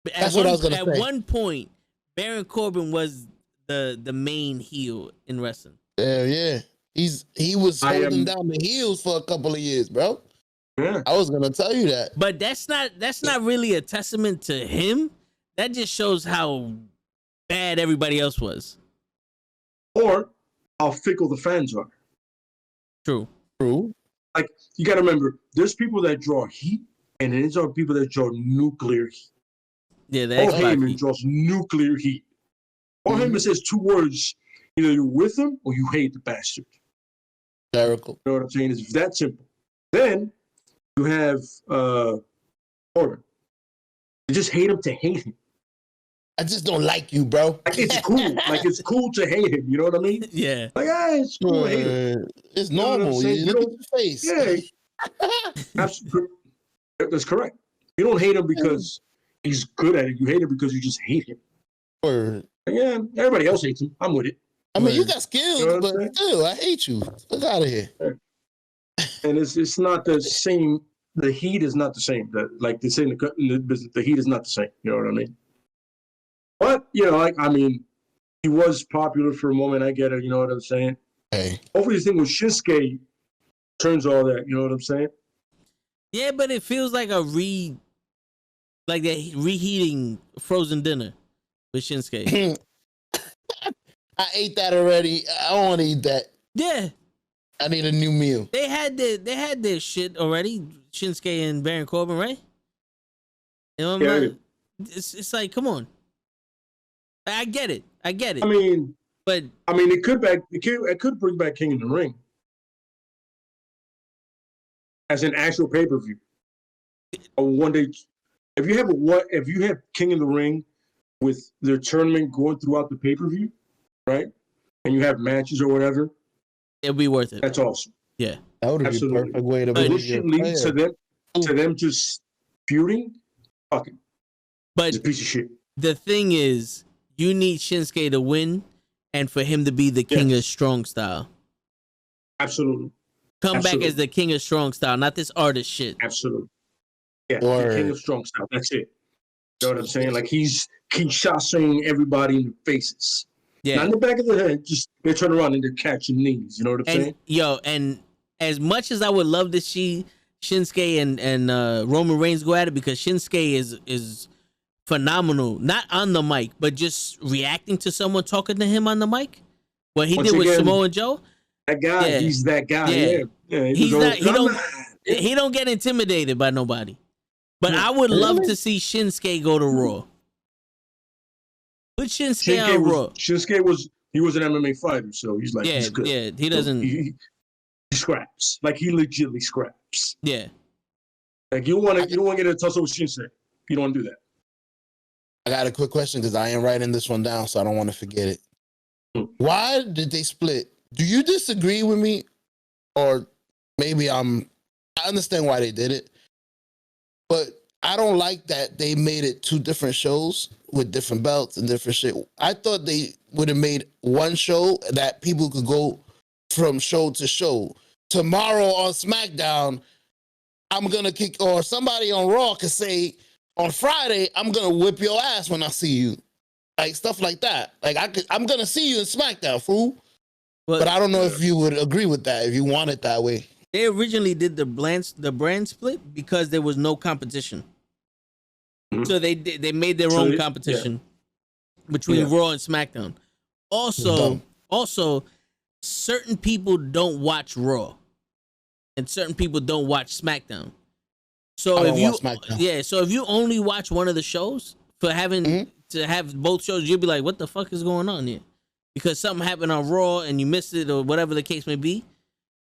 That's what I was going to say. At one point, Baron Corbin was the main heel in wrestling. Yeah. He was holding down the heels for a couple of years, bro. Yeah. I was gonna tell you that. But that's not really a testament to him. That just shows how bad everybody else was. Or how fickle the fans are. True. Like, you gotta remember, there's people that draw heat, and then there's people that draw nuclear heat. Yeah, Paul Heyman draws nuclear heat. Paul Heyman says two words: either you're with him or you hate the bastard. Hysterical. You know what I'm saying? It's that simple. Then you have Corbin. You just hate him to hate him. I just don't like you, bro. Like, it's cool. Like, it's cool to hate him. You know what I mean? Yeah. Like, it's cool to hate him. It's normal. You look at your face. Yeah. That's correct. You don't hate him because he's good at it. You hate him because you just hate him. Word. Yeah, everybody else hates him. I'm with it. I mean, you got skills, but still, I hate you. Look out of here. And it's not the same. The heat is not the same. Like they say in the business, the heat is not the same. You know what I mean? But, you know, like, I mean, he was popular for a moment. I get it. You know what I'm saying? Hey. Hopefully, this thing with Shinsuke turns all that. You know what I'm saying? Yeah, but it feels like like that reheating frozen dinner with Shinsuke. I ate that already. I don't want to eat that. Yeah. I need a new meal. They had their shit already, Shinsuke and Baron Corbin, right? You know what I mean? It's like, come on. I get it. I mean, it could bring back King in the Ring as an actual pay-per-view. Or one day, if you have King in the Ring with their tournament going throughout the pay-per-view, right? And you have matches or whatever, it'll be worth it. That's awesome. Yeah, that would be a perfect way to. But this should lead to them just feuding. Fucking. But it's a piece of shit. The thing is, you need Shinsuke to win, and for him to be the king of strong style. Absolutely. Come back as the king of strong style, not this artist shit. Absolutely. Yeah, the king of strong style. That's it. You know what I'm saying? Like he's Kinshasa-ing everybody in the faces. Yeah. Not in the back of the head. Just they turn around and they're catching knees. You know what I'm saying? Yo, and as much as I would love to see Shinsuke and Roman Reigns go at it, because Shinsuke is phenomenal, not on the mic, but just reacting to someone talking to him on the mic. What he did with Samoa Joe. That guy, he's that guy. Yeah. He don't get intimidated by nobody. But I would love to see Shinsuke go to Raw. Put Shinsuke on Raw. Shinsuke was an MMA fighter, so he's like, he's good. Yeah, he doesn't. So he scraps. Like, he legitimately scraps. Yeah. Like, you don't want to get a tussle with Shinsuke. You don't want to do that. I got a quick question because I ain't writing this one down, so I don't want to forget it. Why did they split? Do you disagree with me? Or maybe I understand why they did it, but I don't like that they made it 2 different shows with different belts and different shit. I thought they would have made one show that people could go from show to show. Tomorrow on SmackDown, I'm going to kick, or somebody on Raw could say, on Friday, I'm going to whip your ass when I see you. Like, stuff like that. Like, I'm going to see you in SmackDown, fool. But I don't know if you would agree with that, if you want it that way. They originally did the brand split because there was no competition. Mm-hmm. So they made their own competition between Raw and SmackDown. Also, certain people don't watch Raw, and certain people don't watch SmackDown. So if you only watch one of the shows, for having to have both shows, you'll be like, what the fuck is going on here? Because something happened on Raw and you missed it, or whatever the case may be.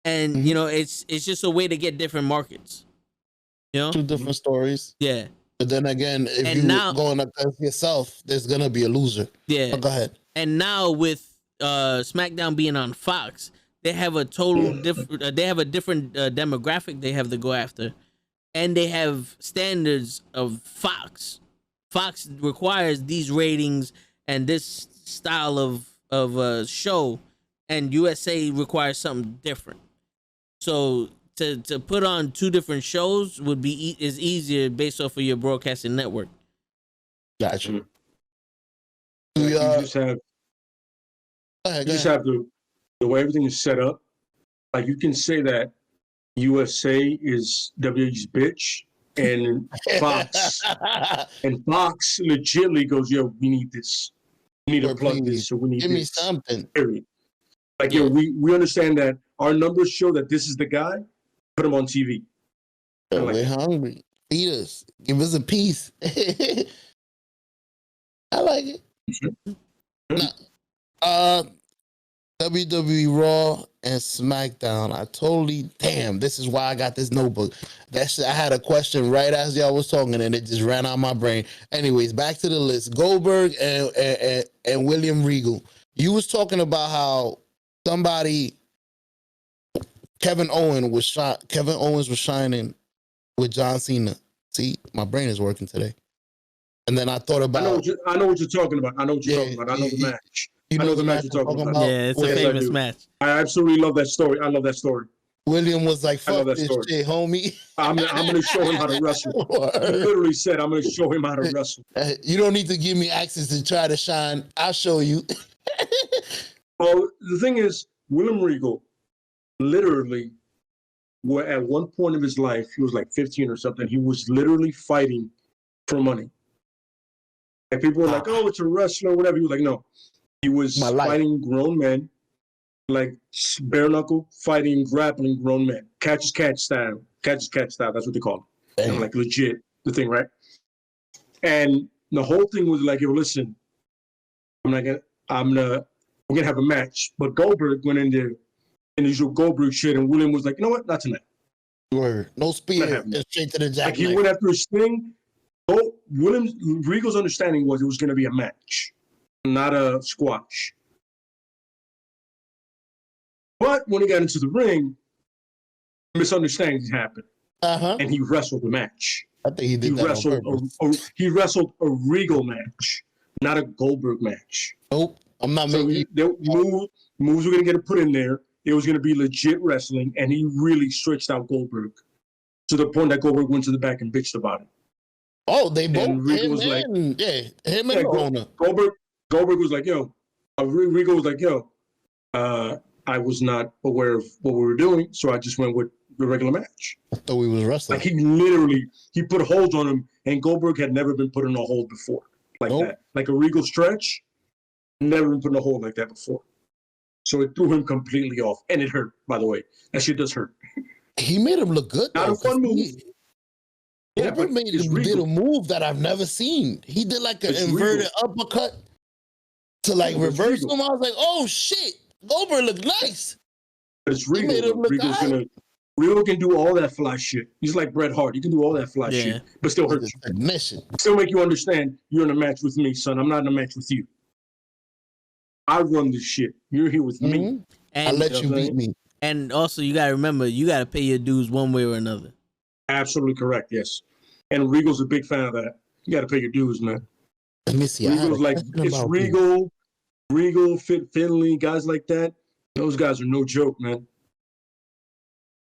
And you know, it's just a way to get different markets. You know, 2 different stories. Yeah. But then again, if you're going up against yourself, there's gonna be a loser. Yeah. But go ahead. And now with SmackDown being on Fox, they have a total different. They have a different demographic they have to go after, and they have standards of Fox. Fox requires these ratings and this style of show, and USA requires something different. So to put on 2 different shows is easier based off of your broadcasting network. Gotcha. You just have the way everything is set up. Like, you can say that USA is WWE's bitch, and Fox legitimately goes, yo, we need this. We need to plug this, so we need give me something. Period. Like, yo, we understand that our numbers show that this is the guy. Put him on TV. We're hungry. Feed us. Give us a piece. I like it. WWE Raw and SmackDown. This is why I got this notebook. I had a question right as y'all was talking, and it just ran out of my brain. Anyways, back to the list. Goldberg and William Regal. You was talking about how Kevin Owens was shining with John Cena. See, my brain is working today. And then I thought about. I know what you're talking about. I know the match. You know the match you're talking about? Yeah, it's a famous match. I absolutely love that story. I love that story. William was like, fuck this shit, homie. I'm going to show him how to wrestle. He literally said, I'm going to show him how to wrestle. You don't need to give me access to try to shine. I'll show you. Well, the thing is, William Regal, literally, at one point of his life, he was like 15 or something, he was literally fighting for money. And people were like, oh, it's a wrestler, whatever. He was like, no. He was fighting grown men, like bare knuckle fighting, grappling grown men. Catch style. That's what they call it. And like legit, the thing, right? And the whole thing was like, yo, listen, we're gonna have a match. But Goldberg went in there in the usual Goldberg shit, and William was like, you know what? Not tonight. Word. No spear. Straight to the jack. Like, he went after his thing. Regal's understanding was it was gonna be a match, not a squash. But when he got into the ring, misunderstandings happened. And he wrestled the match. I think he did that he wrestled a Regal match, not a Goldberg match. Nope. I'm not making moves were going to get put in there. It was going to be legit wrestling, and he really stretched out Goldberg to the point that Goldberg went to the back and bitched about it. Oh, they both. And Regal was like, him and Corona. Goldberg was like, yo. Regal was like, yo. I was not aware of what we were doing, so I just went with the regular match. I thought we was wrestling. Like, he put holds on him, and Goldberg had never been put in a hold before, like that. Like a Regal stretch, never been put in a hold like that before. So it threw him completely off, and it hurt. By the way, that shit does hurt. He made him look good. Not a fun move. Goldberg did a move that I've never seen. He did like an inverted uppercut. to like reverse him. I was like, oh shit, Goldberg looked nice. But it's Regal. Regal can do all that fly shit. He's like Bret Hart. He can do all that fly shit, but still hurt you. Admission. Still make you understand you're in a match with me, son. I'm not in a match with you. I run this shit. You're here with me. And I let you beat me. And also, you gotta remember, you gotta pay your dues one way or another. Absolutely correct. Yes. And Regal's a big fan of that. You gotta pay your dues, man. Let me see. Regal's like it's Regal, Finley, guys like that. Those guys are no joke, man.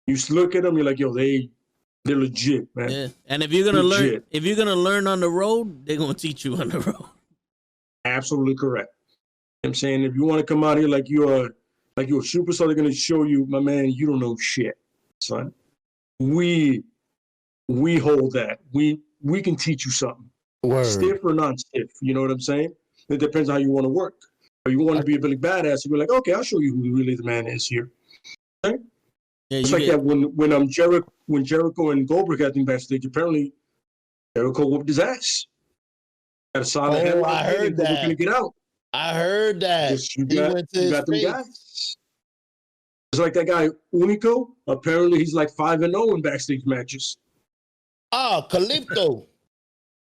You look at them, you're like, yo, they're legit, man. Yeah. And if you're gonna learn on the road, they're gonna teach you on the road. Absolutely correct. I'm saying if you want to come out here like you're a superstar, they're gonna show you, my man, you don't know shit, son. We hold that. We can teach you something. Word. Stiff or non-stiff. You know what I'm saying? It depends on how you want to work. Or you want to be a really badass, and be like, okay, I'll show you who really the man is here. Okay? Yeah, it's like that when Jericho and Goldberg had them backstage. Apparently, Jericho whooped his ass. Had a solid head. I heard that. Gonna get out. I heard that. Yes, you got them guys. It's like that guy Unico. Apparently, he's like 5-0 in backstage matches. Ah, Calypso.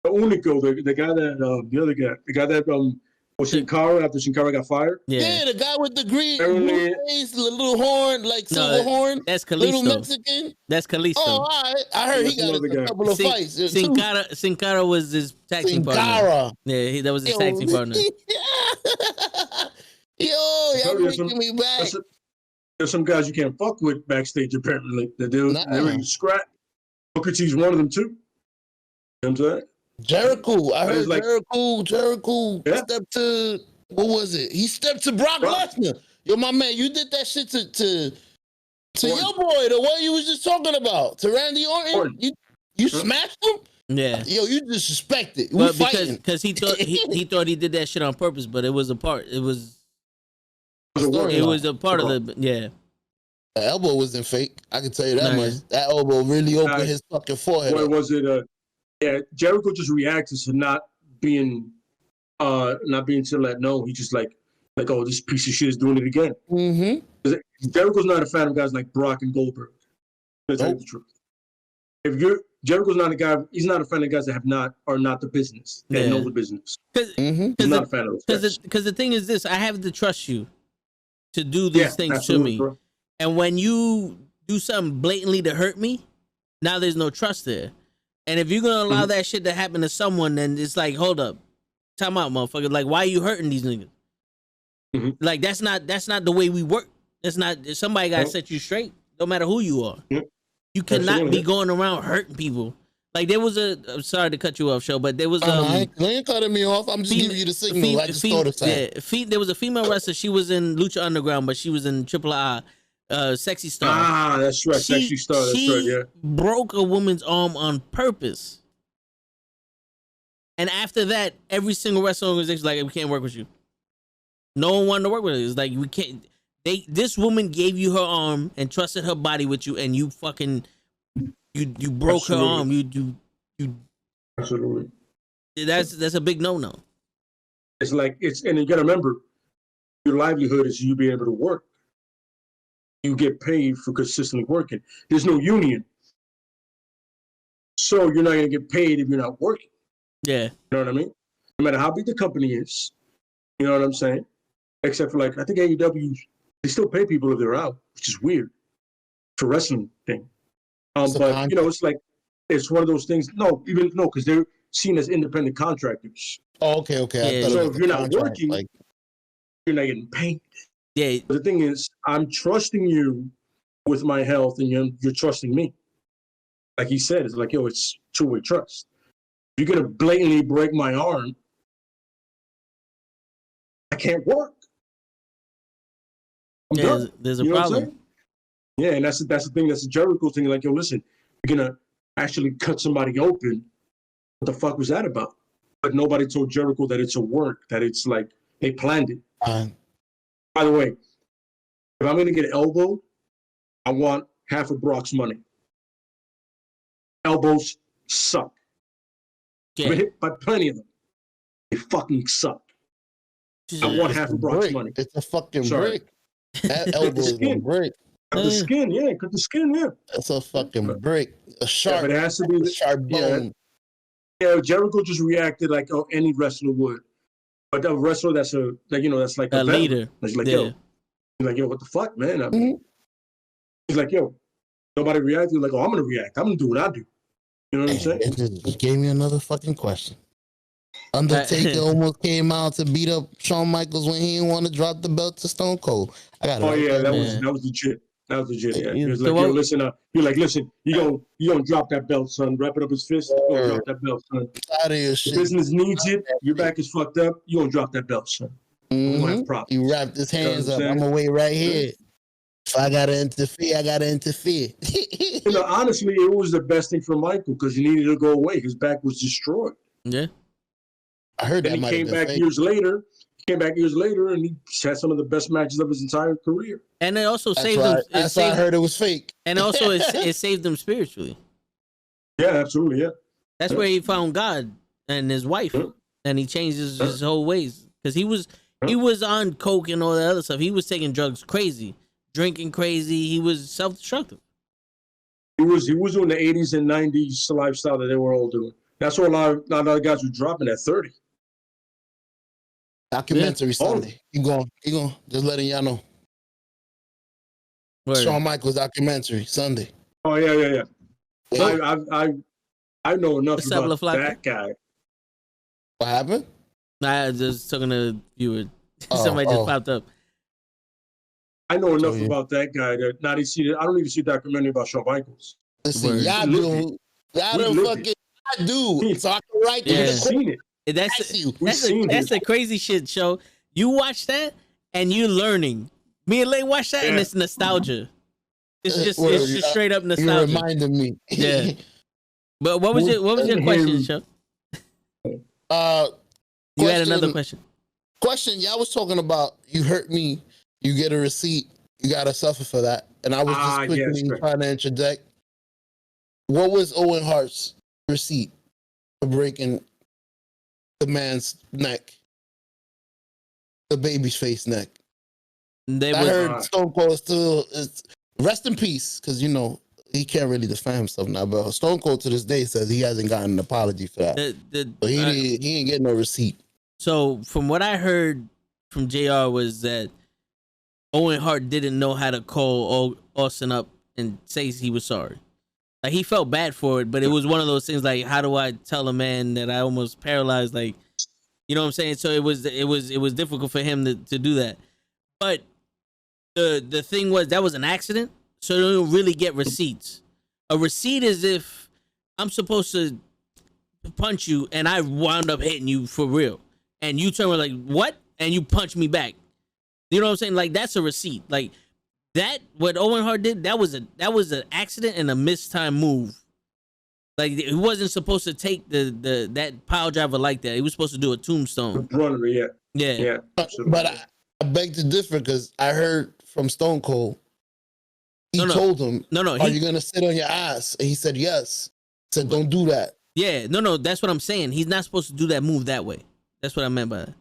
Unico, the guy that the other guy, the guy that was Sin Cara after Sin Cara got fired. Yeah, the guy with the green face, the little horn, like silver horn. That's Kalisto. Little Mexican. That's Kalisto. Oh, all right. I heard he got a couple of fights. Sin Cara was his tag team partner. Yeah, that was his tag team partner. Yo, y'all making me back. There's some guys you can't fuck with backstage, apparently. They're ready to scrap. Booker T's one of them, too. You know what I'm saying? Jericho. I heard Jericho stepped to, what was it? He stepped to Brock Lesnar. Yo, my man, you did that shit to your boy, the one you was just talking about, to Randy Orton. You smashed him? Yeah. Yo, you disrespected. Well, because he thought he thought he did that shit on purpose, but it was a part. It was a part of the The elbow wasn't fake. I can tell you that much. That elbow really opened his fucking forehead. What was it? Jericho just reacted to not being to let know. He just like, oh, this piece of shit is doing it again. Mm-hmm. Jericho's not a fan of guys like Brock and Goldberg. Let's tell you the truth. Jericho's not a guy. He's not a fan of guys that are not the business. That know the business. He's not a fan of those guys. Because the thing is this: I have to trust you to do these things to me. Bro. And when you do something blatantly to hurt me, now there's no trust there. And if you're gonna allow that shit to happen to someone, then it's like, hold up, time out, motherfucker. Like, why are you hurting these niggas? Mm-hmm. Like, that's not the way we work. That's not. Somebody gotta set you straight, no matter who you are. Mm-hmm. You cannot be going around hurting people. Like, there was I'm sorry to cut you off, show, but there was you ain't cutting me off. I'm just giving you the signal. I just thought of that. There was a female wrestler. She was in Lucha Underground, but she was in III. Sexy Star. Ah, that's right. Sexy Star. That's right. Yeah. Broke a woman's arm on purpose. And after that, every single wrestling organization was like, we can't work with you. No one wanted to work with her. It's like, we can't. This woman gave you her arm and trusted her body with you, and you fucking you broke her arm. You absolutely. That's a big no. It's like and you gotta remember, your livelihood is you being able to work. You get paid for consistently working. There's no union. So you're not going to get paid if you're not working. Yeah. You know what I mean? No matter how big the company is, you know what I'm saying? Except for I think AEW, they still pay people if they're out, which is weird for wrestling thing. But, it's like, it's one of those things. Because they're seen as independent contractors. Oh, okay. Yeah. So if you're not working, you're not getting paid. Yeah. But the thing is, I'm trusting you with my health, and you're trusting me. Like he said, it's like, it's two-way trust. If you're gonna blatantly break my arm, I can't work. I'm done. There's a problem. Yeah, and that's the thing. That's the Jericho thing. Like, listen, you're gonna actually cut somebody open. What the fuck was that about? But nobody told Jericho that it's a work. That it's like they planned it. By the way, if I'm going to get elbowed, I want half of Brock's money. Elbows suck. I've been hit by plenty of them. They fucking suck. I want half of Brock's money. It's a fucking brick. That elbow is a brick. Cut the skin, yeah. Cut the skin, yeah. That's a fucking brick. A sharp. Yeah, but it has to be the sharp bone. Yeah, Jericho just reacted like any wrestler would. But a wrestler that's like a leader. He's like, yo, what the fuck, man? I mean, he's like, yo, nobody reacted. He's like, oh, I'm gonna react. I'm gonna do what I do. You know what I'm saying? It just gave me another fucking question. Undertaker almost came out to beat up Shawn Michaels when he didn't want to drop the belt to Stone Cold. That was legit. That was legit. Yeah. He was like, yo, listen up. You're like, listen, you gonna drop that belt, son. Wrap it up his fist. You gonna drop that belt, son. Out of your shit. The business needs it. Your back is fucked up. You gonna drop that belt, son. He wrapped his hands up. I'm gonna wait right here. If I gotta interfere, I gotta interfere. Honestly, it was the best thing for Michael because he needed to go away. His back was destroyed. Yeah. I heard then that. He came back years later, and he had some of the best matches of his entire career. And it also saved him. That's why I heard it was fake. And also, it saved him spiritually. Yeah, absolutely. Yeah. That's where he found God and his wife, and he changed his whole ways because he was on coke and all that other stuff. He was taking drugs crazy, drinking crazy. He was self-destructive. He was doing the 80s and 90s lifestyle that they were all doing. That's where a lot of guys were dropping at 30. Documentary Sunday. You going? Just letting y'all know. Word. Shawn Michaels documentary Sunday. Oh yeah. I know enough about that guy. What happened? I was just talking to viewer. Somebody just popped up. I know enough about that guy that I don't even see a documentary about Shawn Michaels. Listen, y'all do. Y'all don't fucking. I do. So I can write the seen it. That's a crazy shit show. You watch that and you're learning. Me and Lay watch that and it's nostalgia. It's just straight up nostalgia. You reminded me. Yeah. But what was your question, Show? You had another question. Y'all was talking about you hurt me, you get a receipt, you gotta suffer for that. And I was just quickly trying to interject. What was Owen Hart's receipt for breaking the man's neck? The baby's face neck. I heard Stone Cold still is rest in peace, because he can't really defend himself now. But Stone Cold to this day says he hasn't gotten an apology for that. But he ain't getting no receipt. So from what I heard from JR was that Owen Hart didn't know how to call Austin up and say he was sorry. Like, he felt bad for it, but it was one of those things like, how do I tell a man that I almost paralyzed? Like, you know what I'm saying? So it was difficult for him to do that. But the thing was, that was an accident, so they don't really get receipts. A receipt is if I'm supposed to punch you and I wound up hitting you for real, and you turn like, what? And you punch me back. You know what I'm saying? Like, that's a receipt. Like, that, what Owen Hart did, that was an accident and a mistime move. Like, he wasn't supposed to take that pile driver like that. He was supposed to do a tombstone. Runner, yeah. Yeah. But I beg to differ, because I heard from Stone Cold, he told him, are you going to sit on your ass? And he said, yes. He said, don't do that. Yeah, no, that's what I'm saying. He's not supposed to do that move that way. That's what I meant by that.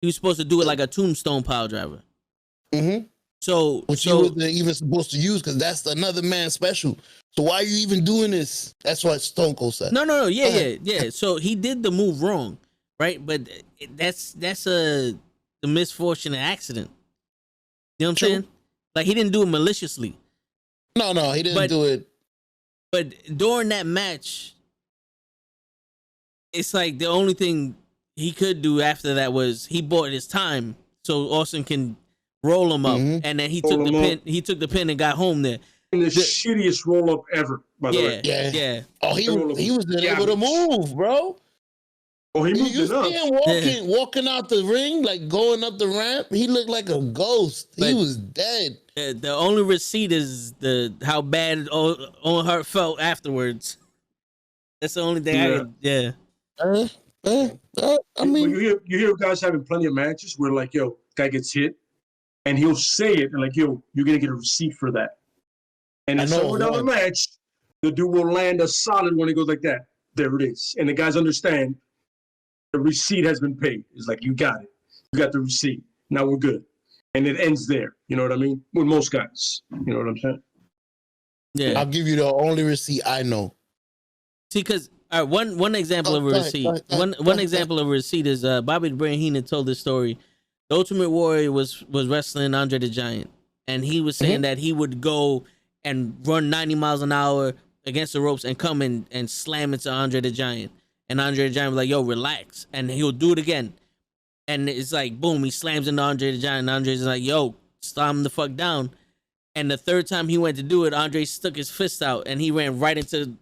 He was supposed to do it like a tombstone pile driver. Mm-hmm. Which he wasn't even supposed to use, because that's another man's special. So why are you even doing this? That's what Stone Cold said. No. Yeah. So he did the move wrong, right? But that's the misfortune and accident. You know what I'm saying? Like, he didn't do it maliciously. No, he didn't do it. But during that match, it's like the only thing he could do after that was he bought his time so Austin can roll him up, and then he took the pin. He took the pin and got home there. In the shittiest roll up ever, by the way. Yeah. Oh, he was able to move, bro. Oh, he moved it up. See him walking out the ring, like going up the ramp. He looked like a ghost. He was dead. The only receipt is how bad Owen Hart felt afterwards. That's the only thing I mean, you hear guys having plenty of matches where, like, yo, guy gets hit, and he'll say it, and like, yo, you're gonna get a receipt for that. And then somewhere down the match, the dude will land a solid one. He goes like that. There it is. And the guys understand the receipt has been paid. It's like, you got it. You got the receipt. Now we're good. And it ends there. You know what I mean? With most guys. You know what I'm saying? Yeah. I'll give you the only receipt I know. See, because one example of a receipt. One example of a receipt is Bobby the Brain Heenan told this story. The Ultimate Warrior was wrestling Andre the Giant, and he was saying that he would go and run 90 miles an hour against the ropes and come in and slam into Andre the Giant. And Andre the Giant was like, yo, relax. And he'll do it again. And it's like, boom, he slams into Andre the Giant. And Andre's like, yo, slam him the fuck down. And the third time he went to do it, Andre stuck his fist out and he ran right into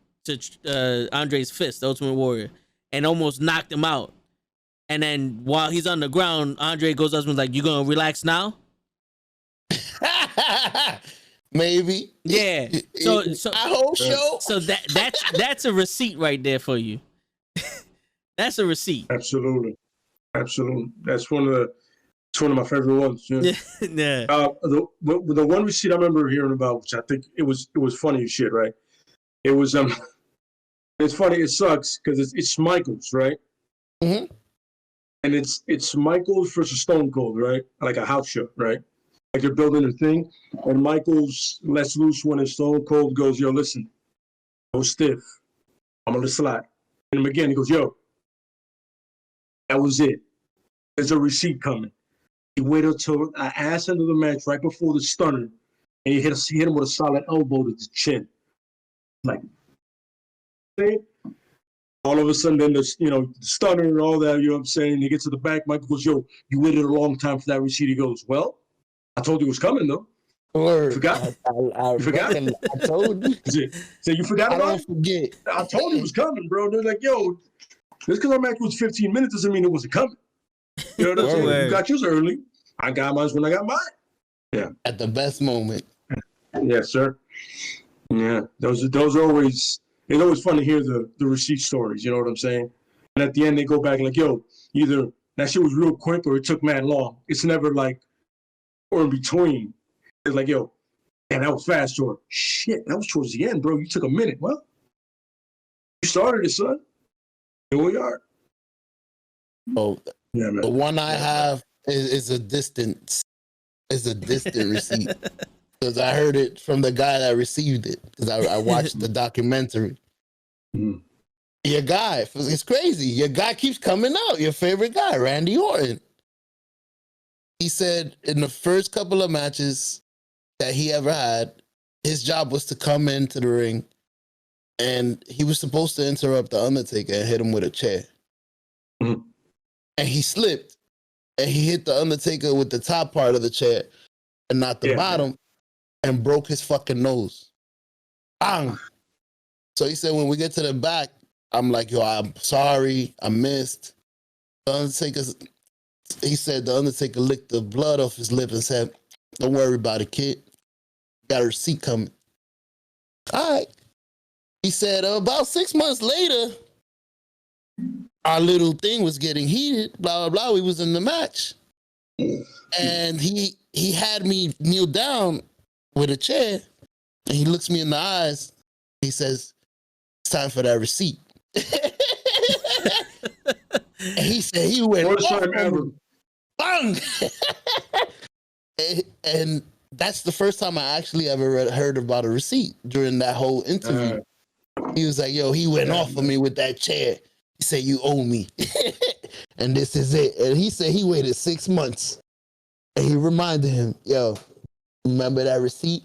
Andre's fist, the Ultimate Warrior, and almost knocked him out. And then while he's on the ground, Andre goes up and was like, you gonna relax now? Maybe. Yeah. So I hope so. So that's a receipt right there for you. That's a receipt. Absolutely. That's one of my favorite ones. Yeah. Yeah. The one receipt I remember hearing about, which I think it was funny as shit, right? It was it's funny. It sucks because it's Michaels, right? Mm-hmm. And it's Michaels versus Stone Cold, right? Like a house show, right? Like they're building a thing, and Michaels lets loose when Stone Cold goes, yo, listen, I was stiff. I'm gonna slide. And again, he goes, yo, that was it. There's a receipt coming. He waited until I asked into the match right before the stunner, and he hit him with a solid elbow to the chin. Like, all of a sudden, then the stunner and all that, you know what I'm saying? He gets to the back, Michael goes, yo, you waited a long time for that receipt. He goes, well, I told you it was coming, though. Or you forgot? I forgot? I told you. So you forgot about it? I don't forget. I told you it was coming, bro. They're like, yo, just because our match was 15 minutes doesn't mean it wasn't coming. You know what I'm saying? You got yours early. I got mine when I got mine. Yeah. At the best moment. Yes, sir. Yeah. Those are always, it's always fun to hear the receipt stories, you know what I'm saying? And at the end, they go back like, yo, either that shit was real quick or it took mad long. It's never like, or in between. It's like, yo, man, that was fast, or shit, that was towards the end, bro. You took a minute. Well, you started it, son. Here we are. Oh, yeah, man. The one I have is a distant receipt. Because I heard it from the guy that received it. Because I watched the documentary. Mm. Your guy, it's crazy. Your guy keeps coming out. Your favorite guy, Randy Orton. He said in the first couple of matches that he ever had, his job was to come into the ring and he was supposed to interrupt The Undertaker and hit him with a chair. Mm-hmm. And he slipped and he hit The Undertaker with the top part of the chair and not the bottom and broke his fucking nose. Bang! So he said, when we get to the back, I'm like, yo, I'm sorry, I missed. He said The Undertaker licked the blood off his lip and said, don't worry about it, kid. Got a receipt coming. All right. He said, about 6 months later, our little thing was getting heated, blah, blah, blah. We was in the match. And he had me kneel down with a chair, and he looks me in the eyes. He says, it's time for that receipt. And he said he went first time ever. Bang! And that's the first time I actually ever heard about a receipt during that whole interview. He was like, yo, he went off of me with that chair. He said, you owe me. And this is it. And he said he waited 6 months. And he reminded him, yo, remember that receipt?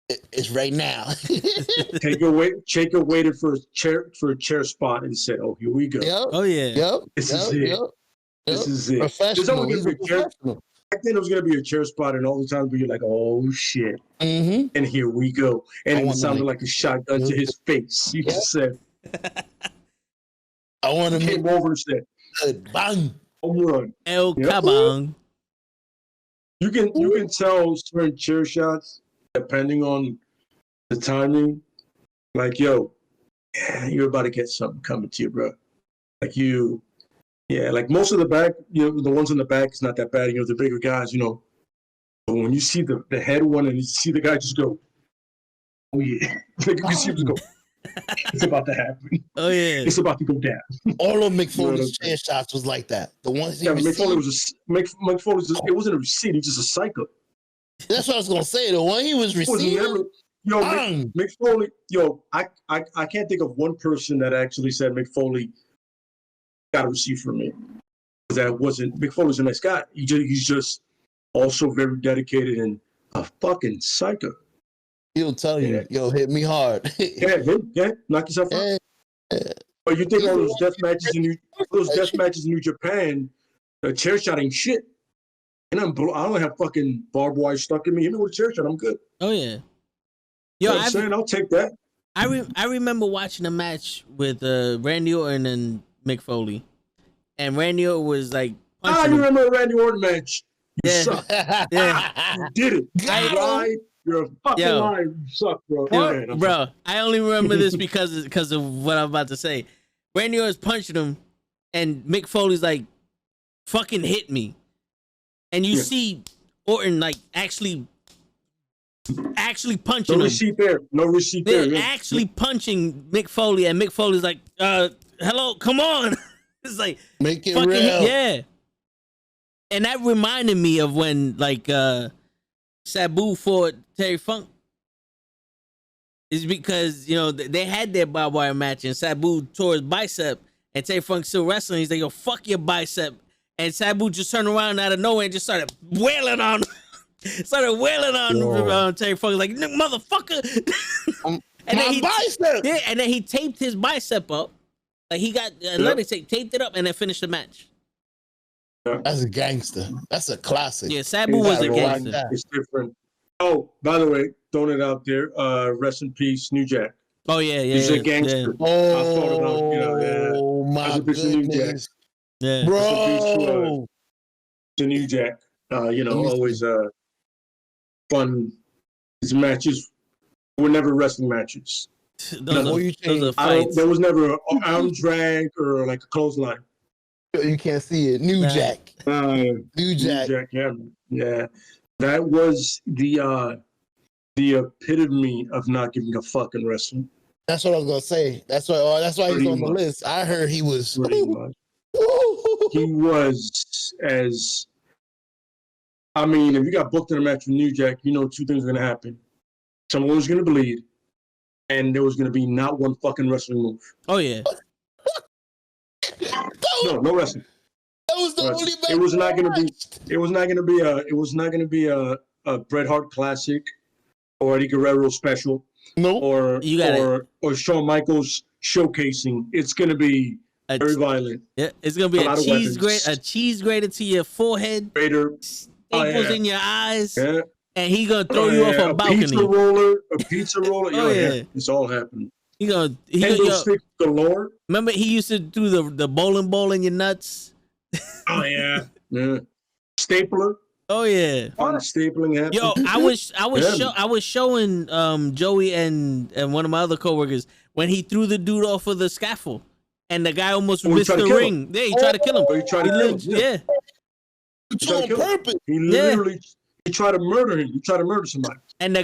It's right now. Taker waited for a chair spot and said, oh, here we go. Yep. Oh, yeah. Yep. This is it. This is it. Professional. He's a professional. Back then, it was going to be a chair spot, and all the times where you're like, oh, shit. Mm-hmm. And here we go. And it sounded like a shotgun to his face. You just said, I want to came over and said, bang. Home run. El Cabang. You can tell certain chair shots, depending on the timing, like, yo, you're about to get something coming to you, bro. Like like most of the back, the ones in the back, it's not that bad. The bigger guys, but when you see the head one and you see the guy just go, oh yeah, like you see him just go, It's about to happen. Oh yeah, It's about to go down. All of Mick Foley's chair shots was like that. The ones he Mick Foley received. Mick Foley it wasn't a receipt. He's just a psycho. That's what I was gonna say. The one he was receiving. Mick Foley. I can't think of one person that actually said Mick Foley got a receipt from me. That wasn't Mick Foley's a nice guy. He's just also very dedicated and a fucking psycho. He'll tell you, yo, hit me hard. yeah, knock yourself out. But you think all those death matches in New Japan, the chair shot ain't shit. And I don't have fucking barbed wire stuck in me. You know what, chair shot, I'm good. Oh yeah. Yo, I'm saying I'll take that. I remember watching a match with Randy Orton and Mick Foley, and Randy Orton was like, I remember the Randy Orton match. You suck. Yeah, you did it. You're a fucking liar. You suck, bro. Bro, I only remember this because of what I'm about to say. Randy Orton's punching him, and Mick Foley's like, "Fucking hit me," and you see Orton like actually punching him. No receipt there. They're actually punching Mick Foley, and Mick Foley's like, hello, come on. It's like, make it real. Yeah. And that reminded me of when like Sabu fought Terry Funk. It's because, you know, they had their barbed wire match and Sabu tore his bicep and Terry Funk still wrestling. He's like, yo, fuck your bicep. And Sabu just turned around out of nowhere and just started wailing on Terry Funk, like, motherfucker. And then bicep. Yeah, and then he taped his bicep up. Like he got electric tape, taped it up, and then finished the match. That's a gangster. That's a classic. Yeah, Sabu was a gangster. It's different. Oh, by the way, throwing it out there, rest in peace, New Jack. Oh yeah. He's a gangster. Yeah. Oh my goodness. Yeah. Bro. To New Jack. Always fun. His matches were never wrestling matches. Those are fights. There was never an arm drag or like a clothesline. You can't see it. New Jack. New Jack. Yeah. That was the epitome of not giving a fuck in wrestling. That's what I was gonna say. That's why he's on the list. I heard he was. He was as. I mean, if you got booked in a match with New Jack, you know two things are gonna happen. Someone was gonna bleed, and there was gonna be not one fucking wrestling move. Oh yeah. No wrestling. That was the only match. It was not gonna be a Bret Hart classic or Eddie Guerrero special. No. Or Shawn Michaels showcasing. It's gonna be very violent. Yeah, it's gonna be a cheese grater to your forehead. Staples in your eyes. Yeah. And he gonna throw you off a balcony. A pizza roller. Yeah. It's all happening. He gonna stick galore. Remember he used to do the bowling ball in your nuts. Oh yeah. Stapler. Oh yeah. Fun stapling happened. Yo, I was showing Joey and one of my other coworkers when he threw the dude off of the scaffold and the guy almost missed the ring. Yeah, he tried to kill him. He tried to kill him. Yeah. On purpose. He literally he tried to murder him. He tried to murder somebody. And the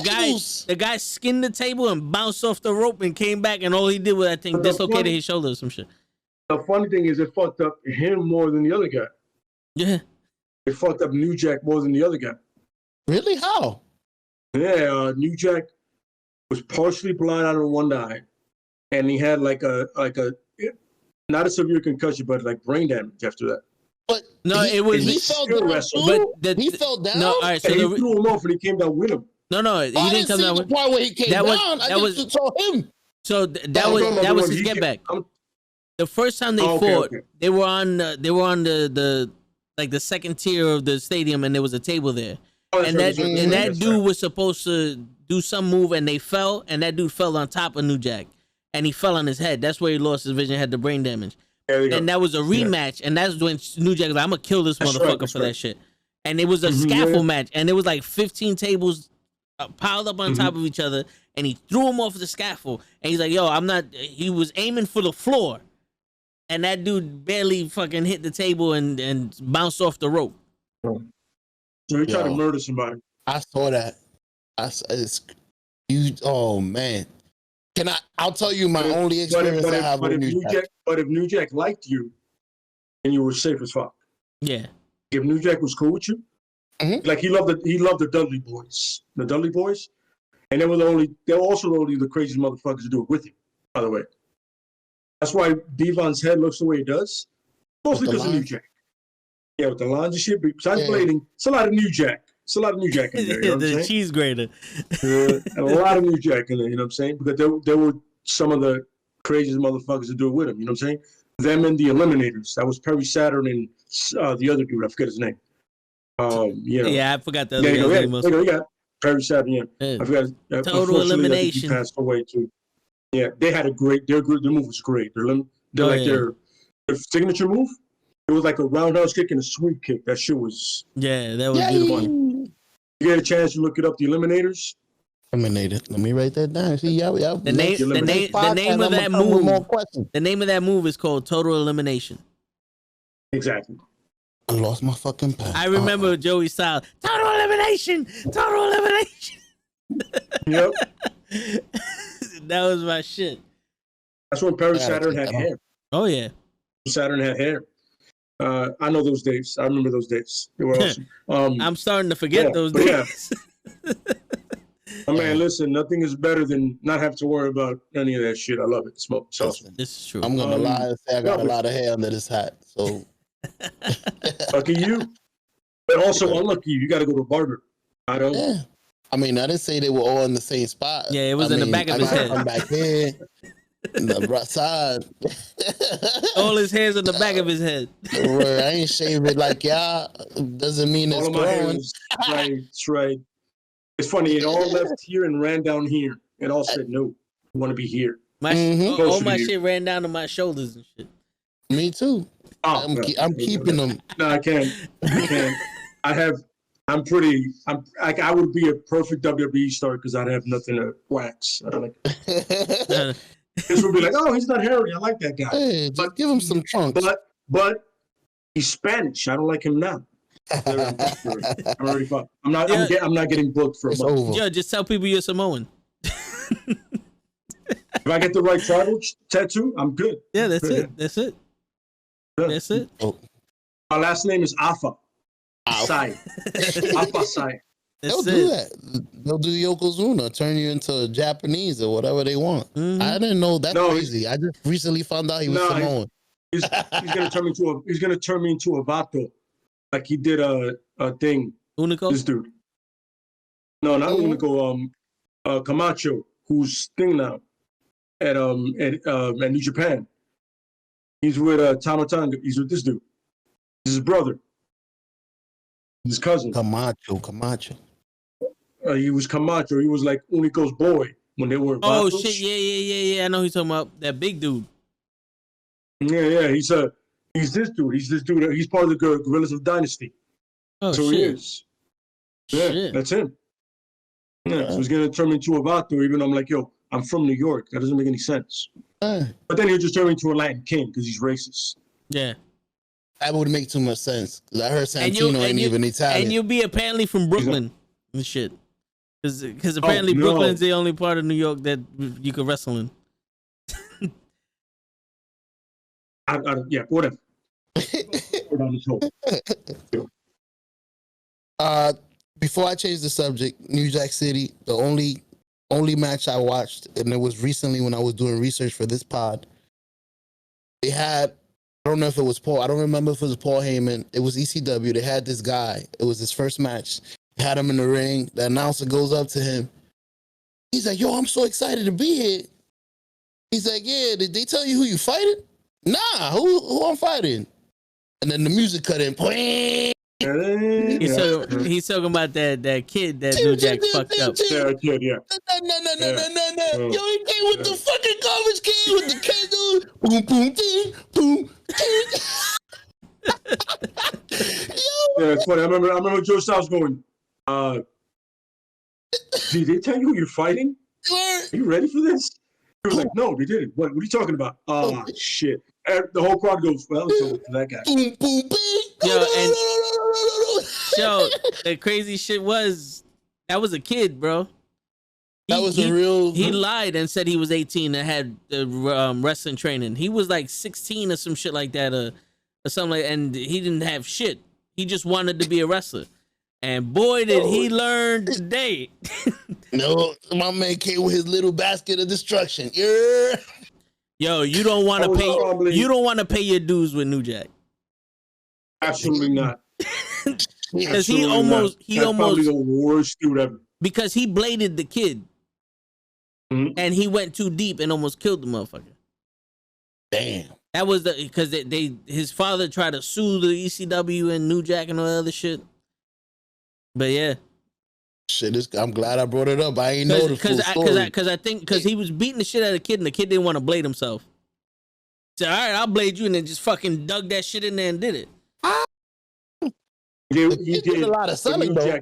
guy skinned the table and bounced off the rope and came back and all he did was I think dislocated his shoulder or some shit. The funny thing is it fucked up him more than the other guy. Yeah. It fucked up New Jack more than the other guy. Really? How? Yeah, New Jack was partially blind out of one eye, and he had like a not a severe concussion, but like brain damage after that. But he fell down. He fell down. No, all right. So he threw him off, and he came down with him. No, he didn't come down with. The part where he came down. I just saw him. So that was his get back. The first time they fought, they were on the like the second tier of the stadium, and there was a table there. That dude was supposed to do some move, and they fell, and that dude fell on top of New Jack, and he fell on his head. That's where he lost his vision, had the brain damage. And that was a rematch, and that's when New Jack was like, I'm gonna kill this motherfucker for that shit. And it was a scaffold match, and it was like 15 tables piled up on top of each other, and he threw him off the scaffold, and he's like, yo, he was aiming for the floor. And that dude barely fucking hit the table and bounced off the rope. So he tried to murder somebody. I saw that. Oh man, I'll tell you my only experience I have with New Jack. But if New Jack liked you, then you were safe as fuck. Yeah. If New Jack was cool with you, like he loved the Dudley boys, and they were also only the craziest motherfuckers to do it with him. By the way, that's why Devon's head looks the way it does, mostly because of New Jack. Yeah, with the lines and shit. Besides blading, it's a lot of New Jack. It's a lot of New Jack in there. You know what I'm saying? Cheese grater. And a lot of New Jack in there. You know what I'm saying? Because there were some of the craziest motherfuckers to do it with him. You know what I'm saying? Them and the Eliminators. That was Perry Saturn and the other dude. I forget his name. You know. Yeah, I forgot the other guy's name. You got Perry Saturn. Yeah, I forgot. Total Elimination. He passed away too. Yeah, they had their move was great. Their signature move. It was like a roundhouse kick and a sweep kick. That shit was. Yeah, that was beautiful. You get a chance to look it up. The Eliminators. Eliminated. Let me write that down. See, the name of that move. The name of that move is called Total Elimination. Exactly. I lost my fucking pen. I remember Joey Styles. Total Elimination. Total Elimination. Yep. That was my shit. That's when Perry Saturn had hair. Oh yeah. Saturn had hair. I know those days. I remember those days. They were awesome. I'm starting to forget those days. Man, listen, nothing is better than not have to worry about any of that shit. I love it. It's awesome. This is true. I'm gonna lie and say I got a lot of hair under this hat. So lucky you. But also unlucky you. You gotta go to a barber. I don't. Yeah. I mean, I didn't say they were all in the same spot. Yeah, it was in the back of his head. I'm back here. In the right side. All his hairs in the back of his head. I ain't shaved it like y'all. Doesn't mean it's growing. Right, that's right. It's funny. It all left here and ran down here. It all said no. You want to be here. All my shit ran down to my shoulders and shit. Me too. I'm keeping them. No, I can't. I would be a perfect WWE star because I'd have nothing to wax. I don't like it. This would be like, oh, he's not hairy. I like that guy. Hey, but give him some trunks. But he's Spanish. I don't like him now. I'm already fucked. I'm not getting booked for a month. Yo, just tell people you're Samoan. If I get the right tribal tattoo, I'm good. Yeah, that's it. That's it. That's it. Oh. My last name is Afa. Sai. Afa Sai. They'll do that. They'll do Yokozuna, turn you into Japanese or whatever they want. Mm-hmm. I didn't know that's crazy. I just recently found out he was Samoan. He's gonna turn me into a vato, like he did a thing. Unico? This dude. No, not Unico. Camacho, who's thing now at New Japan. He's with Tama Tonga. He's with this dude. This is his brother. His cousin. Camacho. He was Camacho. He was like Unico's boy when they were. Oh vatos. shit! Yeah. I know he's talking about that big dude. Yeah. He's this dude. He's part of the Gorillas of Dynasty. Oh so shit. He is. Yeah, shit. That's him. Yeah, so he's gonna turn me into a vato, even though I'm like, yo, I'm from New York. That doesn't make any sense. But then he'll just turn me into a Latin king because he's racist. Yeah. That would make too much sense. Because I heard Santino ain't even Italian. And you'll be apparently from Brooklyn and shit. Because apparently Brooklyn's the only part of New York that you can wrestle in. Yeah, whatever. Before I change the subject, New Jack City, the only match I watched, and it was recently when I was doing research for this pod, they had, I don't know if it was Paul, I don't remember if it was Paul Heyman, it was ECW, they had this guy, it was his first match, they had him in the ring, the announcer goes up to him, he's like, yo, I'm so excited to be here. He's like, yeah, did they tell you who you fighting? Nah, who I'm fighting? And then the music cut in. He's talking about that kid that New Jack fucked up. Yeah, kid, yeah. No. Yo, he came with the fucking garbage can with the candle. Boom, boom, ding, boom, Yeah, it's funny. I remember Joe Styles going, did they tell you who you're fighting? Are you ready for this? He was like, no, they didn't. What are you talking about? Oh, shit. And the whole crowd goes, well, it's over for that guy. Boom, boom, bing. Yo, the crazy shit was, that was a kid, bro. That was a real. He lied and said he was 18 and had wrestling training. He was like 16 or some shit like that, or something like. And he didn't have shit. He just wanted to be a wrestler. And boy, did he learn today. No, my man came with his little basket of destruction. Yeah. Yo, you don't want to pay. You don't want to pay your dues with New Jack. Absolutely not. Because he almost probably the worst dude ever. Because he bladed the kid, and he went too deep and almost killed the motherfucker. Damn. That was because his father tried to sue the ECW and New Jack and all that other shit. But yeah. Shit, I'm glad I brought it up. I ain't know the full story. Because I think he was beating the shit out of the kid, and the kid didn't want to blade himself. He said, all right, I'll blade you, and then just fucking dug that shit in there and did it. He did a lot of selling, though.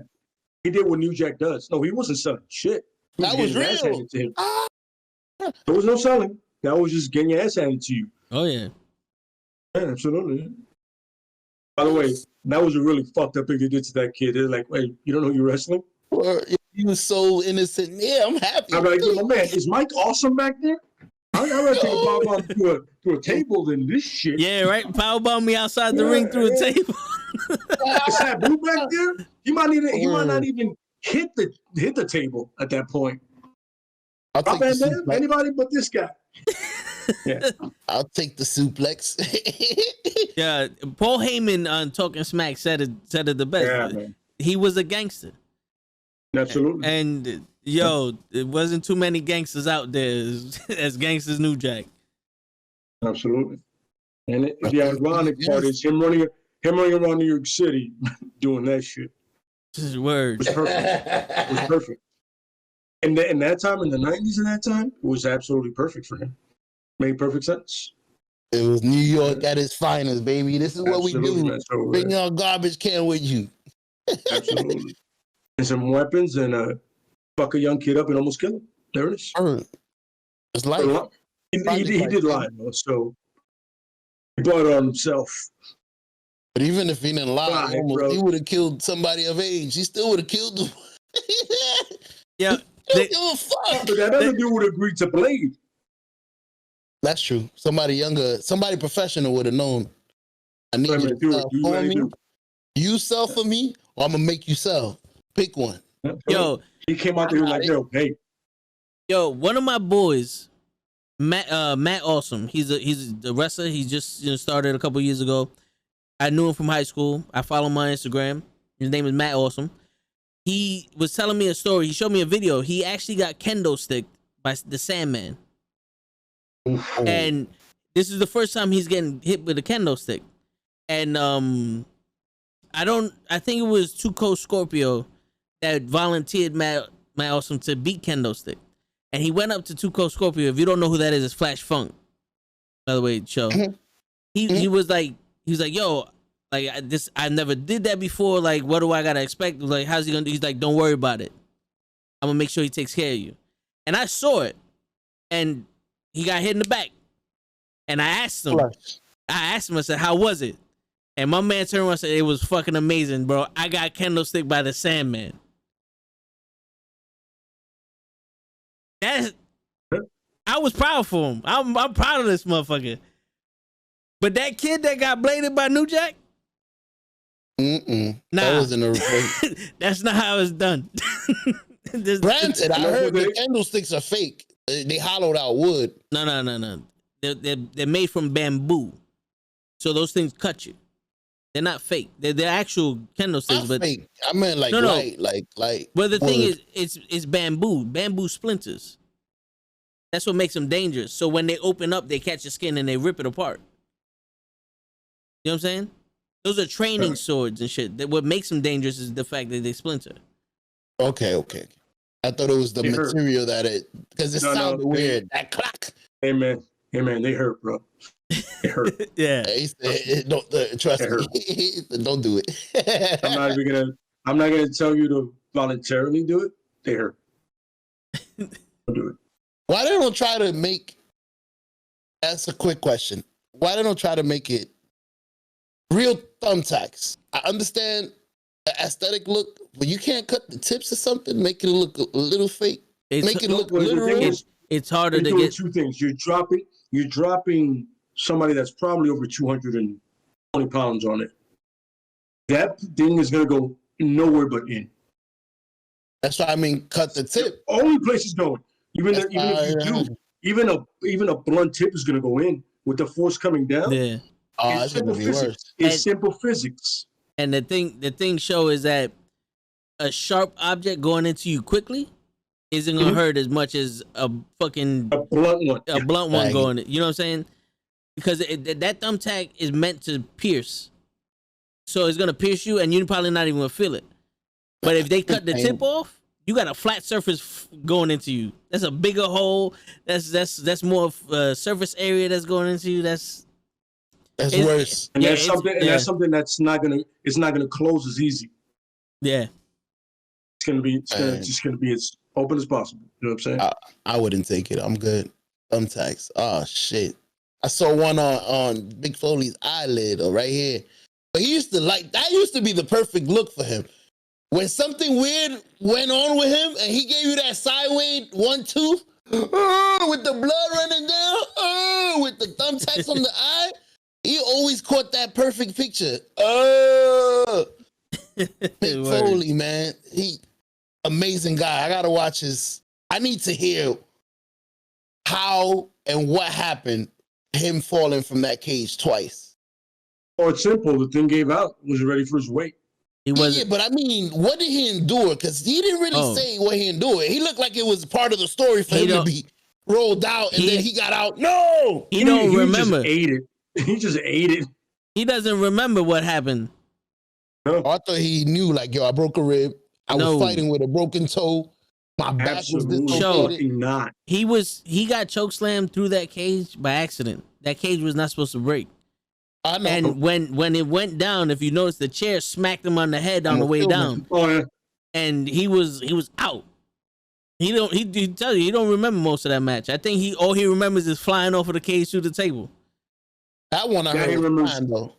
He did what New Jack does. No, he wasn't selling shit. That was real. There was no selling. That was just getting your ass handed to you. Oh, yeah. Yeah, absolutely. By the way, that was a really fucked up thing they did to that kid. They're like, wait, you don't know you're wrestling? He was so innocent. Yeah, I'm happy. I'm like, my man, is Mike awesome back there? I'd rather take a powerbomb through a table than this shit. Yeah, right? Powerbomb me outside the ring through a table. Is that blue back there? He might not even hit the table at that point. Anybody but this guy. Yeah. I'll take the suplex. Yeah, Paul Heyman on Talking Smack said it the best. Yeah, man. He was a gangster. Absolutely. And yo, it wasn't too many gangsters out there as gangsters New Jack. Absolutely. And the ironic part is him running around New York City doing that shit. His word. It was perfect. And in that time, in the 90s, in that time, it was absolutely perfect for him. Made perfect sense. It was New York at its finest, baby. This is what we do. Bring your garbage can with you. Absolutely. And some weapons and fuck a young kid up and almost kill him. There it is. It's life. He did lie, though, so he brought it on himself. But even if he didn't lie, he would have killed somebody of age. He still would have killed them. Yeah. But that other dude would agree to blade. That's true. Somebody younger, somebody professional would have known. I need you to sell for me. You sell for me, or I'm gonna make you sell. Pick one. Yo, he came out there like, yo, hey. Yo, one of my boys, Matt Awesome. He's a wrestler. He just started a couple years ago. I knew him from high school. I follow him on Instagram. His name is Matt Awesome. He was telling me a story. He showed me a video. He actually got kendo sticked by the Sandman. And this is the first time he's getting hit with a kendo stick. And I think it was Two Coast Scorpio that volunteered Matt Awesome to beat kendo stick. And he went up to Two Coast Scorpio. If you don't know who that is, it's Flash Funk. By the way, show. He was like, yo, like I never did that before. Like, what do I gotta expect? Like, how's he gonna do? He's like, don't worry about it. I'm gonna make sure he takes care of you. And I saw it. And he got hit in the back. And I asked him, I said, how was it? And my man turned around and said, it was fucking amazing, bro. I got kendo stick by the Sandman. I was proud for him. I'm proud of this motherfucker. But that kid that got bladed by New Jack? Nah. That wasn't a report. That's not how it's done. Granted, I heard the candlesticks are fake. They hollowed out wood. No. They're made from bamboo. So those things cut you. They're not fake. They're actual candlesticks. But fake. I meant like light. Well, the thing is, it's bamboo splinters. That's what makes them dangerous. So when they open up, they catch your skin and they rip it apart. You know what I'm saying? Those are training swords and shit. What makes them dangerous is the fact that they splinter. Okay. I thought it was the material because it sounded weird. That clack. Hey man, they hurt, bro. It hurt. Yeah. Don't trust me. Don't do it. I'm not gonna tell you to voluntarily do it. They hurt. Don't do it. Why they don't try to make? That's a quick question. Why they don't try to make it real thumbtacks? I understand the aesthetic look, but you can't cut the tips or something, make it look a little fake. Make it look literal. It's harder to doing get two things. You're dropping somebody that's probably over 220 pounds on it. That thing is gonna go nowhere but in. That's why I mean, cut the tip. The only place it's going. Even if you do, even a blunt tip is gonna go in with the force coming down. Yeah. It's simple physics. It's simple physics. And the thing show is that a sharp object going into you quickly isn't gonna hurt as much as a blunt one going. You know what I'm saying? Because that thumbtack is meant to pierce, so it's gonna pierce you, and you're probably not even gonna feel it. But if they cut the tip off, you got a flat surface going into you. That's a bigger hole. That's more surface area that's going into you. That's worse. And that's something that's not gonna close as easy. Yeah. It's just gonna be as open as possible. You know what I'm saying? I wouldn't take it. I'm good. Thumbtacks. Oh shit. I saw one on Big Foley's eyelid or right here. But he used to that used to be the perfect look for him. When something weird went on with him and he gave you that sideways 1 tooth, with the blood running down, with the thumbtacks on the eye, he always caught that perfect picture. Big Foley, man. He amazing guy. I gotta watch I need to hear how and what happened, him falling from that cage twice. Oh, it's simple. The thing gave out. Was ready for his weight. Yeah, but I mean, what did he endure? Because he didn't really say what he endured. He looked like it was part of the story for him to be rolled out, and then he got out. No! He don't remember. Just ate it. He just ate it. He doesn't remember what happened. No. I thought he knew, like, yo, I broke a rib. I was fighting with a broken toe. My back was dislocated. Not. He got chokeslammed through that cage by accident. That cage was not supposed to break. I know. And when it went down, if you notice, the chair smacked him on the head on the way down. Oh yeah. And he was out. He tell you he don't remember most of that match. I think all he remembers is flying off of the cage through the table. That one I heard he remembers. Fine, though.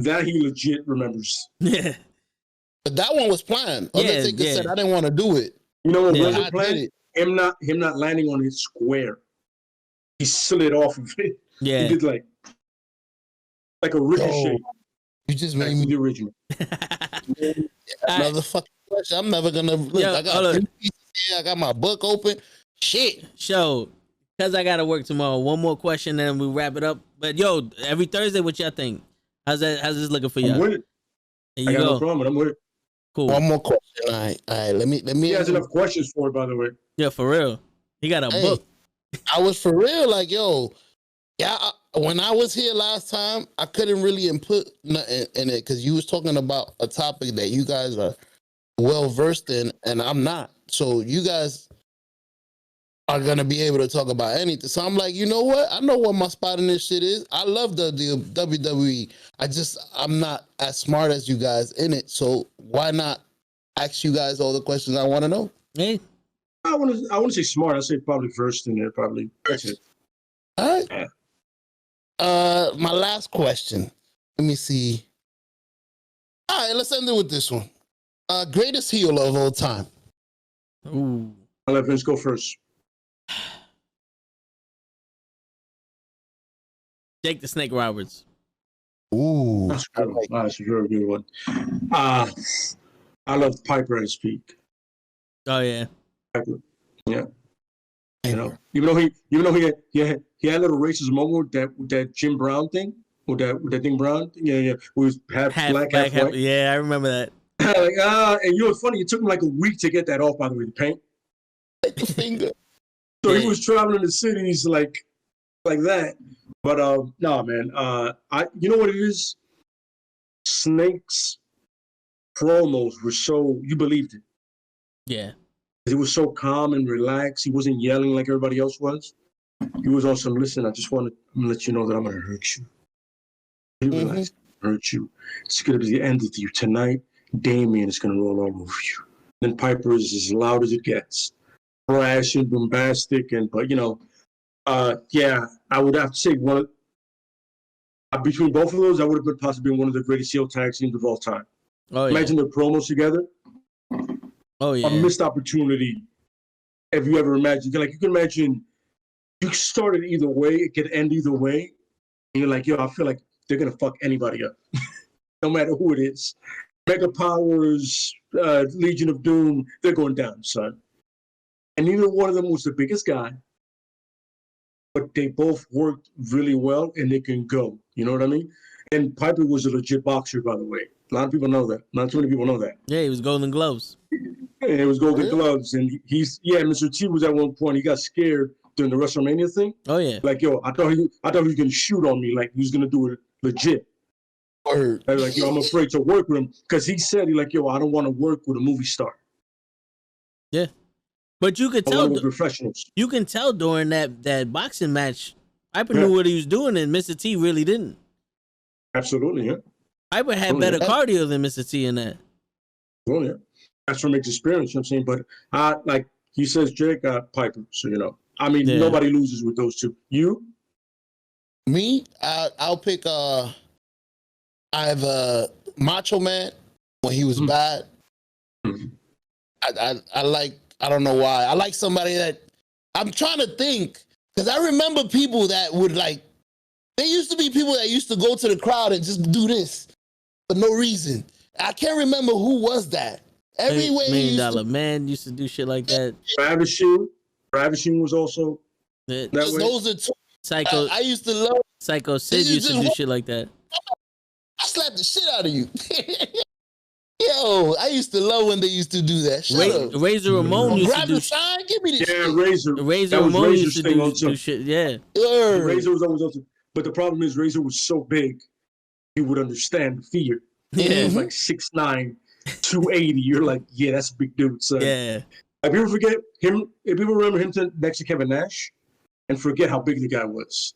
That he legit remembers. Yeah. But that one was planned. Undertaker said I didn't want to do it. You know what wasn't planned? Him not landing on his square. He slid off of it. Yeah. He did like a ricochet. You just made me the original. Another fucking question. I'm never gonna look. I got 3 pieces here. I got my book open. Shit. So, because I gotta work tomorrow, one more question and then we wrap it up. But yo, every Thursday, what y'all think? How's this looking for y'all? I'm with it. There you I got go. no problem. I'm with it. Cool. One more question. All right. Let me. He has enough questions for it, by the way. Yeah, for real. He got a book. I was for real, like, yo, when I was here last time, I couldn't really input nothing in it because you was talking about a topic that you guys are well versed in, and I'm not. So you guys are gonna be able to talk about anything. So I'm like, you know what? I know what my spot in this shit is. I love the WWE. I'm not as smart as you guys in it. So why not ask you guys all the questions I want to know? Hey, I want to say smart. I say probably versed in there. Probably that's it. All right. Yeah. My last question. Let me see. All right, let's end it with this one. Greatest heel of all time. Ooh. I'll let Vince go first. Jake the Snake Roberts. Ooh. That's a very good one. I love Piper at his peak. Oh yeah. Piper. Yeah. You know, even though he had a little racist moment with that Jim Brown thing, with that thing Brown, yeah, who was half black, half white. Yeah, I remember that. And you know what's funny? It took him like a week to get that off. By the way, the paint. So he was traveling the cities like that. But no, man. You know what it is? Snake's promos were so you believed it. Yeah. He was so calm and relaxed. He wasn't yelling like everybody else was. He was also, listen, I'm gonna let you know that I'm gonna hurt you. Relax, hurt you. It's gonna be the end of you tonight. Damien is gonna roll all over you. Then Piper is as loud as it gets, brash and bombastic, but you know, yeah, I would have to say between both of those, I would have been possibly one of the greatest heel tag teams of all time. Oh yeah. Imagine their promos together. Oh yeah. A missed opportunity if you ever imagine, like you can imagine, you started either way, it could end either way, and you're like, yo, I feel like they're gonna fuck anybody up, no matter who it is. Mega Powers, Legion of Doom, they're going down, son. And neither one of them was the biggest guy, but they both worked really well and they can go. You know what I mean? And Piper was a legit boxer, by the way. A lot of people know that. Not too many people know that. Yeah, he was Golden Gloves. And it was Golden Gloves. And Mr. T was at one point, he got scared during the WrestleMania thing. Oh, yeah. Like, yo, I thought he was going to shoot on me. Like, he was going to do it legit. Word. I was like, yo, I'm afraid to work with him. Because he said, like, yo, I don't want to work with a movie star. Yeah. But you could I tell want to work with professionals. You can tell during that boxing match, Piper knew what he was doing, and Mr. T really didn't. Absolutely, yeah. Piper had better cardio than Mr. T in that. Well, yeah. That's from experience, you know what I'm saying? But like he says, Jake got Piper. So, you know, I mean, nobody loses with those two. You? Me? I'll pick, I have a Macho Man when he was bad. I like, I don't know why. I like somebody that, I'm trying to think, because I remember people that would like, there used to be people that used to go to the crowd and just do this for no reason. I can't remember who was that. Everywhere $1 Million Man used to do shit like that. Ravishing was also that way. Those are two. Psycho. I used to love. Psycho Sid used to do shit like that. I slapped the shit out of you. Yo, I used to love when they used to do that. Razor Ramon used to do sign. Give me this shit. Razor Ramon used to do shit. Yeah. Razor was always awesome. But the problem is Razor was so big, you would understand the fear. Yeah. He was like 6'9", 280. You're like, yeah, that's a big dude, son. Yeah. If you forget him, if people remember him next to Kevin Nash, and forget how big the guy was.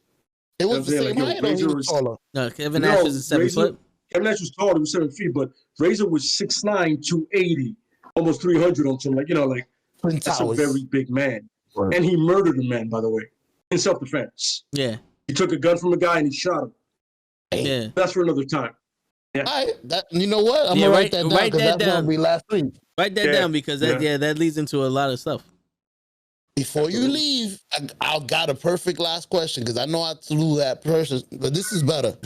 It was the same height, or he was taller? No, Kevin Nash was 7 foot. Kevin Nash was taller, he was 7 feet, but Razor was 6'9", 280, almost 300 on something. Like, you know, like, that's a very big man. Right. And he murdered a man, by the way, in self-defense. Yeah. He took a gun from a guy and he shot him. Yeah. That's for another time. Yeah. You know what? I'm going to write that down because that's going to be last week. Write that down because that leads into a lot of stuff. Before you leave, I got a perfect last question because I know I slew that person, but this is better.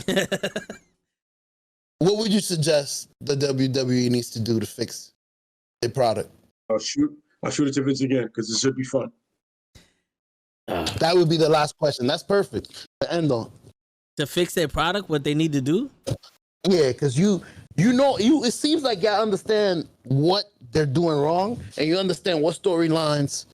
What would you suggest the WWE needs to do to fix their product? I'll shoot it to Vince again because it should be fun. That would be the last question. That's perfect to end on. To fix their product, what they need to do? Yeah, because you know, it seems like y'all understand what they're doing wrong and you understand what storylines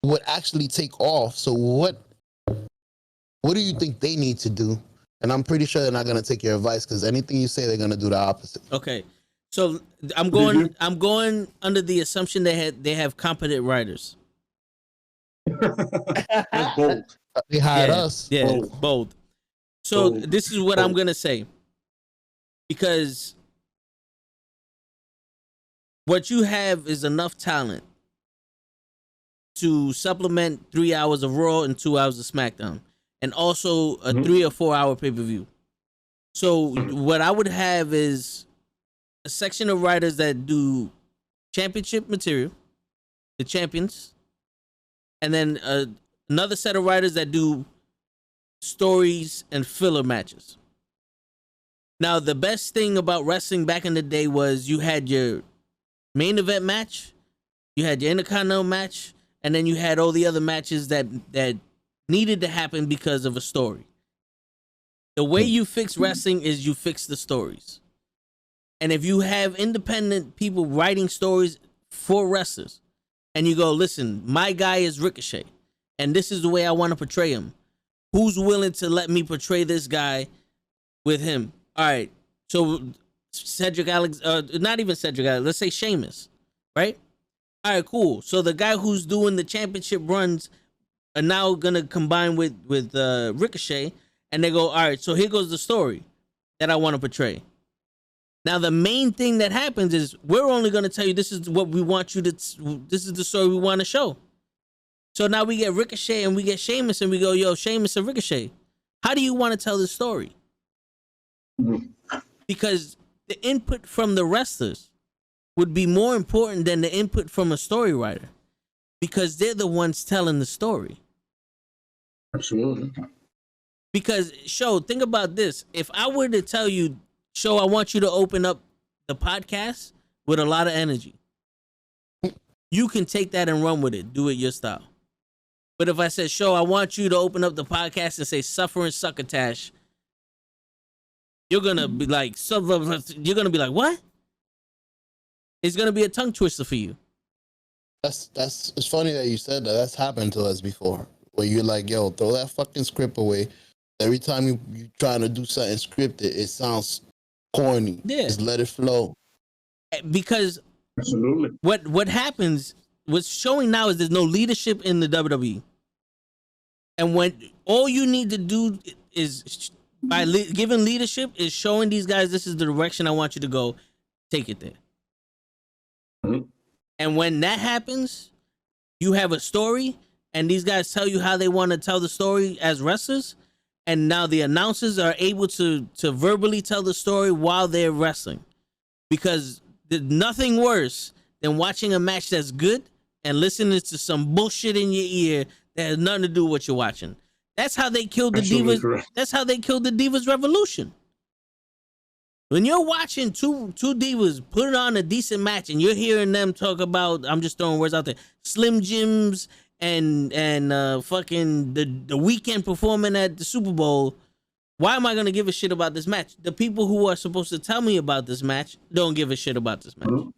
would actually take off. So what do you think they need to do? And I'm pretty sure they're not going to take your advice because anything you say, they're going to do the opposite. Okay. So I'm going under the assumption they have competent writers. That's bold. They hired us. Yeah, bold. So this is what I'm going to say. Because what you have is enough talent to supplement 3 hours of Raw and 2 hours of SmackDown. And also a 3 or 4 hour pay-per-view. So what I would have is a section of writers that do championship material, the champions, and then another set of writers that do stories and filler matches. Now, the best thing about wrestling back in the day was you had your main event match, you had your Intercontinental match, and then you had all the other matches that needed to happen because of a story. The way you fix wrestling is you fix the stories. And if you have independent people writing stories for wrestlers, and you go, listen, my guy is Ricochet, and this is the way I want to portray him. Who's willing to let me portray this guy with him? All right, so Cedric Alex, not even Cedric Alex, let's say Sheamus, right? All right, cool. So the guy who's doing the championship runs are now gonna combine with Ricochet, and they go, all right, so here goes the story that I want to portray. Now the main thing that happens is we're only gonna tell you this is what we want you to. This is the story we want to show. So now we get Ricochet and we get Sheamus, and we go, yo, Sheamus and Ricochet, how do you want to tell this story? Because the input from the wrestlers would be more important than the input from a story writer. because they're the ones telling the story. Absolutely. Because, Show, think about this. If I were to tell you, Show, I want you to open up the podcast with a lot of energy, you can take that and run with it. Do it your style. But if I said, Show, I want you to open up the podcast and say suffering succotash, you're going to be like, what? It's going to be a tongue twister for you. It's funny that you said that. That's happened to us before. Where you're like, yo, throw that fucking script away. Every time you trying to do something scripted, it sounds corny. Yeah. Just let it flow. Because absolutely, what happens, what's showing now is there's no leadership in the WWE. And when all you need to do is, by giving leadership, is showing these guys this is the direction I want you to go, take it there. Mm-hmm. And when that happens, you have a story, and these guys tell you how they want to tell the story as wrestlers, and now the announcers are able to verbally tell the story while they're wrestling. Because there's nothing worse than watching a match that's good and listening to some bullshit in your ear that has nothing to do with what you're watching. That's how they killed the absolutely Divas. Correct. That's how they killed the Divas Revolution. When you're watching two divas put it on a decent match and you're hearing them talk about, I'm just throwing words out there, Slim Jims and fucking the Weeknd performing at the Super Bowl, why am I going to give a shit about this match? The people who are supposed to tell me about this match don't give a shit about this match. Mm-hmm.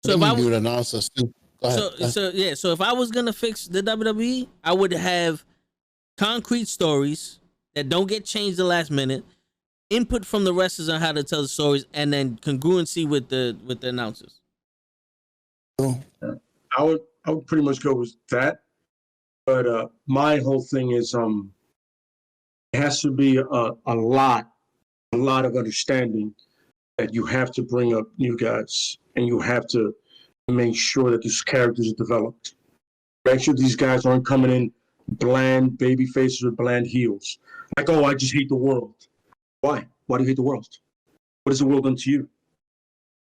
So if I would announce us too. So if I was going to fix the WWE, I would have concrete stories that don't get changed the last minute, input from the wrestlers on how to tell the stories, and then congruency with the announcers. I would pretty much go with that, but my whole thing is it has to be a lot of understanding that you have to bring up new guys, and you have to make sure that these characters are developed. Make sure these guys aren't coming in bland baby faces or bland heels. Like, oh, I just hate the world. Why? Why do you hate the world? What has the world done to you?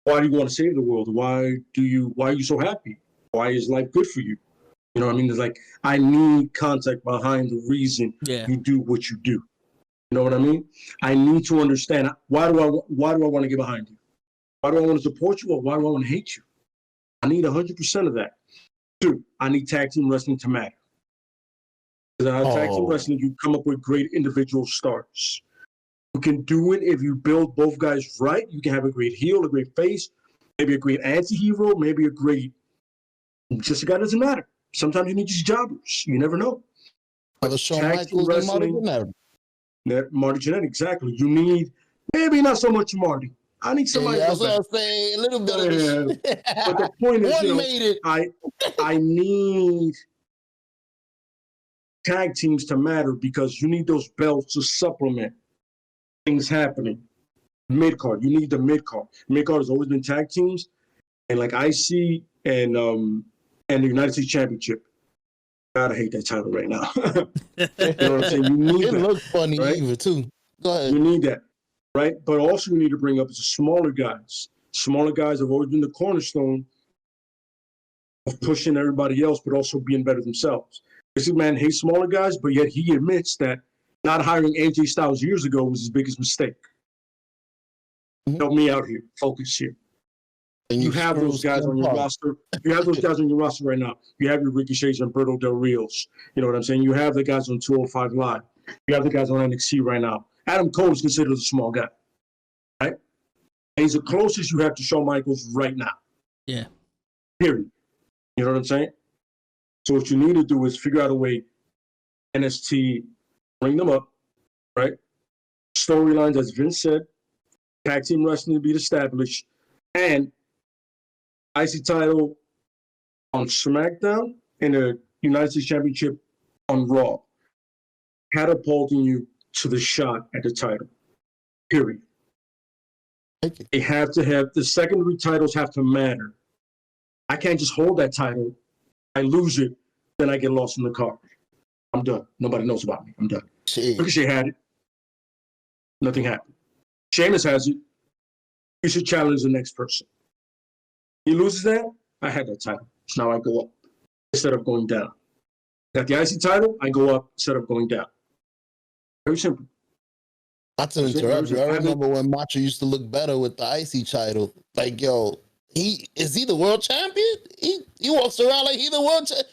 Why do you want to save the world? Why are you so happy? Why is life good for you? You know what I mean? It's like, I need context behind the reason you do what you do. You know what I mean? I need to understand, why do I want to get behind you? Why do I want to support you, or why do I want to hate you? I need 100% of that. 2, I need tag team wrestling to matter. Because tag team wrestling, you come up with great individual stars. You can do it if you build both guys right. You can have a great heel, a great face, maybe a great anti-hero, maybe a great, just a guy doesn't matter. Sometimes you need just jobbers. You never know. But tag team wrestling, Marty Jannetty, exactly. You need, maybe not so much Marty. I need somebody. Yeah, that's what I'm saying. A little bit of it. But the point is, made it. I need tag teams to matter, because you need those belts to supplement things happening. Mid-card, you need the mid-card. Mid-card has always been tag teams, and like IC and the United States Championship. God, I hate that title right now. You know what I'm saying? You need it. It looks funny, right? Even too. Go ahead. You need that, right? But also, you need to bring up is the smaller guys. Smaller guys have always been the cornerstone of pushing everybody else, but also being better themselves. This man hates smaller guys, but yet he admits that not hiring AJ Styles years ago was his biggest mistake. Mm-hmm. Help me out here. Focus here. And you have those guys on your roster. You have those guys on your roster right now. You have your Ricochets and Berto Del Rios. You know what I'm saying? You have the guys on 205 Live. You have the guys on NXT right now. Adam Cole is considered a small guy, right? And he's the closest you have to Shawn Michaels right now. Yeah. Period. You know what I'm saying? So what you need to do is figure out a way, NXT, bring them up, right? Storylines, as Vince said, tag team wrestling to be established, and IC title on SmackDown and the United States Championship on Raw, catapulting you to the shot at the title. Period. They have to have, the secondary titles have to matter. I can't just hold that title. I lose it, then I get lost in the card. I'm done. Nobody knows about me. I'm done. Ricochet had it. Nothing happened. Sheamus has it. He should challenge the next person. He loses that, I had that title. Now I go up instead of going down. Got the IC title, I go up instead of going down. Very simple. Not to interrupt you. I remember when Macho used to look better with the IC title. Like, yo, is he the world champion? He walks around like he the world champion.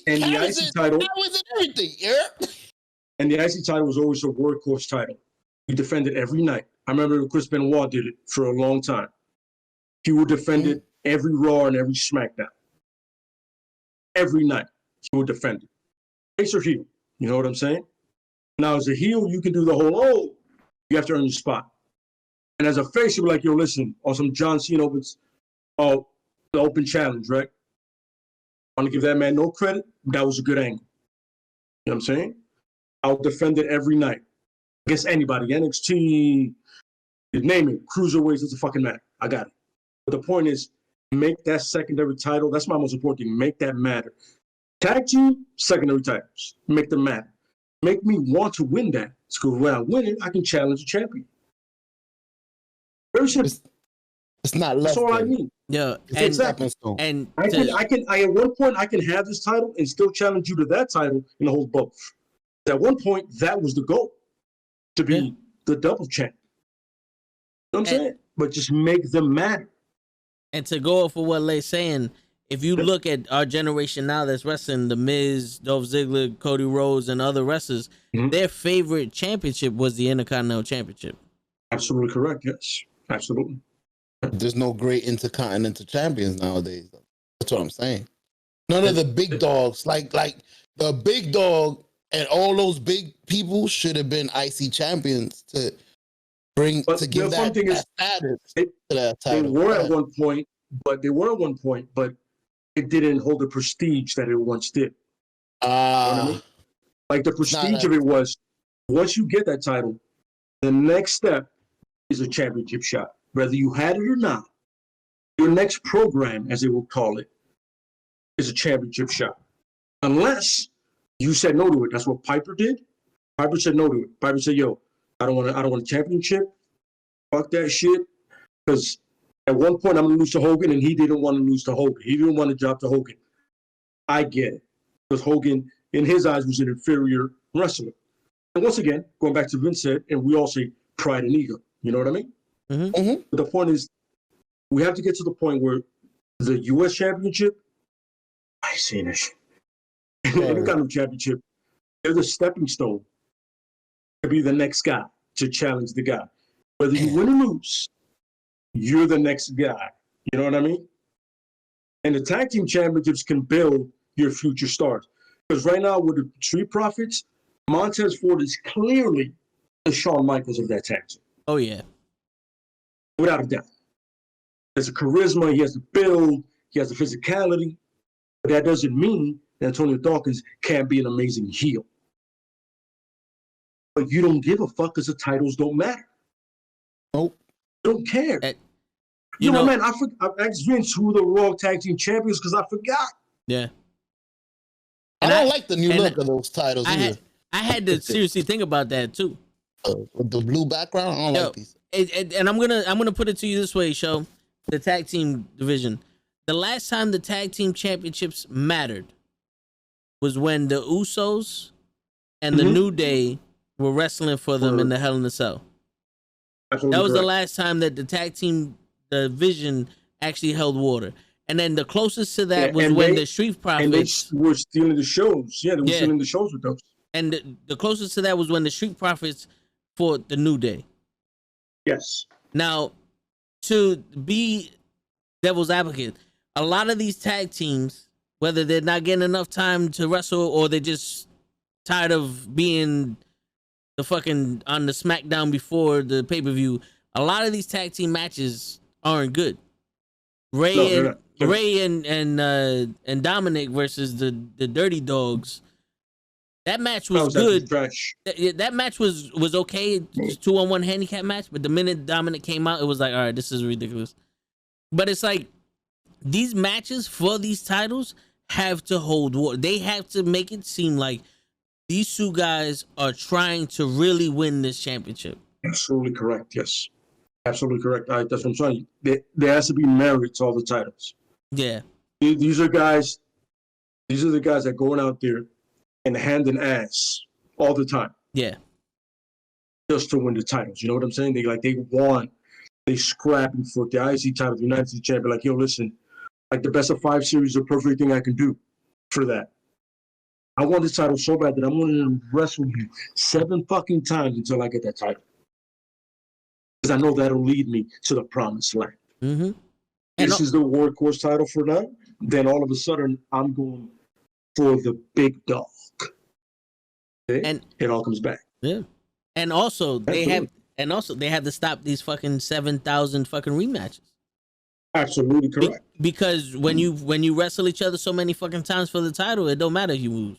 And the IC title was everything. Yeah. And the IC title was always a workhorse title. He defended every night. I remember Chris Benoit did it for a long time. He would defend it every Raw and every SmackDown. Every night, he would defend it. Face or heel, you know what I'm saying? Now, as a heel, you can do the whole, you have to earn your spot. And as a face, you're like, yo, listen, on some John Cena opens, the open challenge, right? I want to give that man no credit. That was a good angle. You know what I'm saying? I'll defend it every night against anybody. NXT, you name it, cruiserweights, doesn't fucking matter. I got it. But the point is, make that secondary title. That's my most important thing. Make that matter. Tag team, secondary titles. Make them matter. Make me want to win that. So when I win it, I can challenge the champion. Very simple. It's not left. That's all I need. Yeah, exactly. And I at one point I can have this title and still challenge you to that title and hold both. At one point, that was the goal, to be the double champ. You know what I'm saying? But just make them matter. And to go off of what Lay's saying, if you look at our generation now that's wrestling, The Miz, Dolph Ziggler, Cody Rhodes, and other wrestlers, their favorite championship was the Intercontinental Championship. Absolutely correct. Yes, absolutely. There's no great intercontinental champions nowadays. That's what I'm saying. None of the big dogs, like the big dog and all those big people should have been IC champions to bring give that status to that title. They were at one point, but it didn't hold the prestige that it once did. You know what I mean? Like the prestige of it was, once you get that title, the next step is a championship shot. Whether you had it or not, your next program, as they will call it, is a championship shot. Unless you said no to it. That's what Piper did. Piper said no to it. Piper said, yo, I don't want a championship. Fuck that shit. Because at one point I'm going to lose to Hogan, and he didn't want to lose to Hogan. He didn't want to drop to Hogan. I get it. Because Hogan, in his eyes, was an inferior wrestler. And once again, going back to Vince said, and we all say pride and ego. You know what I mean? But the point is, we have to get to the point where the U.S. Championship, I ain't seen it. Any kind of championship, they're the stepping stone to be the next guy, to challenge the guy. Whether you win or lose, you're the next guy. You know what I mean? And the tag team championships can build your future stars. Because right now, with the Street Profits, Montez Ford is clearly the Shawn Michaels of that tag team. Oh, yeah. Without a doubt. There's a charisma, he has the build, he has the physicality. But that doesn't mean that Antonio Dawkins can't be an amazing heel. But you don't give a fuck because the titles don't matter. Nope. Don't care. You know, man, I asked Vince who the Raw Tag Team Champions because I forgot. Yeah. And I don't like the new look of those titles either. I had to seriously think about that too. With the blue background, I don't like these. And I'm gonna put it to you this way, Show. The tag team division. The last time the tag team championships mattered was when the Usos and the New Day were wrestling for them in the Hell in a Cell. That was the last time that the tag team division actually held water. And then the closest to that was when the Street Profits were stealing the shows. Yeah, they were stealing the shows with those. And the closest to that was when the Street Profits fought the New Day. Yes. Now, to be devil's advocate, a lot of these tag teams, whether they're not getting enough time to wrestle or they're just tired of being the fucking on the SmackDown before the pay-per-view, a lot of these tag team matches aren't good. Ray and Dominic versus the Dirty Dogs. That match was good. That match was okay. It's 2-on-1 handicap match, but the minute Dominic came out, it was like, all right, this is ridiculous. But it's like these matches for these titles have to hold water. They have to make it seem like these two guys are trying to really win this championship. Absolutely correct. Yes, absolutely correct. That's what I'm saying. There has to be merit to all the titles. Yeah. These are guys. These are the guys that going out there and hand an ass all the time. Yeah. Just to win the titles. You know what I'm saying? They scrapping for the IC title, the United States champion. Like, yo, listen, like the best of 5 series is the perfect thing I can do for that. I want this title so bad that I'm going to wrestle you 7 fucking times until I get that title. Because I know that'll lead me to the promised land. Mm-hmm. This is the workhorse title for now. Then all of a sudden, I'm going for the big dog. Okay? And it all comes back. Yeah. And also they have to stop these fucking 7,000 fucking rematches. Absolutely correct. Because when you wrestle each other so many fucking times for the title, it don't matter if you lose.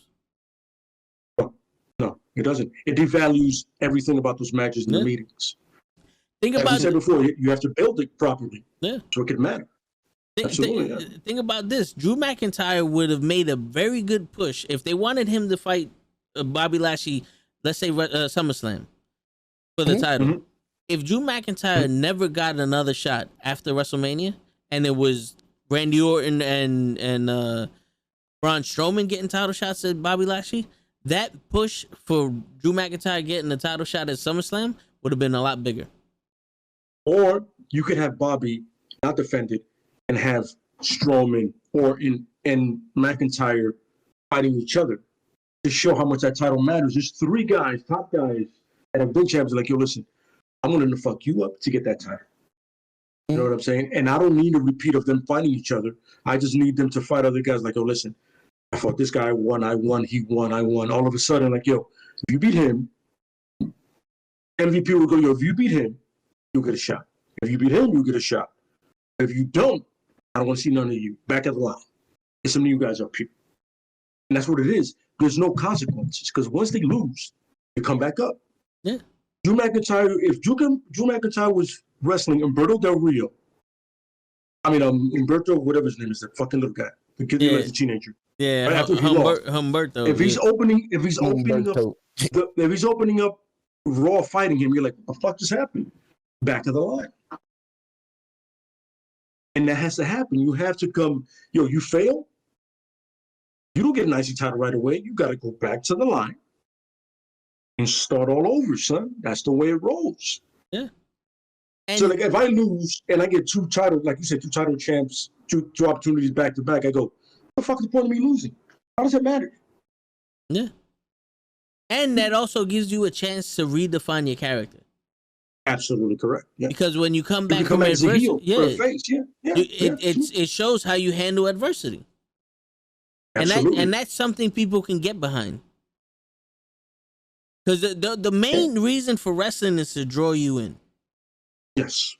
No, it doesn't. It devalues everything about those matches in the meetings. Think about, as I said before, you have to build it properly. Yeah. So it can matter. Think about this. Drew McIntyre would have made a very good push if they wanted him to fight Bobby Lashley, let's say SummerSlam, for the title. Mm-hmm. If Drew McIntyre never got another shot after WrestleMania, and it was Randy Orton and Braun Strowman getting title shots at Bobby Lashley, that push for Drew McIntyre getting the title shot at SummerSlam would have been a lot bigger. Or you could have Bobby not defended and have Strowman and McIntyre fighting each other to show how much that title matters. There's 3 guys, top guys, that have been champions. Like, yo, listen, I'm going to fuck you up to get that title. You know what I'm saying? And I don't need a repeat of them fighting each other. I just need them to fight other guys. Like, yo, listen, I fought this guy, I won, he won, I won. All of a sudden, like, yo, if you beat him, MVP will go, yo, if you beat him, you'll get a shot. If you beat him, you'll get a shot. If you don't, I don't want to see none of you. Back at the line. Get some new guys up here. And that's what it is. There's no consequences. Because once they lose, they come back up. Yeah. Drew McIntyre, if Drew McIntyre was wrestling Humberto Del Rio, Humberto, whatever his name is, that fucking little guy, the kid like the teenager. Yeah, right Humberto. If he's opening up Raw fighting him, you're like, what the fuck just happened? Back of the line. And that has to happen. You have to come, you fail, you don't get an IC title right away. You got to go back to the line and start all over, son. That's the way it rolls. Yeah. So, like, if I lose and I get 2 titles, like you said, 2 title champs, 2 opportunities back to back, I go, what the fuck is the point of me losing? How does it matter? Yeah. And that also gives you a chance to redefine your character. Absolutely correct. Yeah. Because when you come back from adversity, it shows how you handle adversity. And that's something people can get behind. Because the main reason for wrestling is to draw you in. Yes.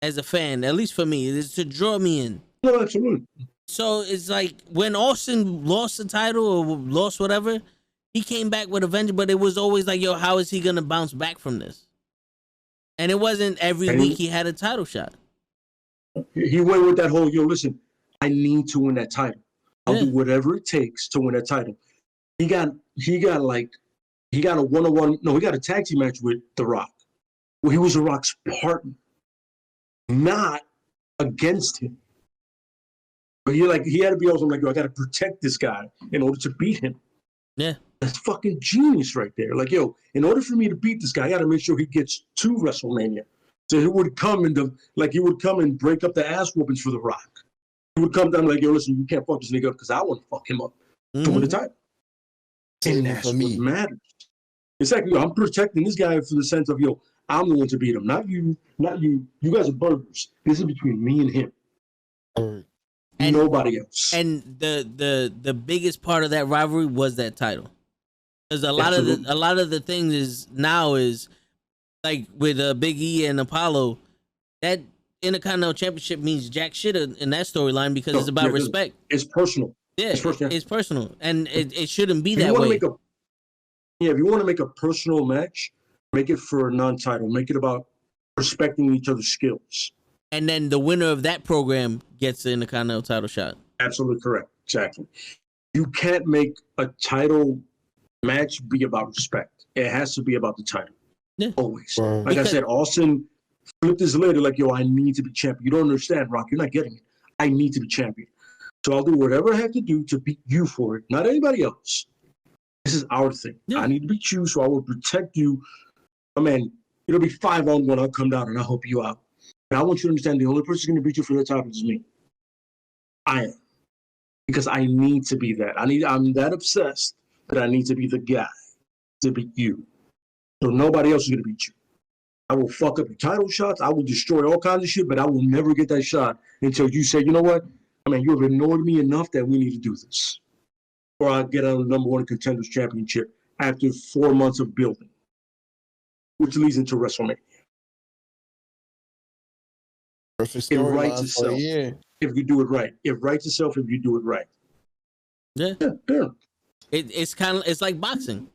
As a fan, at least for me, it is to draw me in. No, absolutely. So it's like when Austin lost the title or lost whatever, he came back with a vengeance, but it was always like, yo, how is he going to bounce back from this? And it wasn't every week he had a title shot. He went with that whole, yo, listen, I need to win that title. I'll do whatever it takes to win that title. He got a one-on-one, he got a tag team match with The Rock. Well, he was The Rock's partner, not against him. But he had to be also like, yo, I got to protect this guy in order to beat him. Yeah. That's fucking genius right there. Like, yo, in order for me to beat this guy, I got to make sure he gets to WrestleMania. So he would come and break up the ass whoopings for The Rock. He would come down like, yo, listen, you can't fuck this nigga up because I want to fuck him up to win the title. And that's what matters. It's like, yo, I'm protecting this guy for the sense of, yo, I'm the one to beat him, not you. You guys are burgers. This is between me and him. And nobody else. And the biggest part of that rivalry was that title. Because a lot of the things is like with Big E and Apollo, that Intercontinental Championship means jack shit in that storyline because it's about respect. It's personal. Yeah, it's personal, and it shouldn't be that way. If you want to make a personal match, make it for a non-title. Make it about respecting each other's skills. And then the winner of that program gets the Intercontinental title shot. Absolutely correct. Exactly. You can't make a title match be about respect. It has to be about the title. Yeah. Always. Like I said, Austin flipped his lid like, yo, I need to be champion. You don't understand, Rock. You're not getting it. I need to be champion. So I'll do whatever I have to do to beat you for it, not anybody else. This is our thing. I need to beat you, so I will protect you. I mean, it'll be 5-on-1. I'll come down and I'll help you out. And I want you to understand the only person who's going to beat you for that title is me. I am. Because I need to be that. I'm that obsessed that I need to be the guy to beat you. So nobody else is going to beat you. I will fuck up your title shots. I will destroy all kinds of shit, but I will never get that shot until you say, you know what? I mean, you have annoyed me enough that we need to do this. Or I'll get on the #1 Contenders Championship after 4 months of building, which leads into WrestleMania. Perfect story. It writes itself if you do it right. It writes itself if you do it right. Yeah. It's like boxing.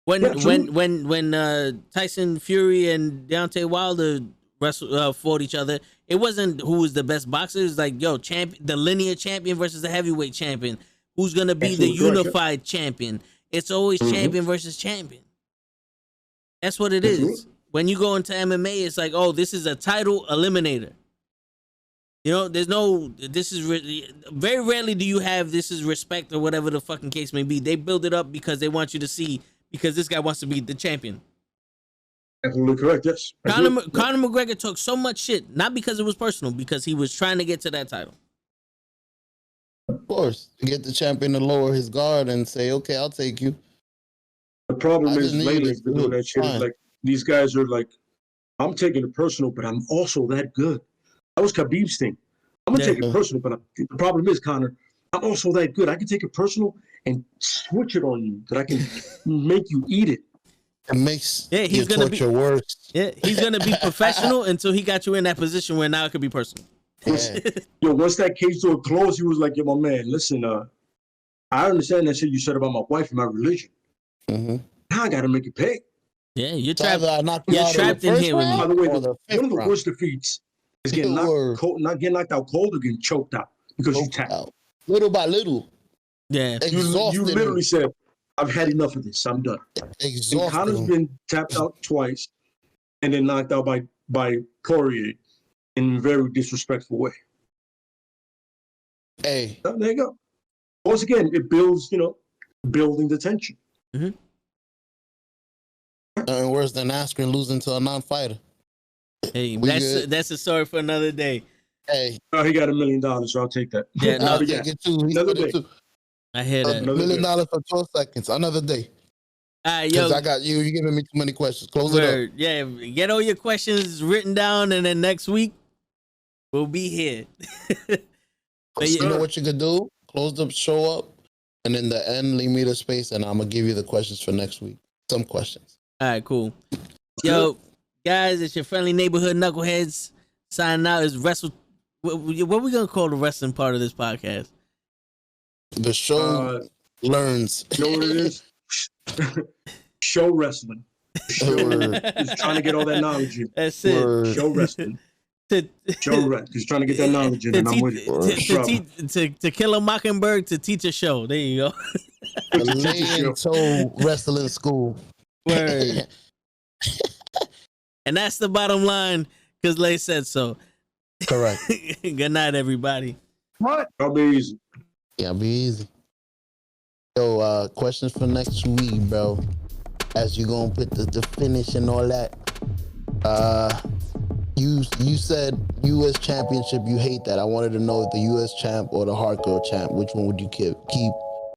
When Tyson Fury and Deontay Wilder fought each other, it wasn't who was the best boxer. It was like, the linear champion versus the heavyweight champion. Who's gonna be the unified champion? It's always champion versus champion. That's what it is. When you go into MMA, it's like, oh, this is a title eliminator. You know, very rarely do you have this is respect or whatever the fucking case may be. They build it up because they want you to see, because this guy wants to be the champion. Absolutely correct, yes. Conor McGregor took so much shit, not because it was personal, because he was trying to get to that title. Of course, to get the champion to lower his guard and say, okay, I'll take you. The problem is lately doing that shit is like, these guys are like, I'm taking it personal, but I'm also that good. That was Khabib's thing. I'm going to take it personal, but the problem is, Conor, I'm also that good. I can take it personal and switch it on you, that I can make you eat it. It makes he's gonna be worse. Yeah, he's going to be professional until he got you in that position where now it could be personal. Yeah. Once that cage door closed, he was like, yo, my man, listen, I understand that shit you said about my wife and my religion. Now I got to make it pay. Yeah, you're trapped in here with me. By the way, one of the worst defeats is getting knocked out cold or getting choked out because you tapped out. Little by little. Yeah. You literally said, I've had enough of this. I'm done. Exhausting. And Conor's been tapped out twice and then knocked out by Poirier in a very disrespectful way. Hey. There you go. Once again, it builds, building the tension. Nothing worse than Askren losing to a non-fighter. Hey, that's a story for another day. Hey. Oh, he got $1 million, so I'll take that. Yeah, no, I'll take it too. Another day. I hear that. $1 million for 12 seconds. Another day. All right, yo. Because I got you. You're giving me too many questions. Close it up. Yeah, get all your questions written down, and then next week we'll be here. You know what you could do? Close the show up, and in the end, leave me the space, and I'm gonna give you the questions for next week. Some questions. All right, cool. Yo, guys, it's your friendly neighborhood knuckleheads signing out. Is wrestle. What we gonna call the wrestling part of this podcast? The show learns. You know what it is? Show wrestling. Just trying to get all that knowledge in. That's it. Show wrestling. Just trying to get that knowledge in, and I'm with it. To kill a mockingbird, to teach a show. There you go. Lay wrestling school. Word. And that's the bottom line, because Lay said so. Correct. Good night, everybody. What? I'll be easy. Yeah, be easy. Yo, questions for next week, bro. As you gonna put the finish and all that. You said U.S. Championship. You hate that. I wanted to know the U.S. champ or the hardcore champ. Which one would you keep?